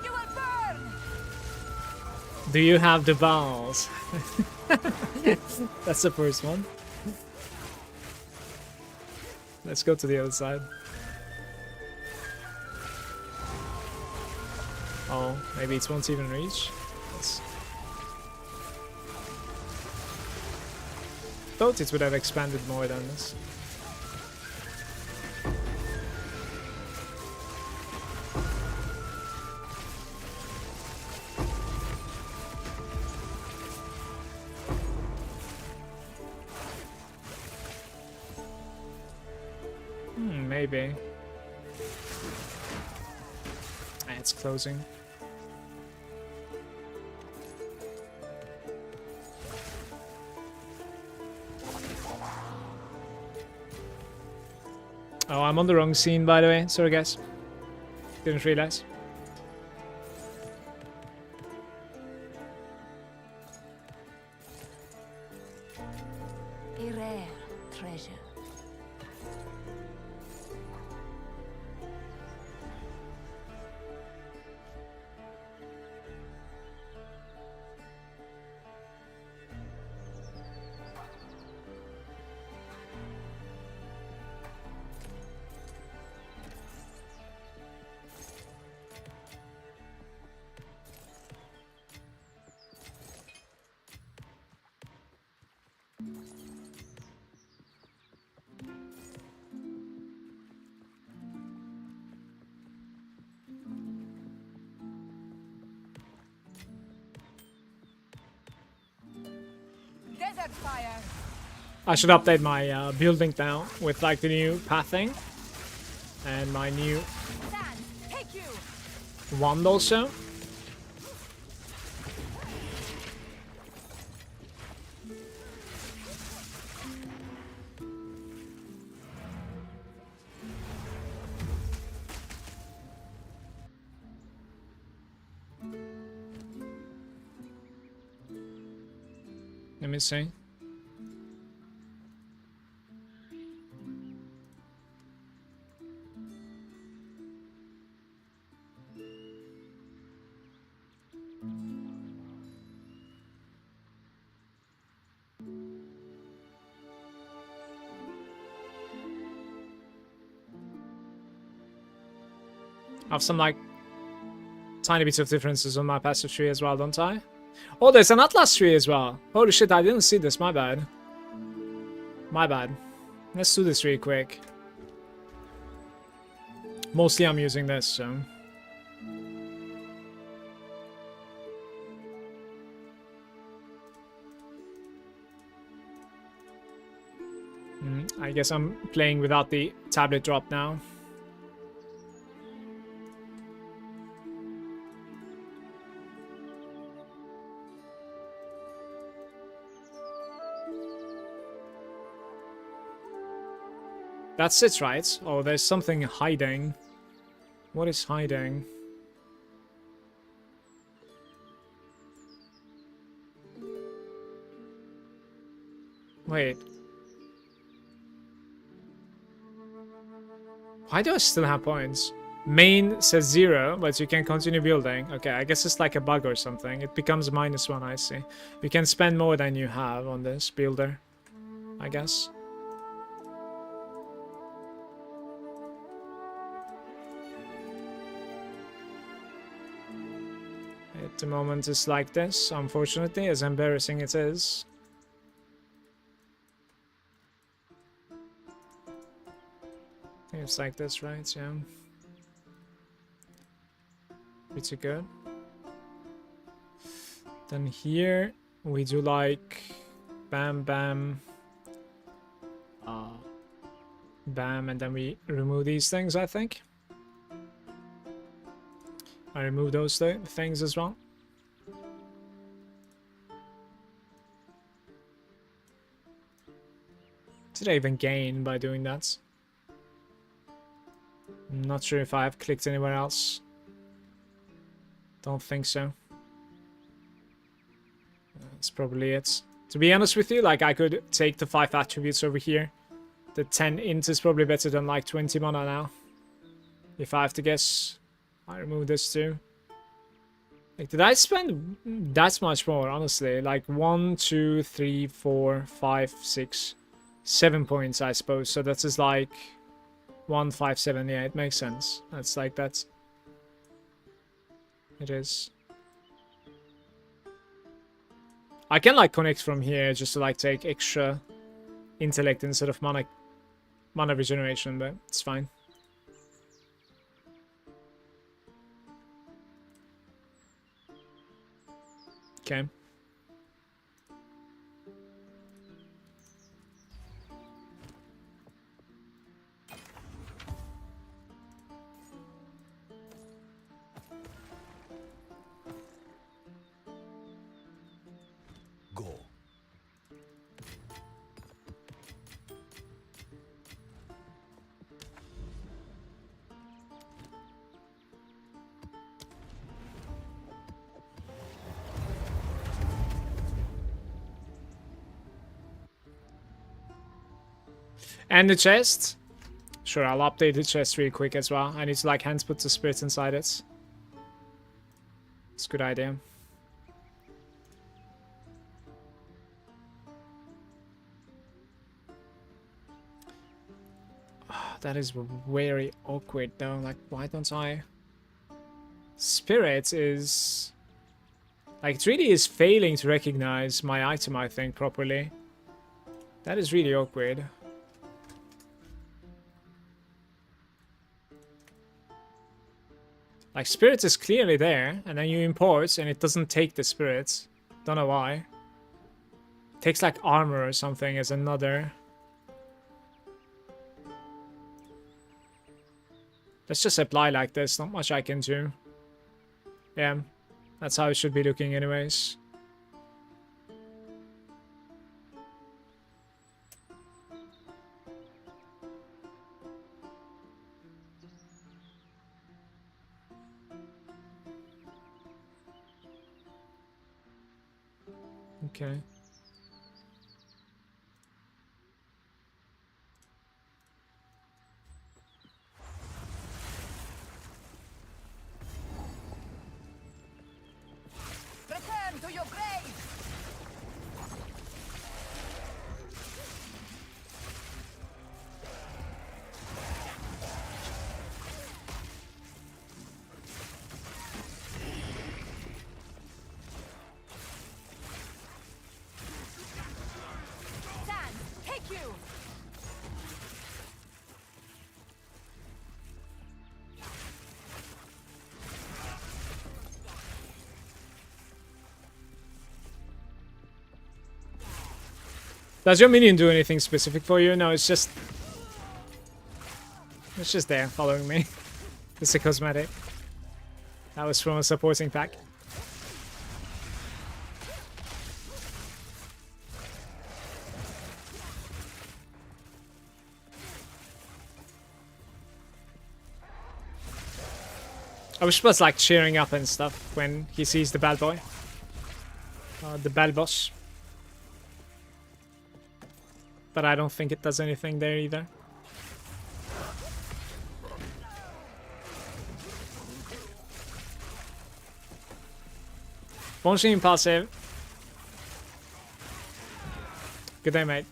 You will burn. Do you have the balls? That's the first one. Let's go to the other side. Oh, maybe it won't even reach. Thought it would have expanded more than this. Maybe. It's closing. Oh, I'm on the wrong scene, by the way. Sorry, guys. Didn't realize. A rare treasure. Desert fire. I should update my building now with like the new pathing and my new Sand, take you. wand also. Let me see. I have some like tiny bits of differences on my passive tree as well, don't I? Oh, there's an Atlas tree as well. Holy shit, I didn't see this. My bad. My bad. Let's do this really quick. Mostly I'm using this, so... I guess I'm playing without the tablet drop now. That's it, right? Oh, there's something hiding. What is hiding? Wait. Why do I still have points? Main says 0, but you can continue building. Okay, I guess it's like a bug or something. It becomes -1, I see. You can spend more than you have on this builder, I guess. At the moment it's like this, unfortunately, as embarrassing it is. I think it's like this, right? Yeah. Pretty good. Then here we do like bam, bam, bam, and then we remove these things, I think. I remove those things as well. Did I even gain by doing that? I'm not sure if I have clicked anywhere else. Don't think so. That's probably it. To be honest with you, like I could take the 5 attributes over here. The 10 int is probably better than like 20 mana now. If I have to guess. I remove this too. Like, did I spend that much more, honestly? Like 1, 2, 3, 4, 5, 6, 7 points, I suppose. So that is like 1, 5, 7. Yeah, it makes sense. That's like that. It is. I can like connect from here just to like take extra intellect instead of mana regeneration, but it's fine. Okay. Go. And the chest. Sure, I'll update the chest real quick as well. I need to like hand put the spirits inside it. It's a good idea. That is very awkward though. Like, why don't I? Spirit is like, it really is failing to recognize my item, I think, properly. That is really awkward. Like, spirit is clearly there, and then you import and it doesn't take the spirits. Don't know why. It takes like armor or something as another. Let's just apply like this, not much I can do. Yeah, that's how it should be looking anyways. Okay. Return to your grave! Sand, take you! Does your minion do anything specific for you? No, it's just there, following me. It's a cosmetic. That was from a supporting pack. I wish it was like cheering up and stuff when he sees the bad boy. The bad boss. But I don't think it does anything there either. Bonjour, impulsive. Good day, mate.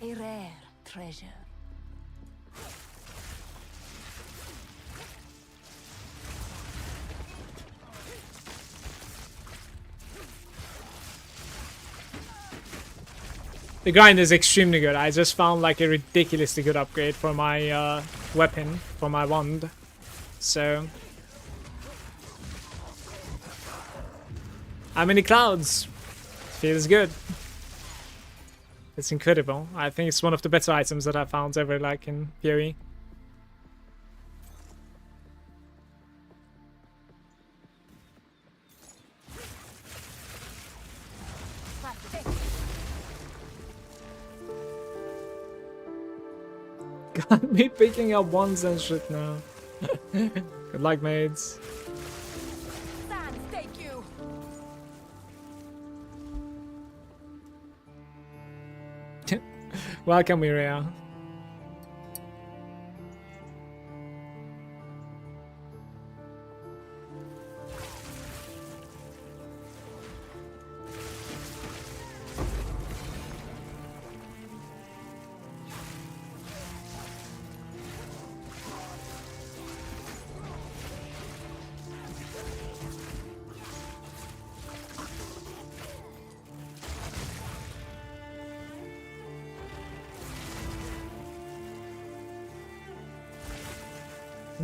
A rare treasure. The grind is extremely good. I just found like a ridiculously good upgrade for my weapon, for my wand. So I'm in the clouds. Feels good. It's incredible. I think it's one of the better items that I found ever, like in PoE. Got me picking up wands and shit now. Good luck, mates. Sand, take you! Welcome, Miria.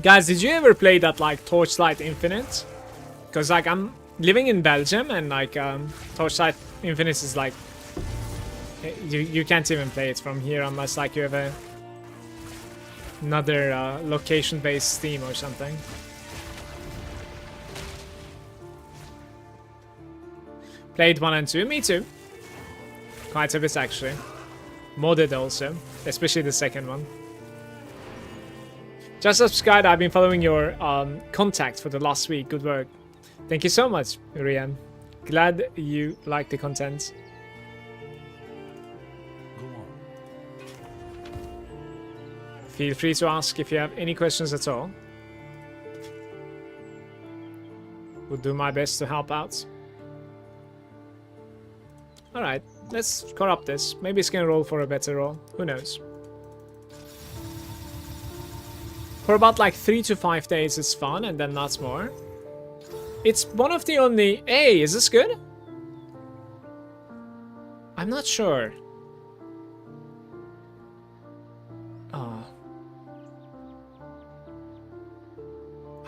Guys, did you ever play that like Torchlight Infinite? Because like I'm living in Belgium and like Torchlight Infinite is like you can't even play it from here unless like you have another location-based Steam or something. Played 1 and 2, me too. Quite a bit actually. Modded also, especially the second one. Just subscribed. I've been following your contact for the last week. Good work. Thank you so much, Rian. Glad you like the content. Feel free to ask if you have any questions at all. Would do my best to help out. Alright, let's corrupt this. Maybe it's gonna roll for a better roll. Who knows? For about like 3 to 5 days it's fun, and then lots more. It's one of the only... Hey, is this good? I'm not sure.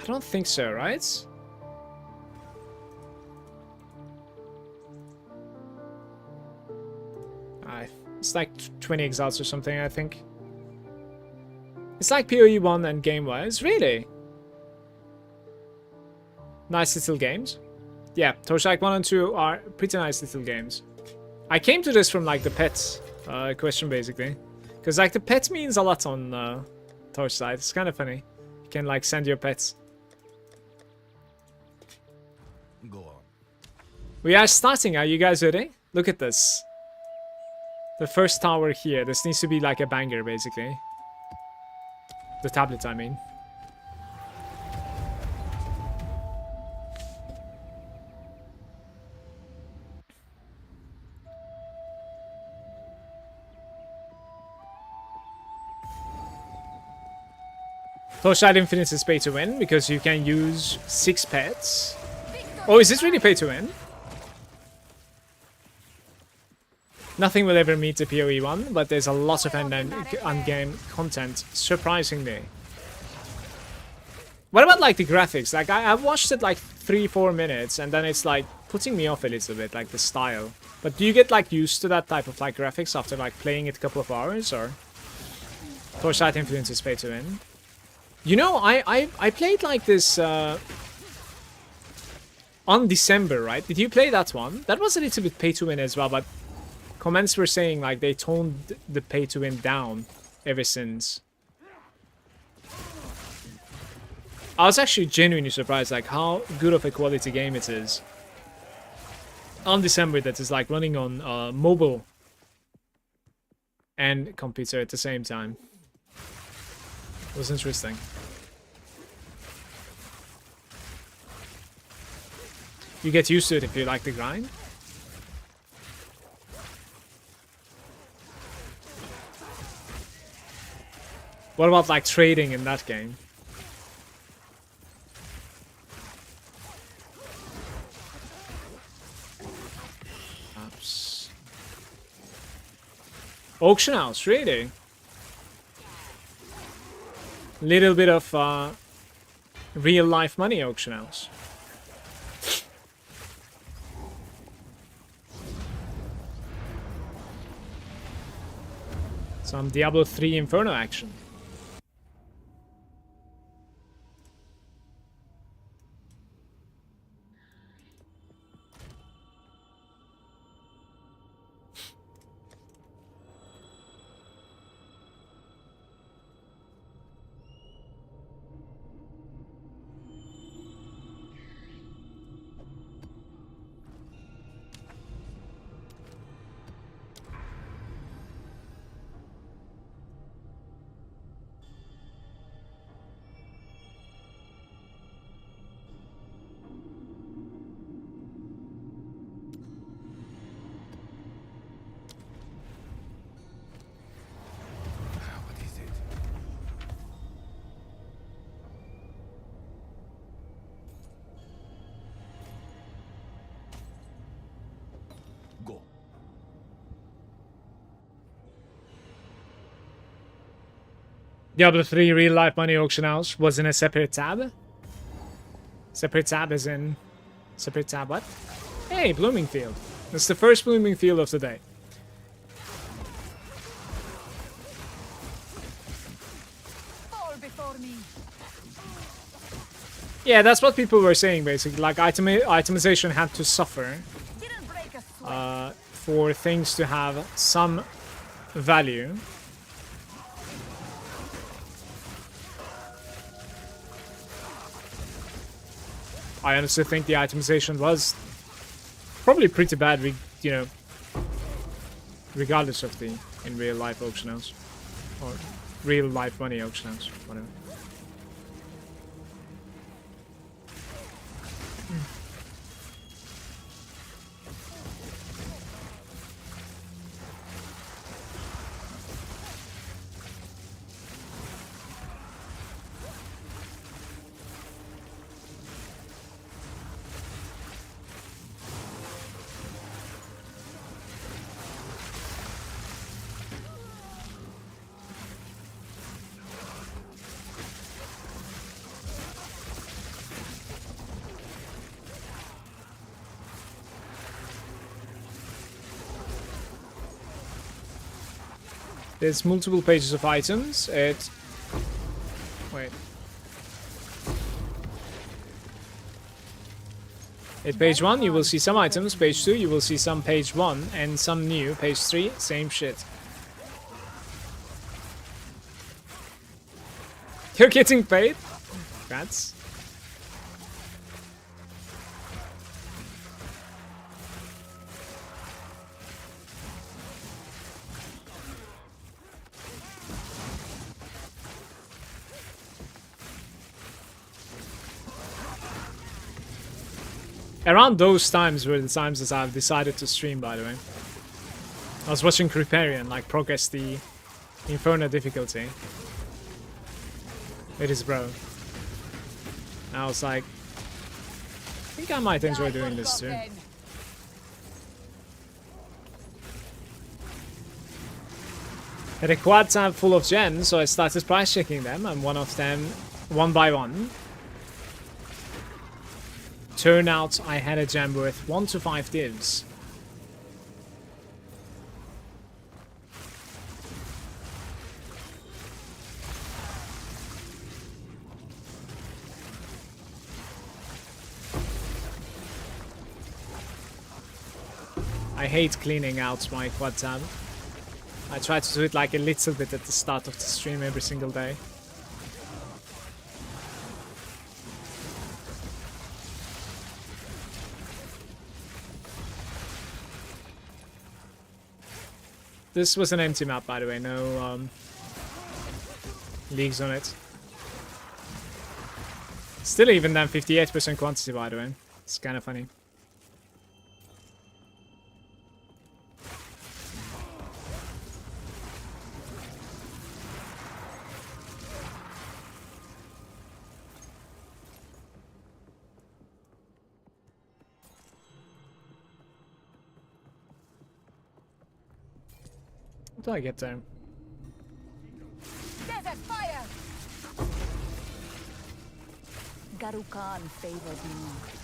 I don't think so, right? It's like 20 exiles or something, I think. It's like PoE 1 and game-wise. Really? Nice little games. Yeah, Torchlight 1 and 2 are pretty nice little games. I came to this from like the pet question, basically. Because like the pet means a lot on Torchlight. It's kind of funny. You can like send your pets. Go on. We are starting. Are you guys ready? Look at this. The first tower here. This needs to be like a banger, basically. The tablet, I mean. Torchlight Infinite is pay to win because you can use 6 pets. Oh, is this really pay to win? Nothing will ever meet the PoE 1, but there's a lot of endgame content, surprisingly. What about like the graphics? Like I've watched it like 3-4 minutes, and then it's like putting me off a little bit, like the style. But do you get like used to that type of like graphics after like playing it a couple of hours, or? Torchlight Infinite is pay to win. You know, I played like this on December, right? Did you play that one? That was a little bit pay to win as well, but comments were saying like they toned the pay to win down ever since. I was actually genuinely surprised like how good of a quality game it is. On December, that is like running on mobile and computer at the same time. It was interesting. You get used to it if you like the grind. What about like trading in that game? Oops. Auction house, really? Little bit of real life money auction house. Some Diablo 3 Inferno action. Diablo 3 real life money auction house was in a separate tab. Separate tab as in... Separate tab what? Hey, Blooming Field. That's the first Blooming Field of the day. Yeah, that's what people were saying basically. Like itemization had to suffer for things to have some value. I honestly think the itemization was probably pretty bad, you know, regardless of the in real life auction house or real life money auction house, whatever. There's multiple pages of items. Wait. At page 1, you will see some items. Page 2, you will see some page 1 and some new. Page 3, same shit. You're getting paid? Congrats. Around those times were the times that I've decided to stream, by the way. I was watching Creparian, like, progress the Inferno difficulty. It is bro. And I was like, I think I might enjoy doing this too. Had a quad tab full of gems, so I started price checking them, and one of them, one by one, turn out I had a gem worth 1 to 5 divs. I hate cleaning out my quad tab. I try to do it like a little bit at the start of the stream every single day. This was an empty map, by the way, no leagues on it. Still even than 58% quantity, by the way. It's kind of funny. How do I get there? Desert fire! Garukan favors me.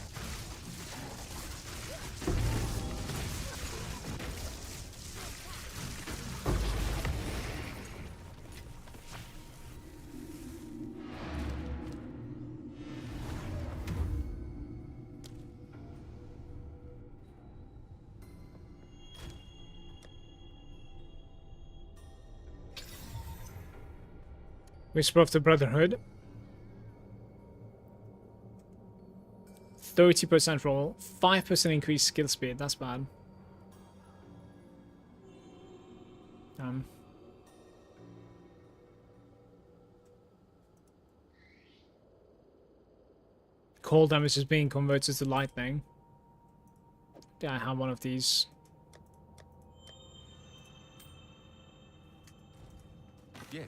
Whisper of the Brotherhood. 30% roll, 5% increased skill speed. That's bad. Cold damage is being converted to lightning. Yeah, I have one of these. Yes.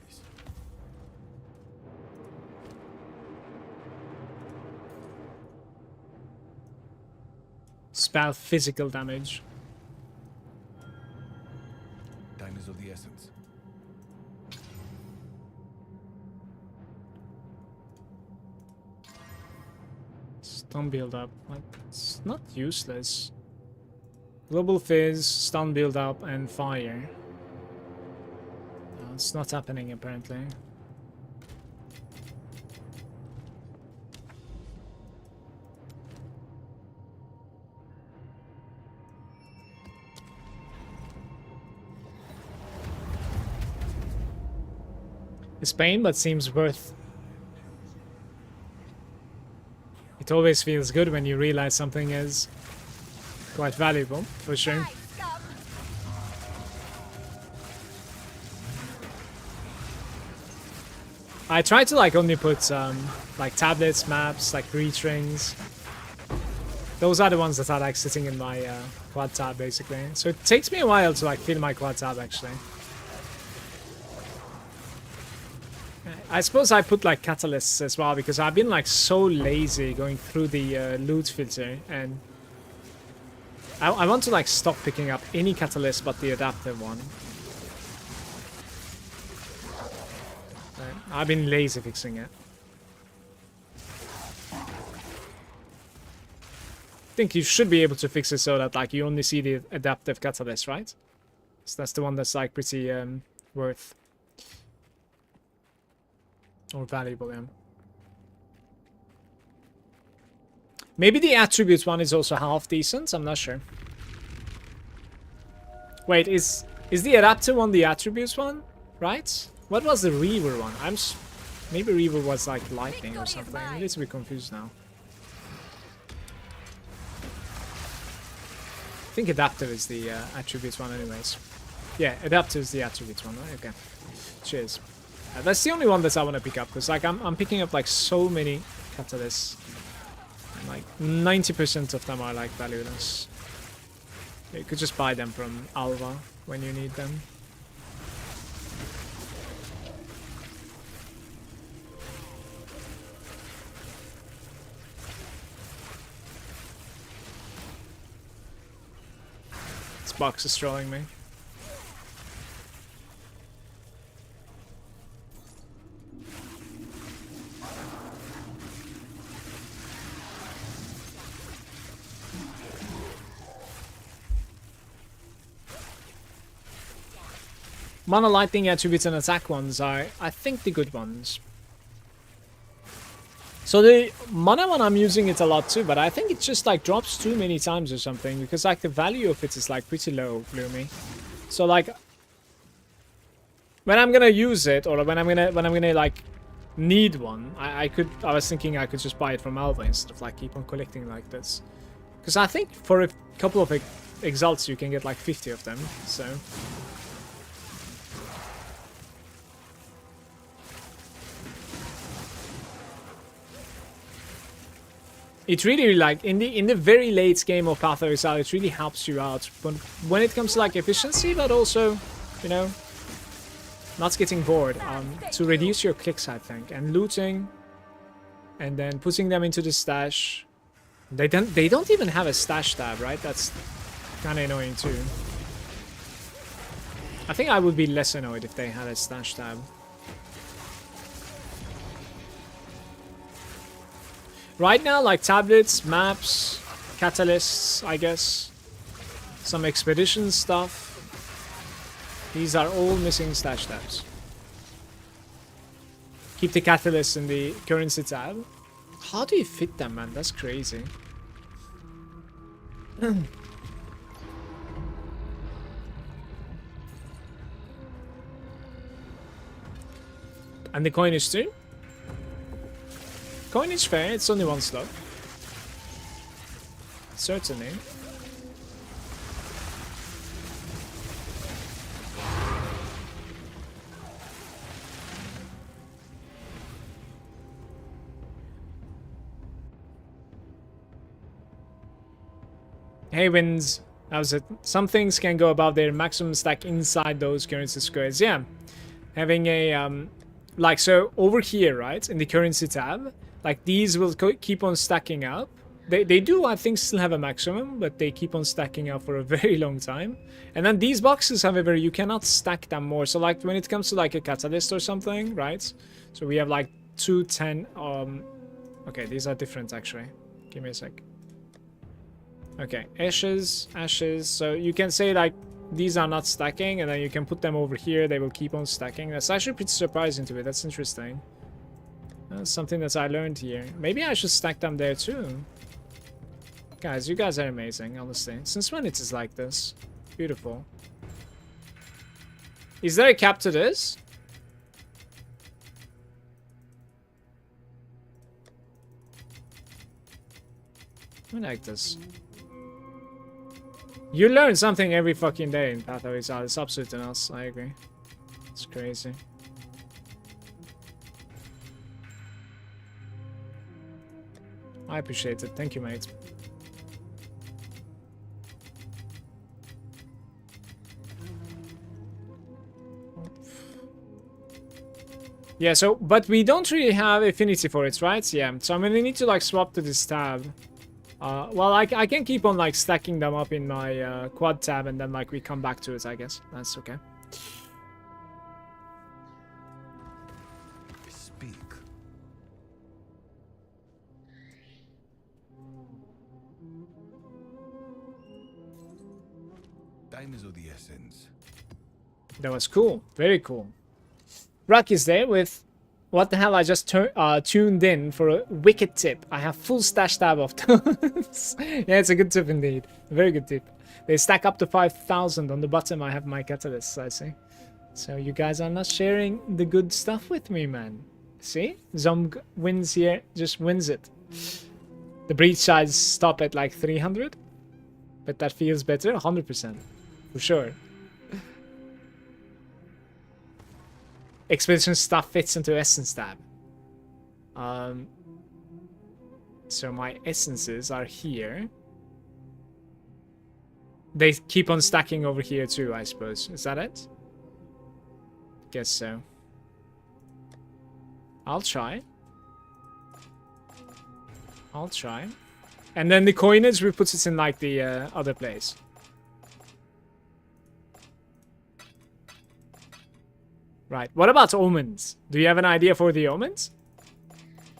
Spell physical damage. Time is of the essence. Stun build up. Like, it's not useless. Global Fizz, stun build up, and fire. It's not happening apparently. It's pain, but seems worth. It always feels good when you realize something is quite valuable, for sure. I try to like only put like tablets, maps, like reach rings. Those are the ones that are like sitting in my quad tab basically. So it takes me a while to like fill my quad tab actually. I suppose I put like catalysts as well because I've been like so lazy going through the loot filter, and I want to like stop picking up any catalyst but the adaptive one. I've been lazy fixing it. I think you should be able to fix it so that like you only see the adaptive catalyst, right? So that's the one that's like pretty worth or valuable, yeah. Maybe the attributes one is also half decent, I'm not sure. Wait, is the adaptive one the attributes one? Right? What was the Reaver one? Maybe Reaver was like lightning or something. I'm a little bit confused now. I think adaptive is the attributes one anyways. Yeah, adaptive is the attributes one, right? Okay. Cheers. That's the only one that I want to pick up, because like I'm picking up like so many catalysts. And like 90% of them are like valueless. You could just buy them from Alva when you need them. This box is trolling me. Mana lightning attributes and attack ones are, I think, the good ones. So the mana one, I'm using it a lot too, but I think it just like drops too many times or something, because like the value of it is like pretty low, Gloomy. So like when I'm gonna use it, or when I'm gonna like need one, I was thinking I could just buy it from Alva instead of like keep on collecting like this. Because I think for a couple of exalts you can get like 50 of them, so. It really, like, in the very late game of Path of Exile, it really helps you out. But when it comes to, like, efficiency, but also, you know, not getting bored, to reduce your clicks, I think. And looting, and then putting them into the stash. They don't even have a stash tab, right? That's kind of annoying, too. I think I would be less annoyed if they had a stash tab. Right now, like tablets, maps, catalysts, I guess. Some expedition stuff. These are all missing stash tabs. Keep the catalysts in the currency tab. How do you fit them, man? That's crazy. And the coinage too? Coinage fair, it's only one slot. Certainly. Hey Wins, how's it? Some things can go above their maximum stack inside those currency squares. Yeah, having a like, so over here, right, in the currency tab, like these will keep on stacking up. They do, I think, still have a maximum, but they keep on stacking up for a very long time. And then these boxes, however, you cannot stack them more. So like when it comes to like a catalyst or something, right? So we have like 210. Okay, these are different actually. Give me a sec. Okay, ashes. So you can say like these are not stacking, and then you can put them over here. They will keep on stacking. That's actually pretty surprising to me. That's interesting. That's something that I learned here. Maybe I should stack them there too. Guys, you guys are amazing, honestly. Since when it is like this? Beautiful. Is there a cap to this? I like this. You learn something every fucking day in Path of Exile. It's absolutely nuts. I agree. It's crazy. I appreciate it. Thank you, mate. Yeah, so, but we don't really have affinity for it, right? Yeah, so I'm gonna need to, like, swap to this tab. Well, I can keep on, like, stacking them up in my quad tab, and then, like, we come back to it, I guess. That's okay. Speak. Time is of the essence. That was cool. Very cool. Rock is there with... What the hell? I just tuned in for a wicked tip. I have full stash tab of those. Yeah, it's a good tip indeed. Very good tip. They stack up to 5,000. On the bottom, I have my catalysts, I see. So you guys are not sharing the good stuff with me, man. See? Zomg wins here. Just wins it. The breach size stop at like 300. But that feels better. 100%. For sure. Expedition stuff fits into Essence tab. So my essences are here. They keep on stacking over here too, I suppose. Is that it? Guess so. I'll try. I'll try. And then the coinage, we put it in like the other place. Right. What about omens? Do you have an idea for the omens?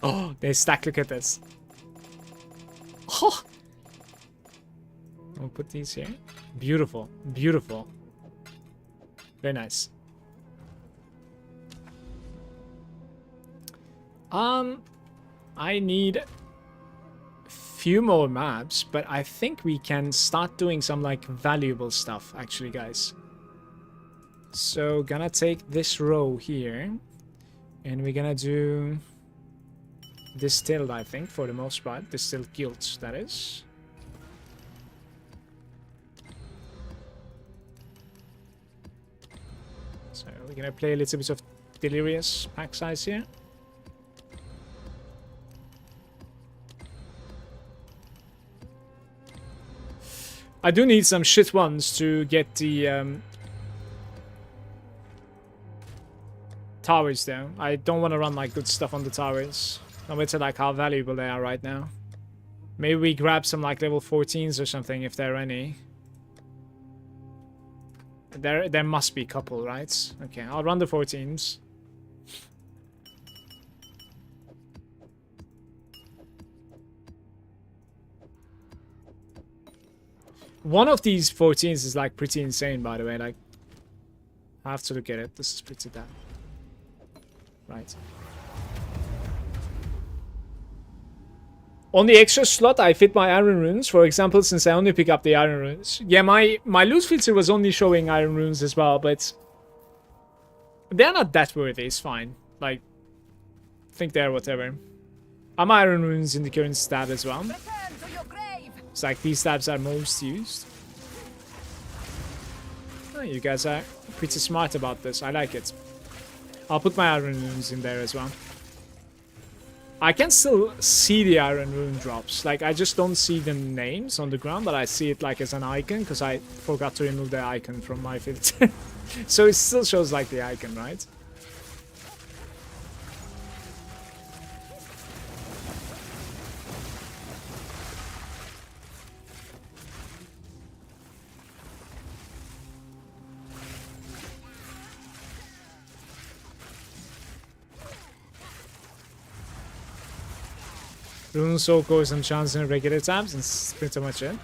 Oh, they stack. Look at this. Oh. I'll put these here. Beautiful. Beautiful. Very nice. I need few more maps, but I think we can start doing some like valuable stuff actually, guys. So gonna take this row here, and we're gonna do distilled, I think, for the most part. Distilled guilds, that is. So we're gonna play a little bit of Delirious pack size here. I do need some shit ones to get the towers though. I don't want to run like good stuff on the towers. No matter like how valuable they are right now. Maybe we grab some like level 14s or something if there are any. There must be a couple, right? Okay, I'll run the 14s. One of these 14s is like pretty insane, by the way. Like, I have to look at it. This is pretty damn. Right. On the extra slot, I fit my iron runes, for example, since I only pick up the iron runes. Yeah, my loot filter was only showing iron runes as well, but they're not that worthy. It's fine. Like, I think they're whatever. I'm iron runes in the current stab as well. It's like these stabs are most used. Oh, you guys are pretty smart about this. I like it. I'll put my iron runes in there as well. I can still see the iron rune drops. Like, I just don't see the names on the ground, but I see it like as an icon because I forgot to remove the icon from my filter. So it still shows like the icon, right? Rune Soul goes and chance in regular tabs, and that's pretty much it.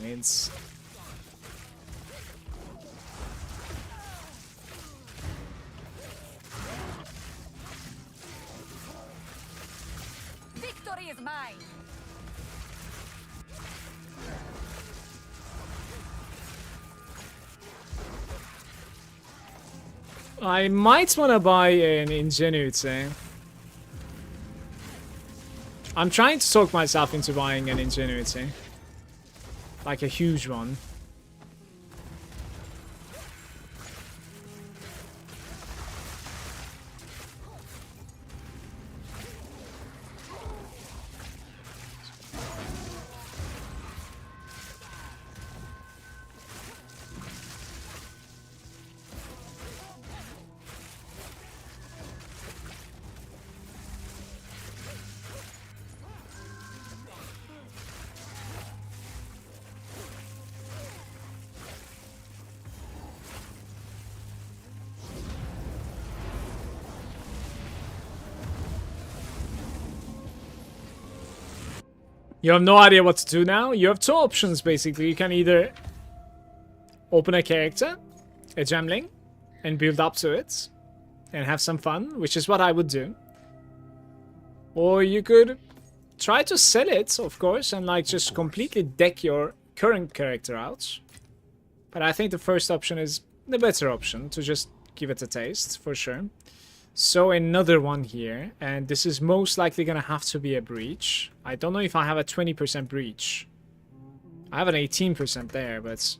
Means Victory is mine. I might want to buy an Ingenuity. I'm trying to talk myself into buying an Ingenuity. Like a huge one. You have no idea what to do now? You have two options, basically. You can either open a character, a gemling, and build up to it, and have some fun, which is what I would do. Or you could try to sell it, of course, and like just completely deck your current character out. But I think the first option is the better option, to just give it a taste, for sure. So another one here, and this is most likely gonna have to be a breach. I don't know if I have a 20% breach. I have an 18% there, but...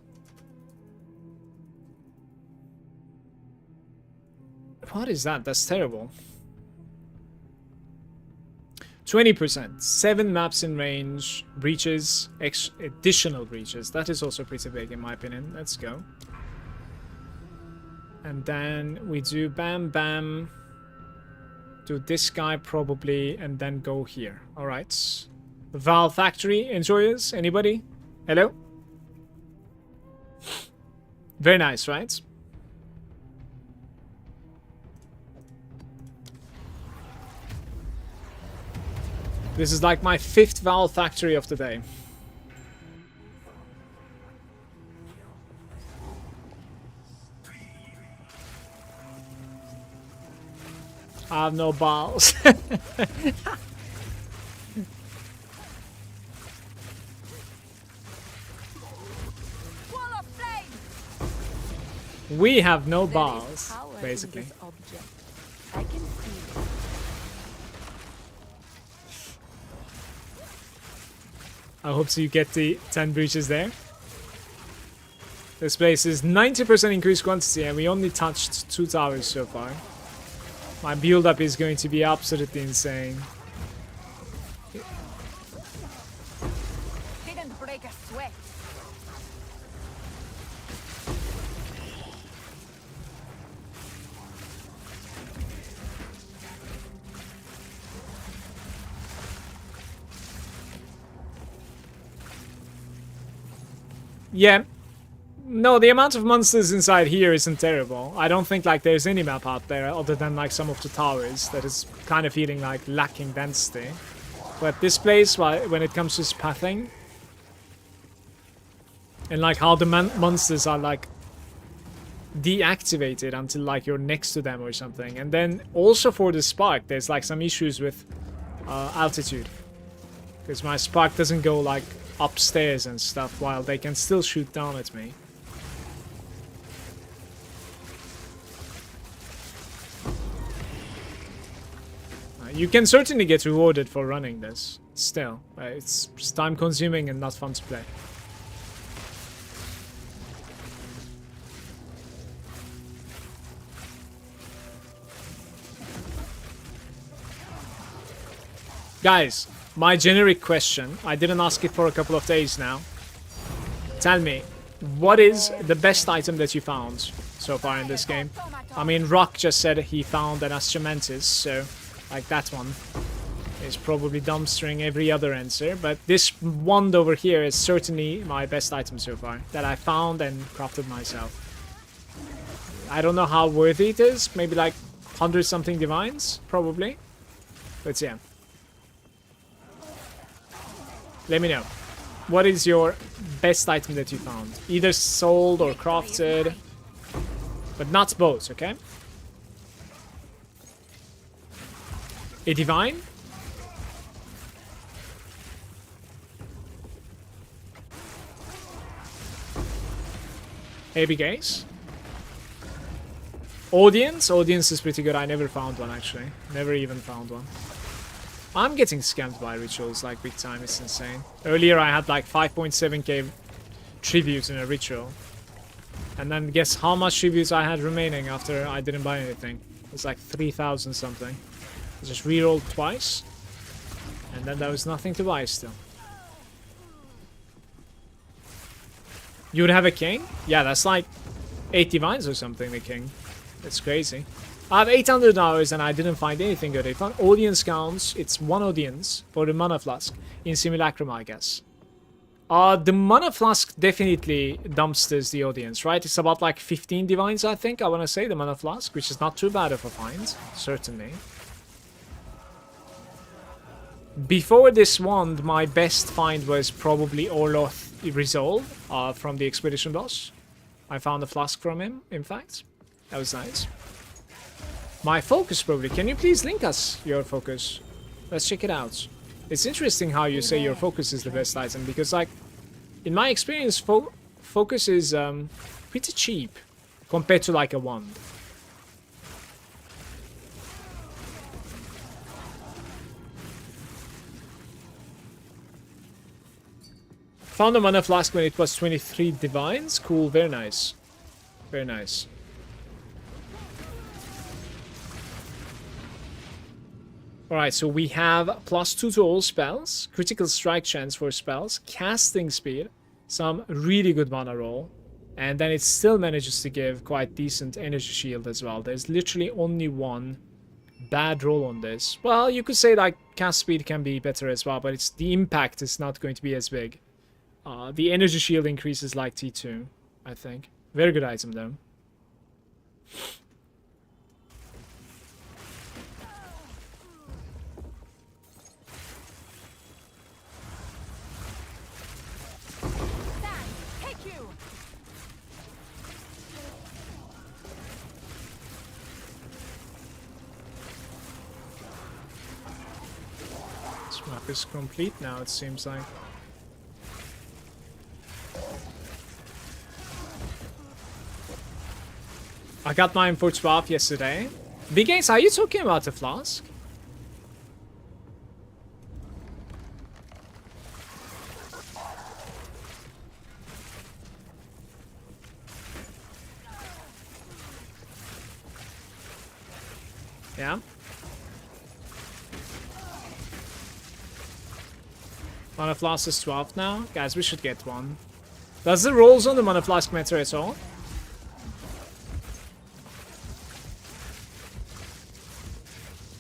What is that? That's terrible. 20%. 7 maps in range, breaches, additional breaches. That is also pretty big in my opinion. Let's go. And then we do bam bam. Do this guy probably, and then go here. Alright. Valve Factory enjoyers? Anybody? Hello? Very nice, right? This is like my 5th Valve Factory of the day. I have no balls. We have no balls, basically. I can see it. I hope so you get the 10 breaches there. This place is 90% increased quantity and we only touched 2 towers so far. My build up is going to be absolutely insane. Didn't break a sweat. Yeah. No, the amount of monsters inside here isn't terrible. I don't think like there's any map out there other than like some of the towers that is kind of feeling like lacking density. But this place, when it comes to pathing and like how the monsters are like deactivated until like you're next to them or something. And then also for the spark, there's like some issues with altitude. Because my spark doesn't go like upstairs and stuff while they can still shoot down at me. You can certainly get rewarded for running this, still. It's time consuming and not fun to play. Guys, my generic question, I didn't ask it for a couple of days now. Tell me, what is the best item that you found so far in this game? I mean, Rock just said he found an Astramantis, so... like that one is probably dumpstering every other answer, but this wand over here is certainly my best item so far that I found and crafted myself. I don't know how worthy it is, maybe like 100 something divines, probably, but yeah. Let me know. What is your best item that you found? Either sold or crafted, but not both, okay? A divine? AB case? Audience? Audience is pretty good. I never found one actually. Never even found one. I'm getting scammed by rituals like big time. It's insane. Earlier I had like 5.7k tribute in a ritual. And then guess how much tributes I had remaining after I didn't buy anything. It was like 3,000 something. I just rerolled twice. And then there was nothing to buy still. You would have a king? Yeah, that's like 8 divines or something, the king. That's crazy. I have 800 hours and I didn't find anything good. If an audience counts, it's 1 audience for the mana flask in Simulacrum, I guess. The mana flask definitely dumpsters the audience, right? It's about like 15 divines, I think, I want to say, the mana flask, which is not too bad of a find, certainly. Before this wand, my best find was probably Orloth Resolve from the Expedition boss. I found a flask from him, in fact. That was nice. My focus, probably. Can you please link us your focus? Let's check it out. It's interesting how you say your focus is the best item, because, like, in my experience, focus is pretty cheap compared to, like, a wand. Found a mana flask when it was 23 divines. Cool, very nice. Very nice. Alright, so we have +2 to all spells, critical strike chance for spells, casting speed, some really good mana roll, and then it still manages to give quite decent energy shield as well. There's literally only one bad roll on this. Well, you could say like cast speed can be better as well, but it's the impact is not going to be as big. The energy shield increases like T2, I think. Very good item though. This map is complete now, it seems like. I got mine for 12 yesterday. Big Games, are you talking about the flask? Yeah. Mana Flask is 12 now? Guys, we should get one. Does the rolls on the Mana Flask matter at all?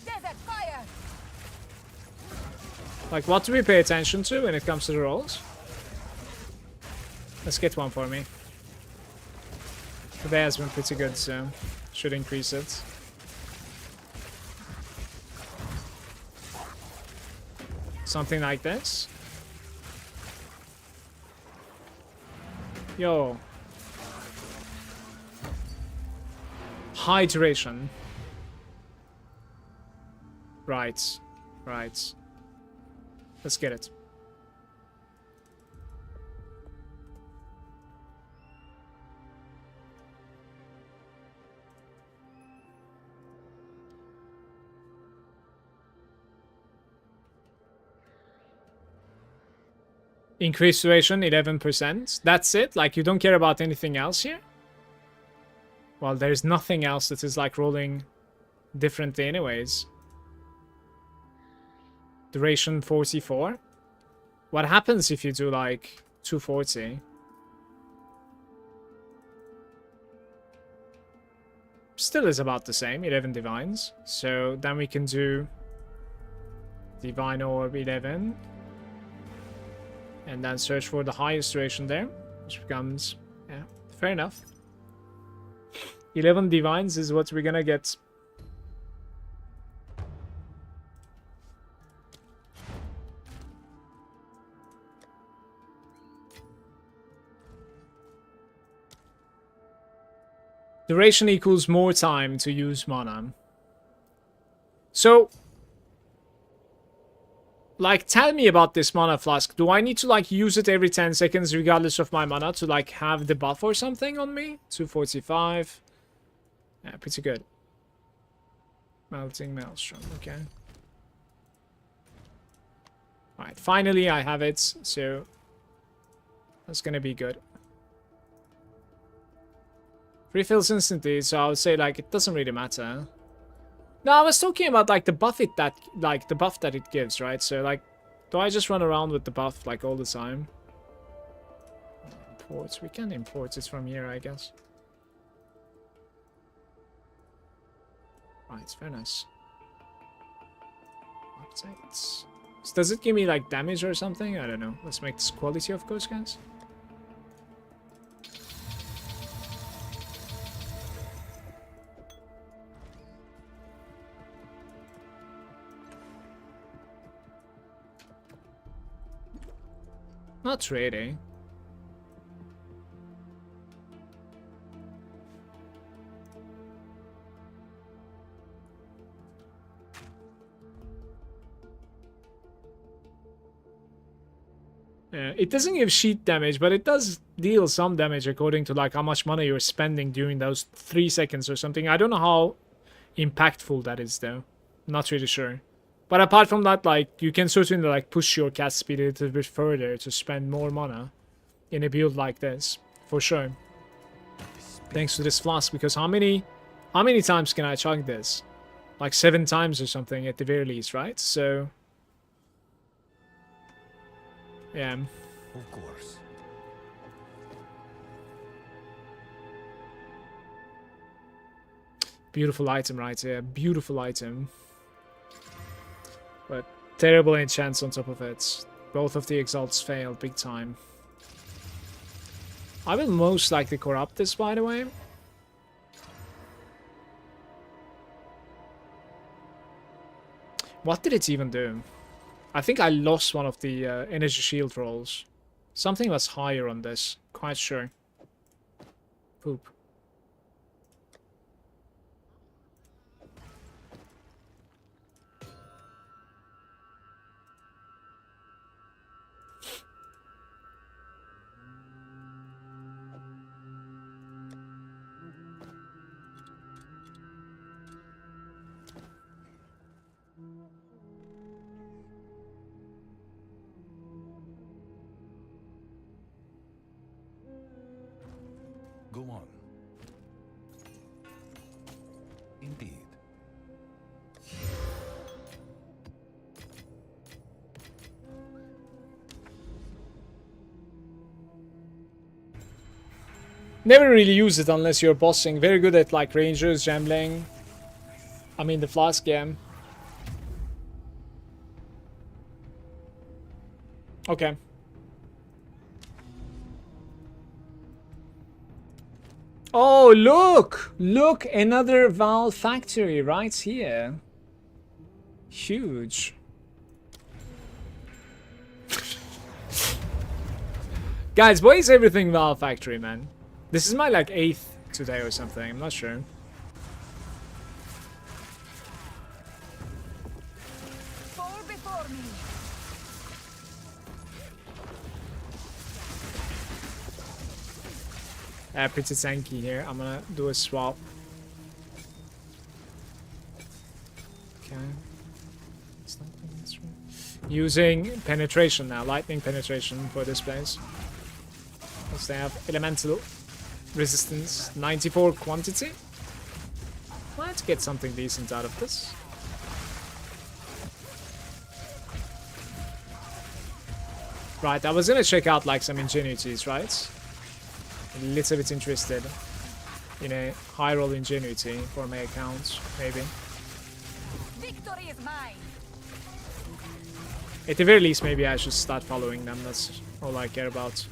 Desert fire. Like, what do we pay attention to when it comes to the rolls? Let's get one for me. Today has been pretty good, so should increase it. Something like this. Yo. Hydration. Right. Right. Let's get it. Increased duration, 11%. That's it? Like, you don't care about anything else here? Well, there's nothing else that is, like, rolling differently anyways. Duration, 44. What happens if you do, like, 240? Still is about the same, 11 divines. So, then we can do Divine Orb 11. And then search for the highest duration there, which becomes, yeah, fair enough. 11 divines is what we're gonna get. Duration equals more time to use mana. So, like, tell me about this mana flask. Do I need to, like, use it every 10 seconds regardless of my mana to, like, have the buff or something on me? 245. Yeah, pretty good. Melting Maelstrom, okay. Alright, finally I have it, so that's gonna be good. Refills instantly, so I would say like it doesn't really matter. No, I was talking about like the buff that it gives, right? So like, do I just run around with the buff like all the time? Imports, we can import it from here, I guess. Right, very nice. Updates. So does it give me like damage or something? I don't know. Let's make this quality, of course, guys. Not really. Yeah, it doesn't give sheet damage, but it does deal some damage according to like how much money you're spending during those 3 seconds or something. I don't know how impactful that is though. Not really sure. But apart from that, like, you can certainly like push your cast speed a little bit further to spend more mana in a build like this, for sure. Thanks to this flask, because how many times can I chug this? Like 7 times or something at the very least, right? So yeah. Of course. Beautiful item right here. Beautiful item. But terrible enchants on top of it. Both of the exalts failed big time. I will most likely corrupt this, by the way. What did it even do? I think I lost one of the energy shield rolls. Something was higher on this. Quite sure. Poop. Go on. Indeed. Never really use it unless you're bossing. Very good at like rangers, gambling. I mean the flask game. Okay. Oh, look! Look, another Valve factory right here. Huge. Guys, why is everything Valve factory, man? This is my like 8th today or something, I'm not sure. Fall before me. Pretty tanky here. I'm gonna do a swap. Okay. Using penetration now, lightning penetration for this place. Because they have elemental resistance, 94 quantity. Let's get something decent out of this. Right, I was gonna check out like some ingenuities, right? A little bit interested in a high roll ingenuity for my account, maybe. Victory is mine. At the very least, maybe I should start following them. That's all I care about.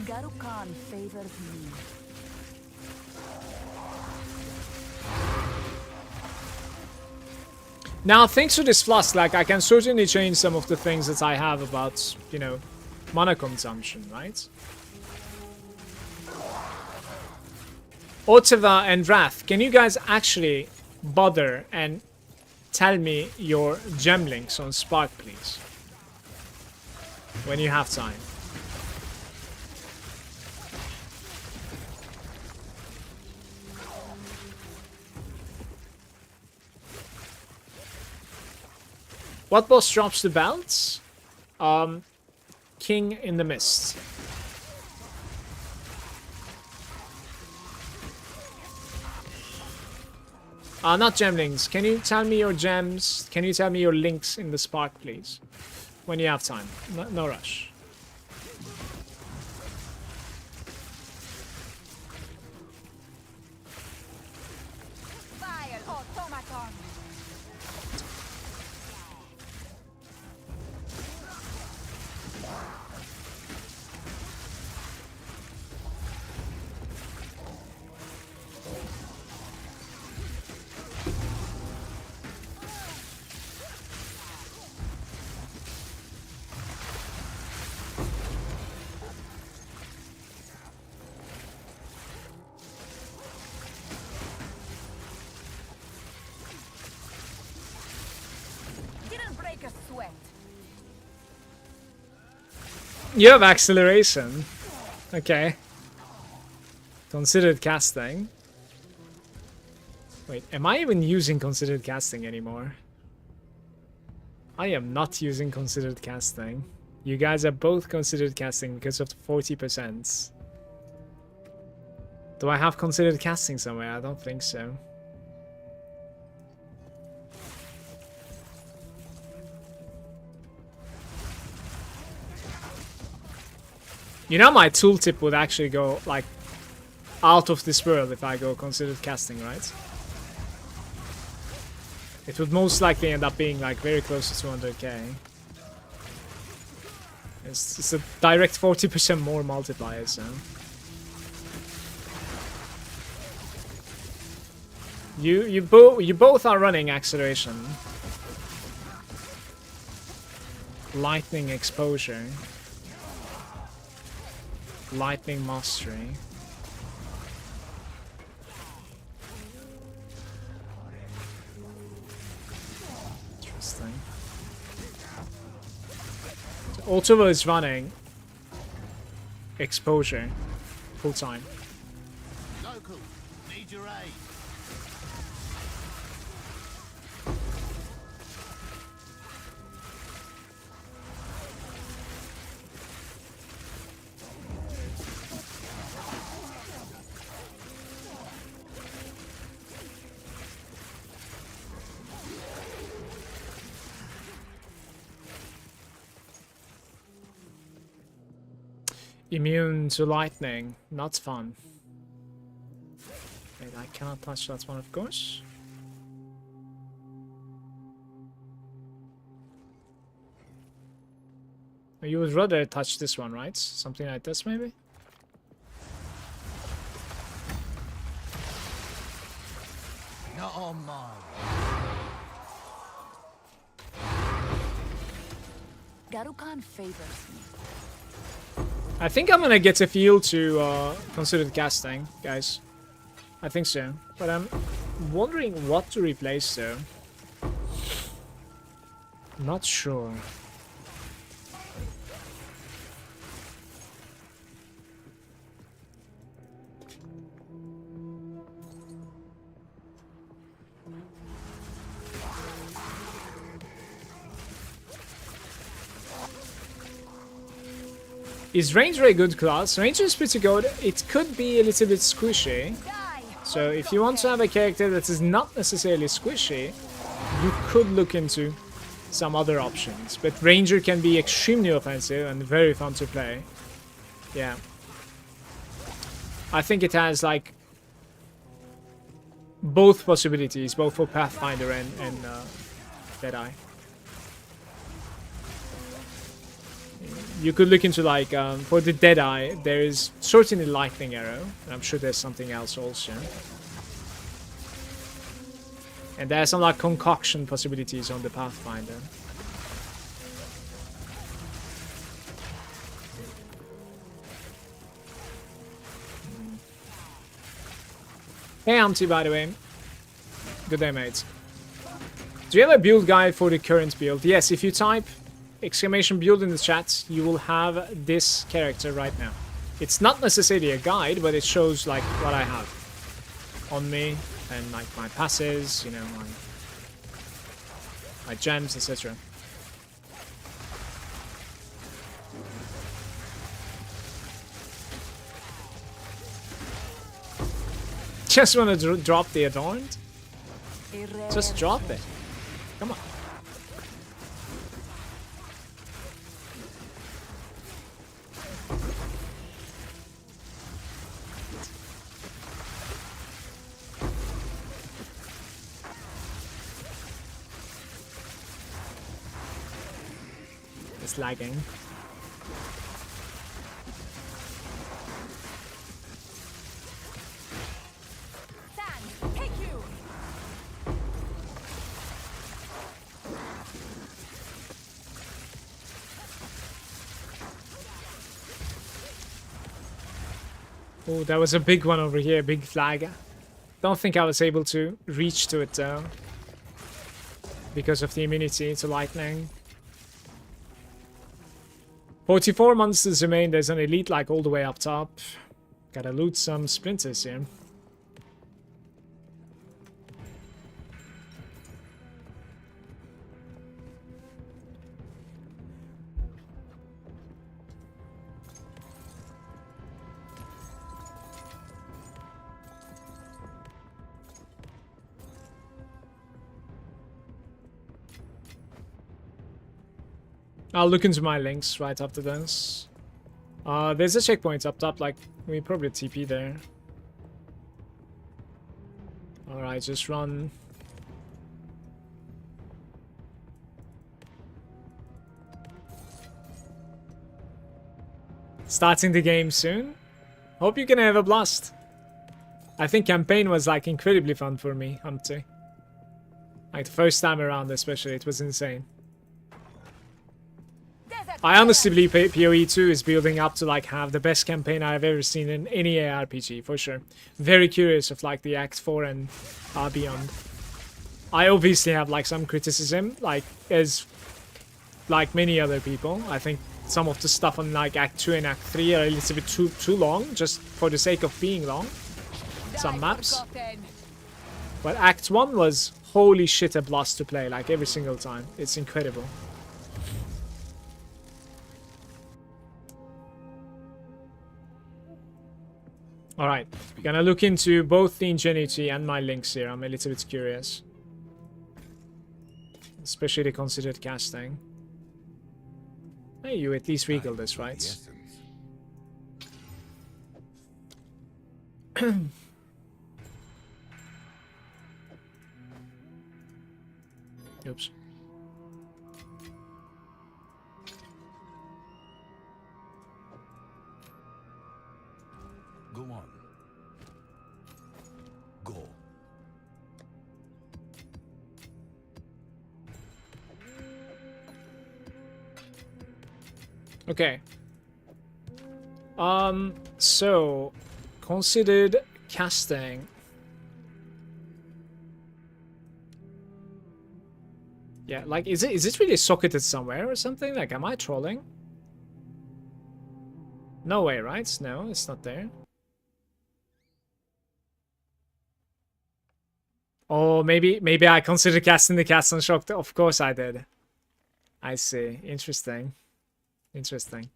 Garukan favors me. Now, thanks to this flask, like, I can certainly change some of the things that I have about, you know, mana consumption, right? Otava and Wrath, can you guys actually bother and tell me your gem links on Spark, please? When you have time. What boss drops the belts? King in the Mist. Not gem links. Can you tell me your gems? Can you tell me your links in the Spark, please? When you have time. No rush. Vile automaton. Didn't break a sweat. You have acceleration. Okay. Considered casting. Wait, am I even using considered casting anymore? I am not using considered casting. You guys are both considered casting because of the 40%. Do I have considered casting somewhere? I don't think so. You know, my tooltip would actually go like out of this world if I go considered casting, right? It would most likely end up being like very close to 200k. It's a direct 40% more multiplier, so. You both are running acceleration. Lightning exposure. Lightning mastery. Interesting. So Ultima is running exposure full time. Local, need your aid. Immune to lightning, not fun. Wait, I cannot touch that one, of course. You would rather touch this one, right? Something like this, maybe? Not on mine. Garukan favors me. I think I'm gonna get a feel to consider casting, guys. I think so. But I'm wondering what to replace though. Not sure. Is Ranger a good class? Ranger is pretty good. It could be a little bit squishy. So if you want to have a character that is not necessarily squishy, you could look into some other options. But Ranger can be extremely offensive and very fun to play. Yeah. I think it has like both possibilities, both for Pathfinder and Deadeye. You could look into like, for the Deadeye, there is certainly Lightning Arrow. And I'm sure there's something else also. And there are some like concoction possibilities on the Pathfinder. Hey Auntie, by the way. Good day, mate. Do you have a build guide for the current build? Yes, if you type exclamation build in the chat, you will have this character right now. It's not necessarily a guide, but it shows like what I have on me and like my passes, you know, my gems, etc. just want to drop the Adorned? Just drop it. Come on. It's lagging. Take you. Oh, that was a big one over here, big flag. Don't think I was able to reach to it though, because of the immunity to lightning. 44 monsters remain. There's an elite like all the way up top. Gotta loot some splinters here. I'll look into my links right after this. There's a checkpoint up top, like, we probably TP there. Alright, just run. Starting the game soon. Hope you can have a blast. I think campaign was, like, incredibly fun for me, Humpty. Like, the first time around especially, it was insane. I honestly believe PoE 2 is building up to like have the best campaign I've ever seen in any ARPG, for sure. Very curious of like the Act 4 and beyond. I obviously have like some criticism, like as like many other people. I think some of the stuff on like Act 2 and Act 3 are a little bit too long, just for the sake of being long. Some maps. But Act 1 was holy shit a blast to play, like every single time. It's incredible. Alright, gonna look into both the Ingenuity and my links here. I'm a little bit curious. Especially the considered casting. Hey, you at least regal this, right? Oops. Go on. Go. Okay. So considered casting. Yeah, like is it really socketed somewhere or something? Like, am I trolling? No way, right? No, it's not there. Oh, maybe I considered casting the cast on shocked. Of course I did. I see. Interesting. Interesting.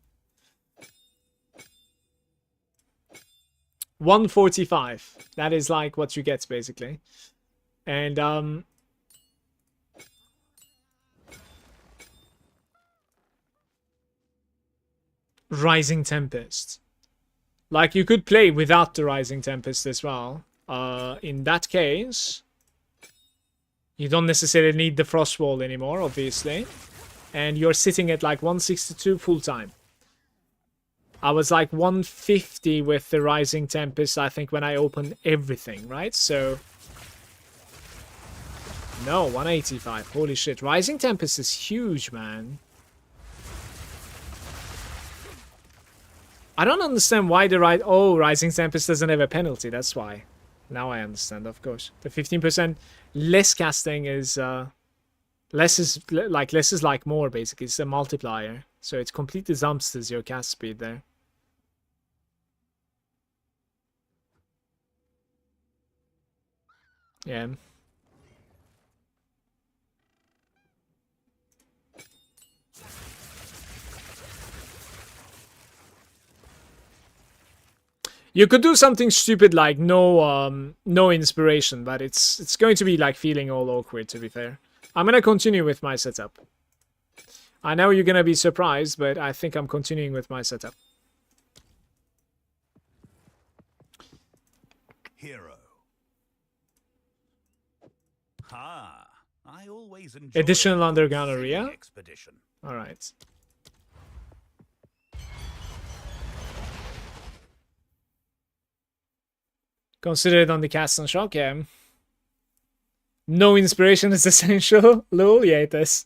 145. That is like what you get basically. And Rising Tempest. Like you could play without the Rising Tempest as well. In that case, you don't necessarily need the Frost Wall anymore, obviously. And you're sitting at like 162 full time. I was like 150 with the Rising Tempest, I think, when I opened everything, right? So... No, 185. Holy shit. Rising Tempest is huge, man. I don't understand why the Rising Tempest doesn't have a penalty. That's why. Now I understand, of course. The 15% less casting is... less is like more, basically. It's a multiplier. So it completely dumpsters your cast speed there. Yeah. You could do something stupid like no inspiration, but it's going to be like feeling all awkward, to be fair. I'm gonna continue with my setup. I know you're gonna be surprised, but I think I'm continuing with my setup. Hero. Ha! I always enjoy Additional a underground sailing area? expedition. Alright. Consider it on the cast and shock, yeah. No inspiration is essential. Lol, yeah, it is.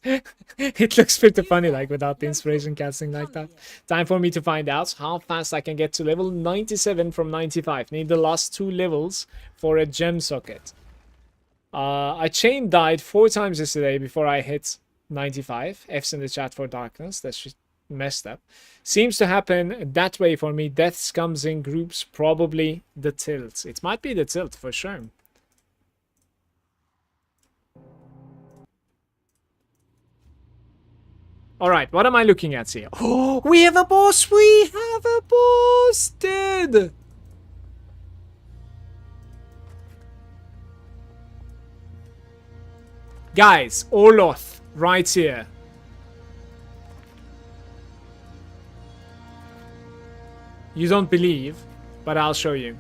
It looks pretty funny, like, without the inspiration casting like that. Time for me to find out how fast I can get to level 97 from 95. Need the last 2 levels for a gem socket. I chain died 4 times yesterday before I hit 95. F's in the chat for darkness. That's just messed up. Seems to happen that way for me. Deaths comes in groups. Probably the tilt. It might be the tilt for sure. Alright, what am I looking at here? Oh, we have a boss! We have a boss, dude! Guys, Oloth, right here. You don't believe, but I'll show you.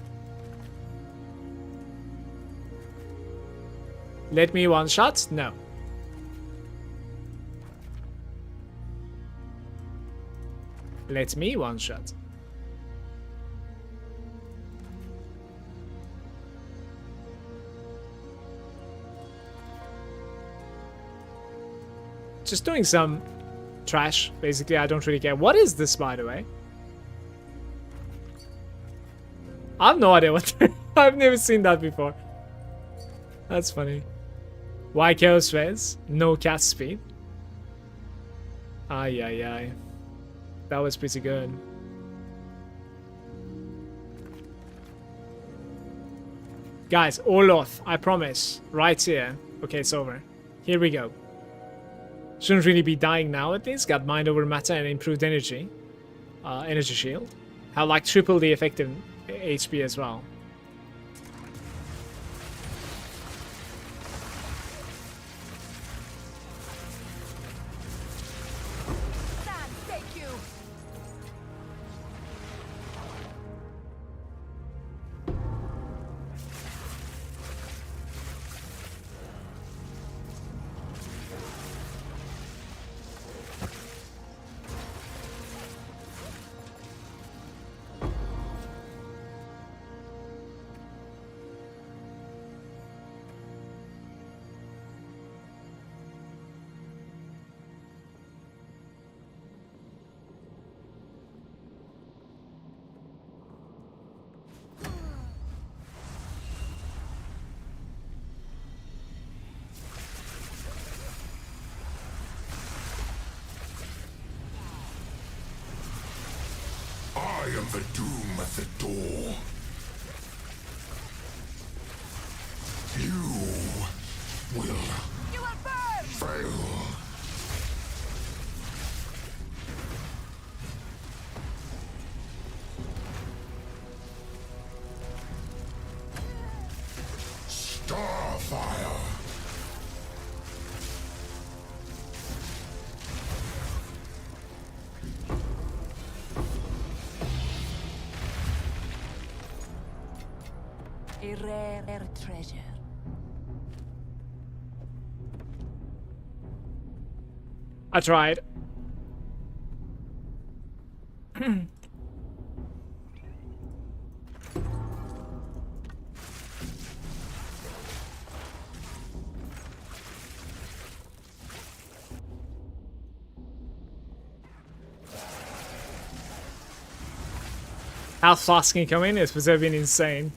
Let me one shot? No. Let me one shot. Just doing some trash, basically. I don't really care. What is this, by the way? I have no idea what. I've never seen that before. That's funny. Why Chaos Res? No cast speed. Ay, ay, ay. That was pretty good. Guys, Oloth, I promise. Right here. Okay, it's over. Here we go. Shouldn't really be dying now at least. Got mind over matter and improved energy. Energy shield. Have like triple the effective HP as well. I am the doom at the door. You will fail. Starfire. A rare treasure. I tried. How Flask can come in? It was been insane.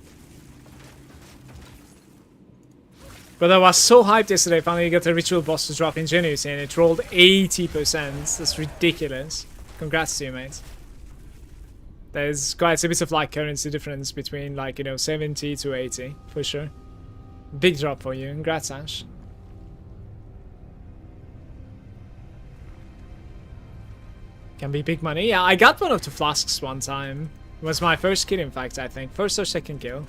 But I was so hyped yesterday, finally got a ritual boss to drop Ingenuity and it rolled 80%. That's ridiculous. Congrats to you, mate. There's quite a bit of like currency difference between like, you know, 70 to 80, for sure. Big drop for you. Congrats, Ash. Can be big money. Yeah, I got one of the flasks one time. It was my first kill, in fact, I think. First or second kill.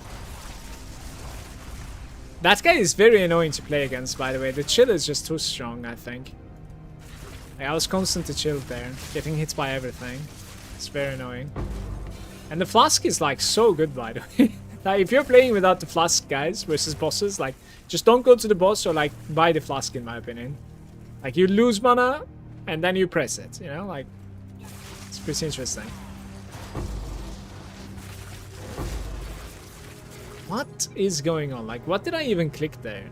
That guy is very annoying to play against, by the way. The chill is just too strong, I think. Like, I was constantly chilled there, getting hit by everything. It's very annoying. And the Flask is like so good, by the way. Like, if you're playing without the Flask, guys, versus bosses, like, just don't go to the boss or like buy the Flask, in my opinion. Like, you lose mana and then you press it, you know? Like, it's pretty interesting. What is going on? Like, what did I even click there?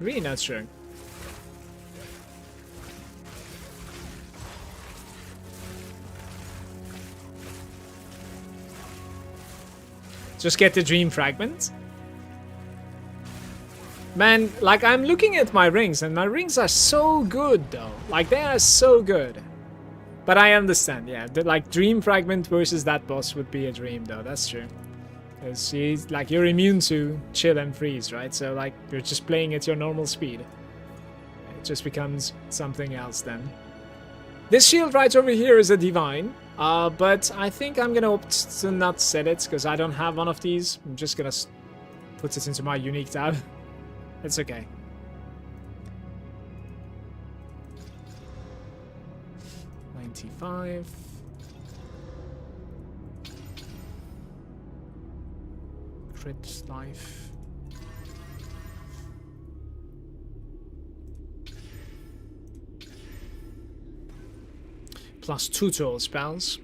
Really not sure. Just get the dream fragment. Man, like, I'm looking at my rings and my rings are so good though. Like, they are so good. But I understand, yeah. The, like, dream fragment versus that boss would be a dream though, that's true. Because she's like, you're immune to chill and freeze, right? So like, you're just playing at your normal speed. It just becomes something else then. This shield right over here is a divine. But I think I'm gonna opt to not set it because I don't have one of these. I'm just gonna put it into my unique tab. It's okay. $95. Crit life. Plus 2 total spells.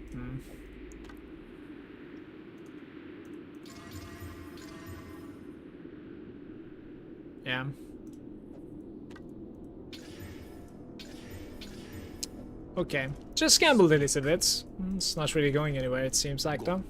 Yeah. Okay. Just gambled a little bit. It's not really going anywhere, it seems like, though.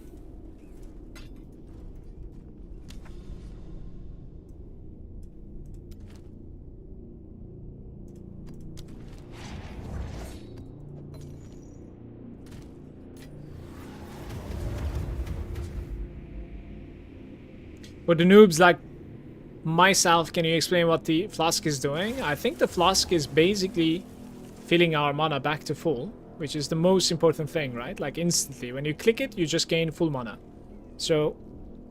For the noobs like myself, can you explain what the Flask is doing? I think the Flask is basically filling our mana back to full, which is the most important thing, right? Like, instantly. When you click it, you just gain full mana. So,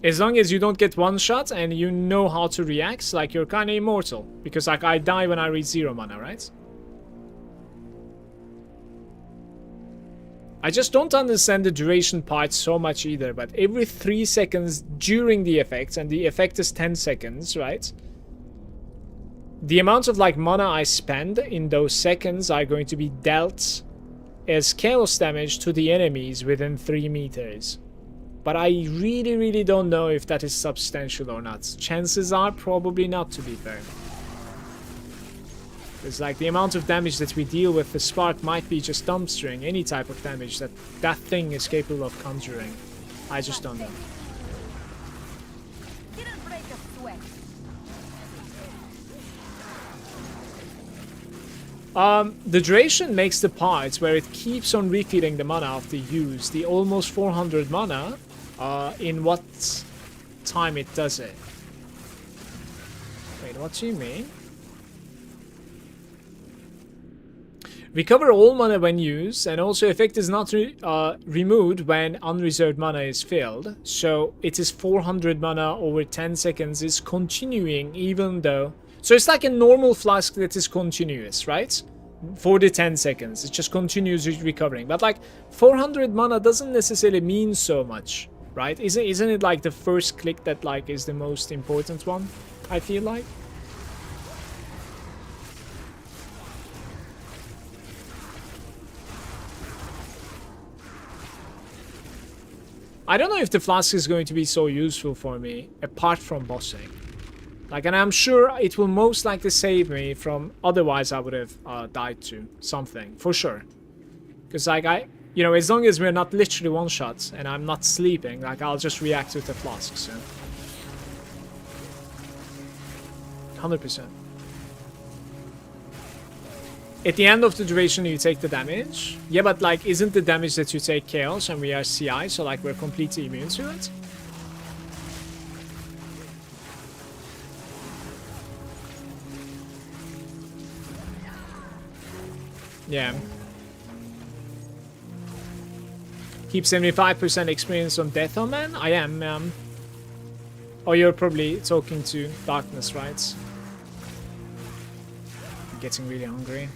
as long as you don't get one shot and you know how to react, like, you're kind of immortal. Because, like, I die when I reach 0 mana, right? I just don't understand the duration part so much either, but every 3 seconds during the effect, and the effect is 10 seconds, right? The amount of, like, mana I spend in those seconds are going to be dealt as chaos damage to the enemies within 3 meters. But I really don't know if that is substantial or not. Chances are probably not, to be fair. It's like the amount of damage that we deal with the spark might be just dumpstering any type of damage that that thing is capable of conjuring. I just don't know. Didn't break a sweat. The duration makes the parts where it keeps on refilling the mana after use, the almost 400 mana, in what time it does it. Wait, what do you mean? Recover all mana when used, and also effect is not removed when unreserved mana is filled. So it is 400 mana over 10 seconds is continuing even though... So it's like a normal Flask that is continuous, right? For the 10 seconds. It just continues recovering. But like 400 mana doesn't necessarily mean so much, right? Isn't it like the first click that like is the most important one, I feel like? I don't know if the Flask is going to be so useful for me, apart from bossing. Like, and I'm sure it will most likely save me from, otherwise I would have died to something, for sure. Because, like, you know, as long as we're not literally one-shots and I'm not sleeping, like, I'll just react with the Flask, so. 100%. At the end of the duration, you take the damage. Yeah, but, like, isn't the damage that you take chaos and we are CI, so, like, we're completely immune to it? Yeah. Keep 75% experience on Death Omen? I am. Oh, you're probably talking to Darkness, right? I'm getting really hungry.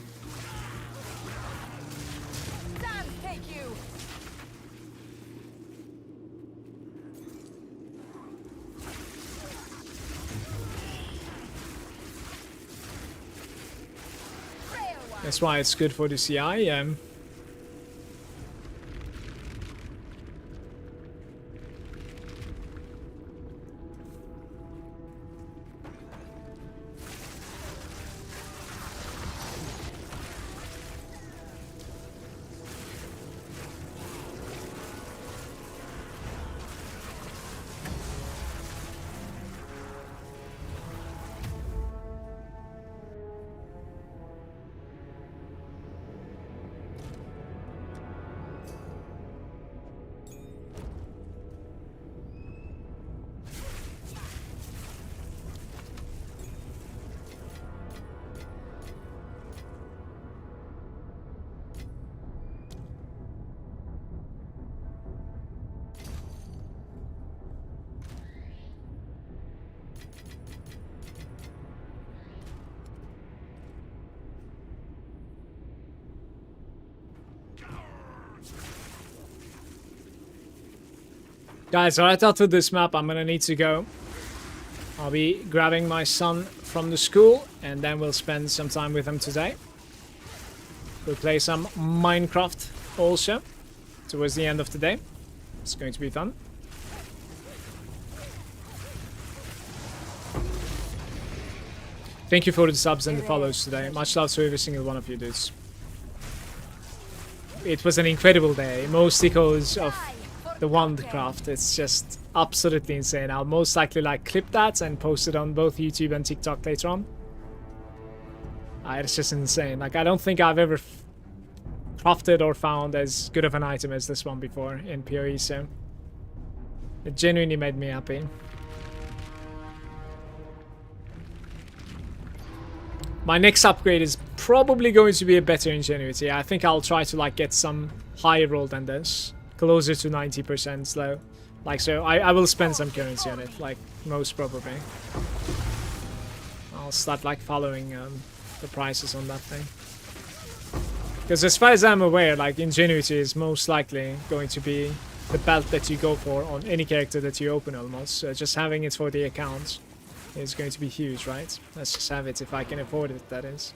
Damn, take you. That's why it's good for the CI. Guys, right after this map, I'm gonna need to go. I'll be grabbing my son from the school, and then we'll spend some time with him today. We'll play some Minecraft also, towards the end of the day. It's going to be fun. Thank you for the subs and the follows today. Much love to every single one of you dudes. It was an incredible day. Most echoes of the Wondercraft. It's just absolutely insane. I'll most likely like clip that and post it on both YouTube and TikTok later on. It's just insane. Like, I don't think I've ever crafted or found as good of an item as this one before in PoE, so it genuinely made me happy. My next upgrade is probably going to be a better Ingenuity. I think I'll try to like get some higher roll than this. Closer to 90% slow. Like, so I will spend some currency on it, like, most probably. I'll start, like, following the prices on that thing. Because as far as I'm aware, like, Ingenuity is most likely going to be the belt that you go for on any character that you open almost. So just having it for the account is going to be huge, right? Let's just have it if I can afford it, that is.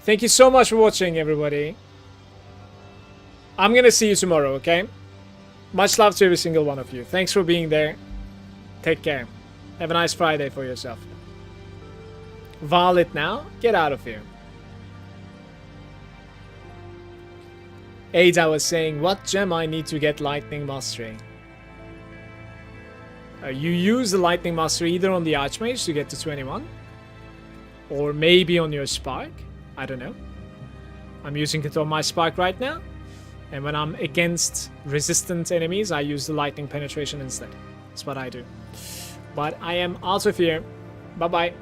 Thank you so much for watching, everybody. I'm gonna see you tomorrow, okay? Much love to every single one of you. Thanks for being there. Take care. Have a nice Friday for yourself. Violet now? Get out of here. Ada was saying, what gem I need to get Lightning Mastery? You use the Lightning Mastery either on the Archmage to get to 21, or maybe on your Spark. I don't know. I'm using it on my Spark right now. And when I'm against resistant enemies, I use the Lightning Penetration instead. That's what I do. But I am out of here. Bye-bye.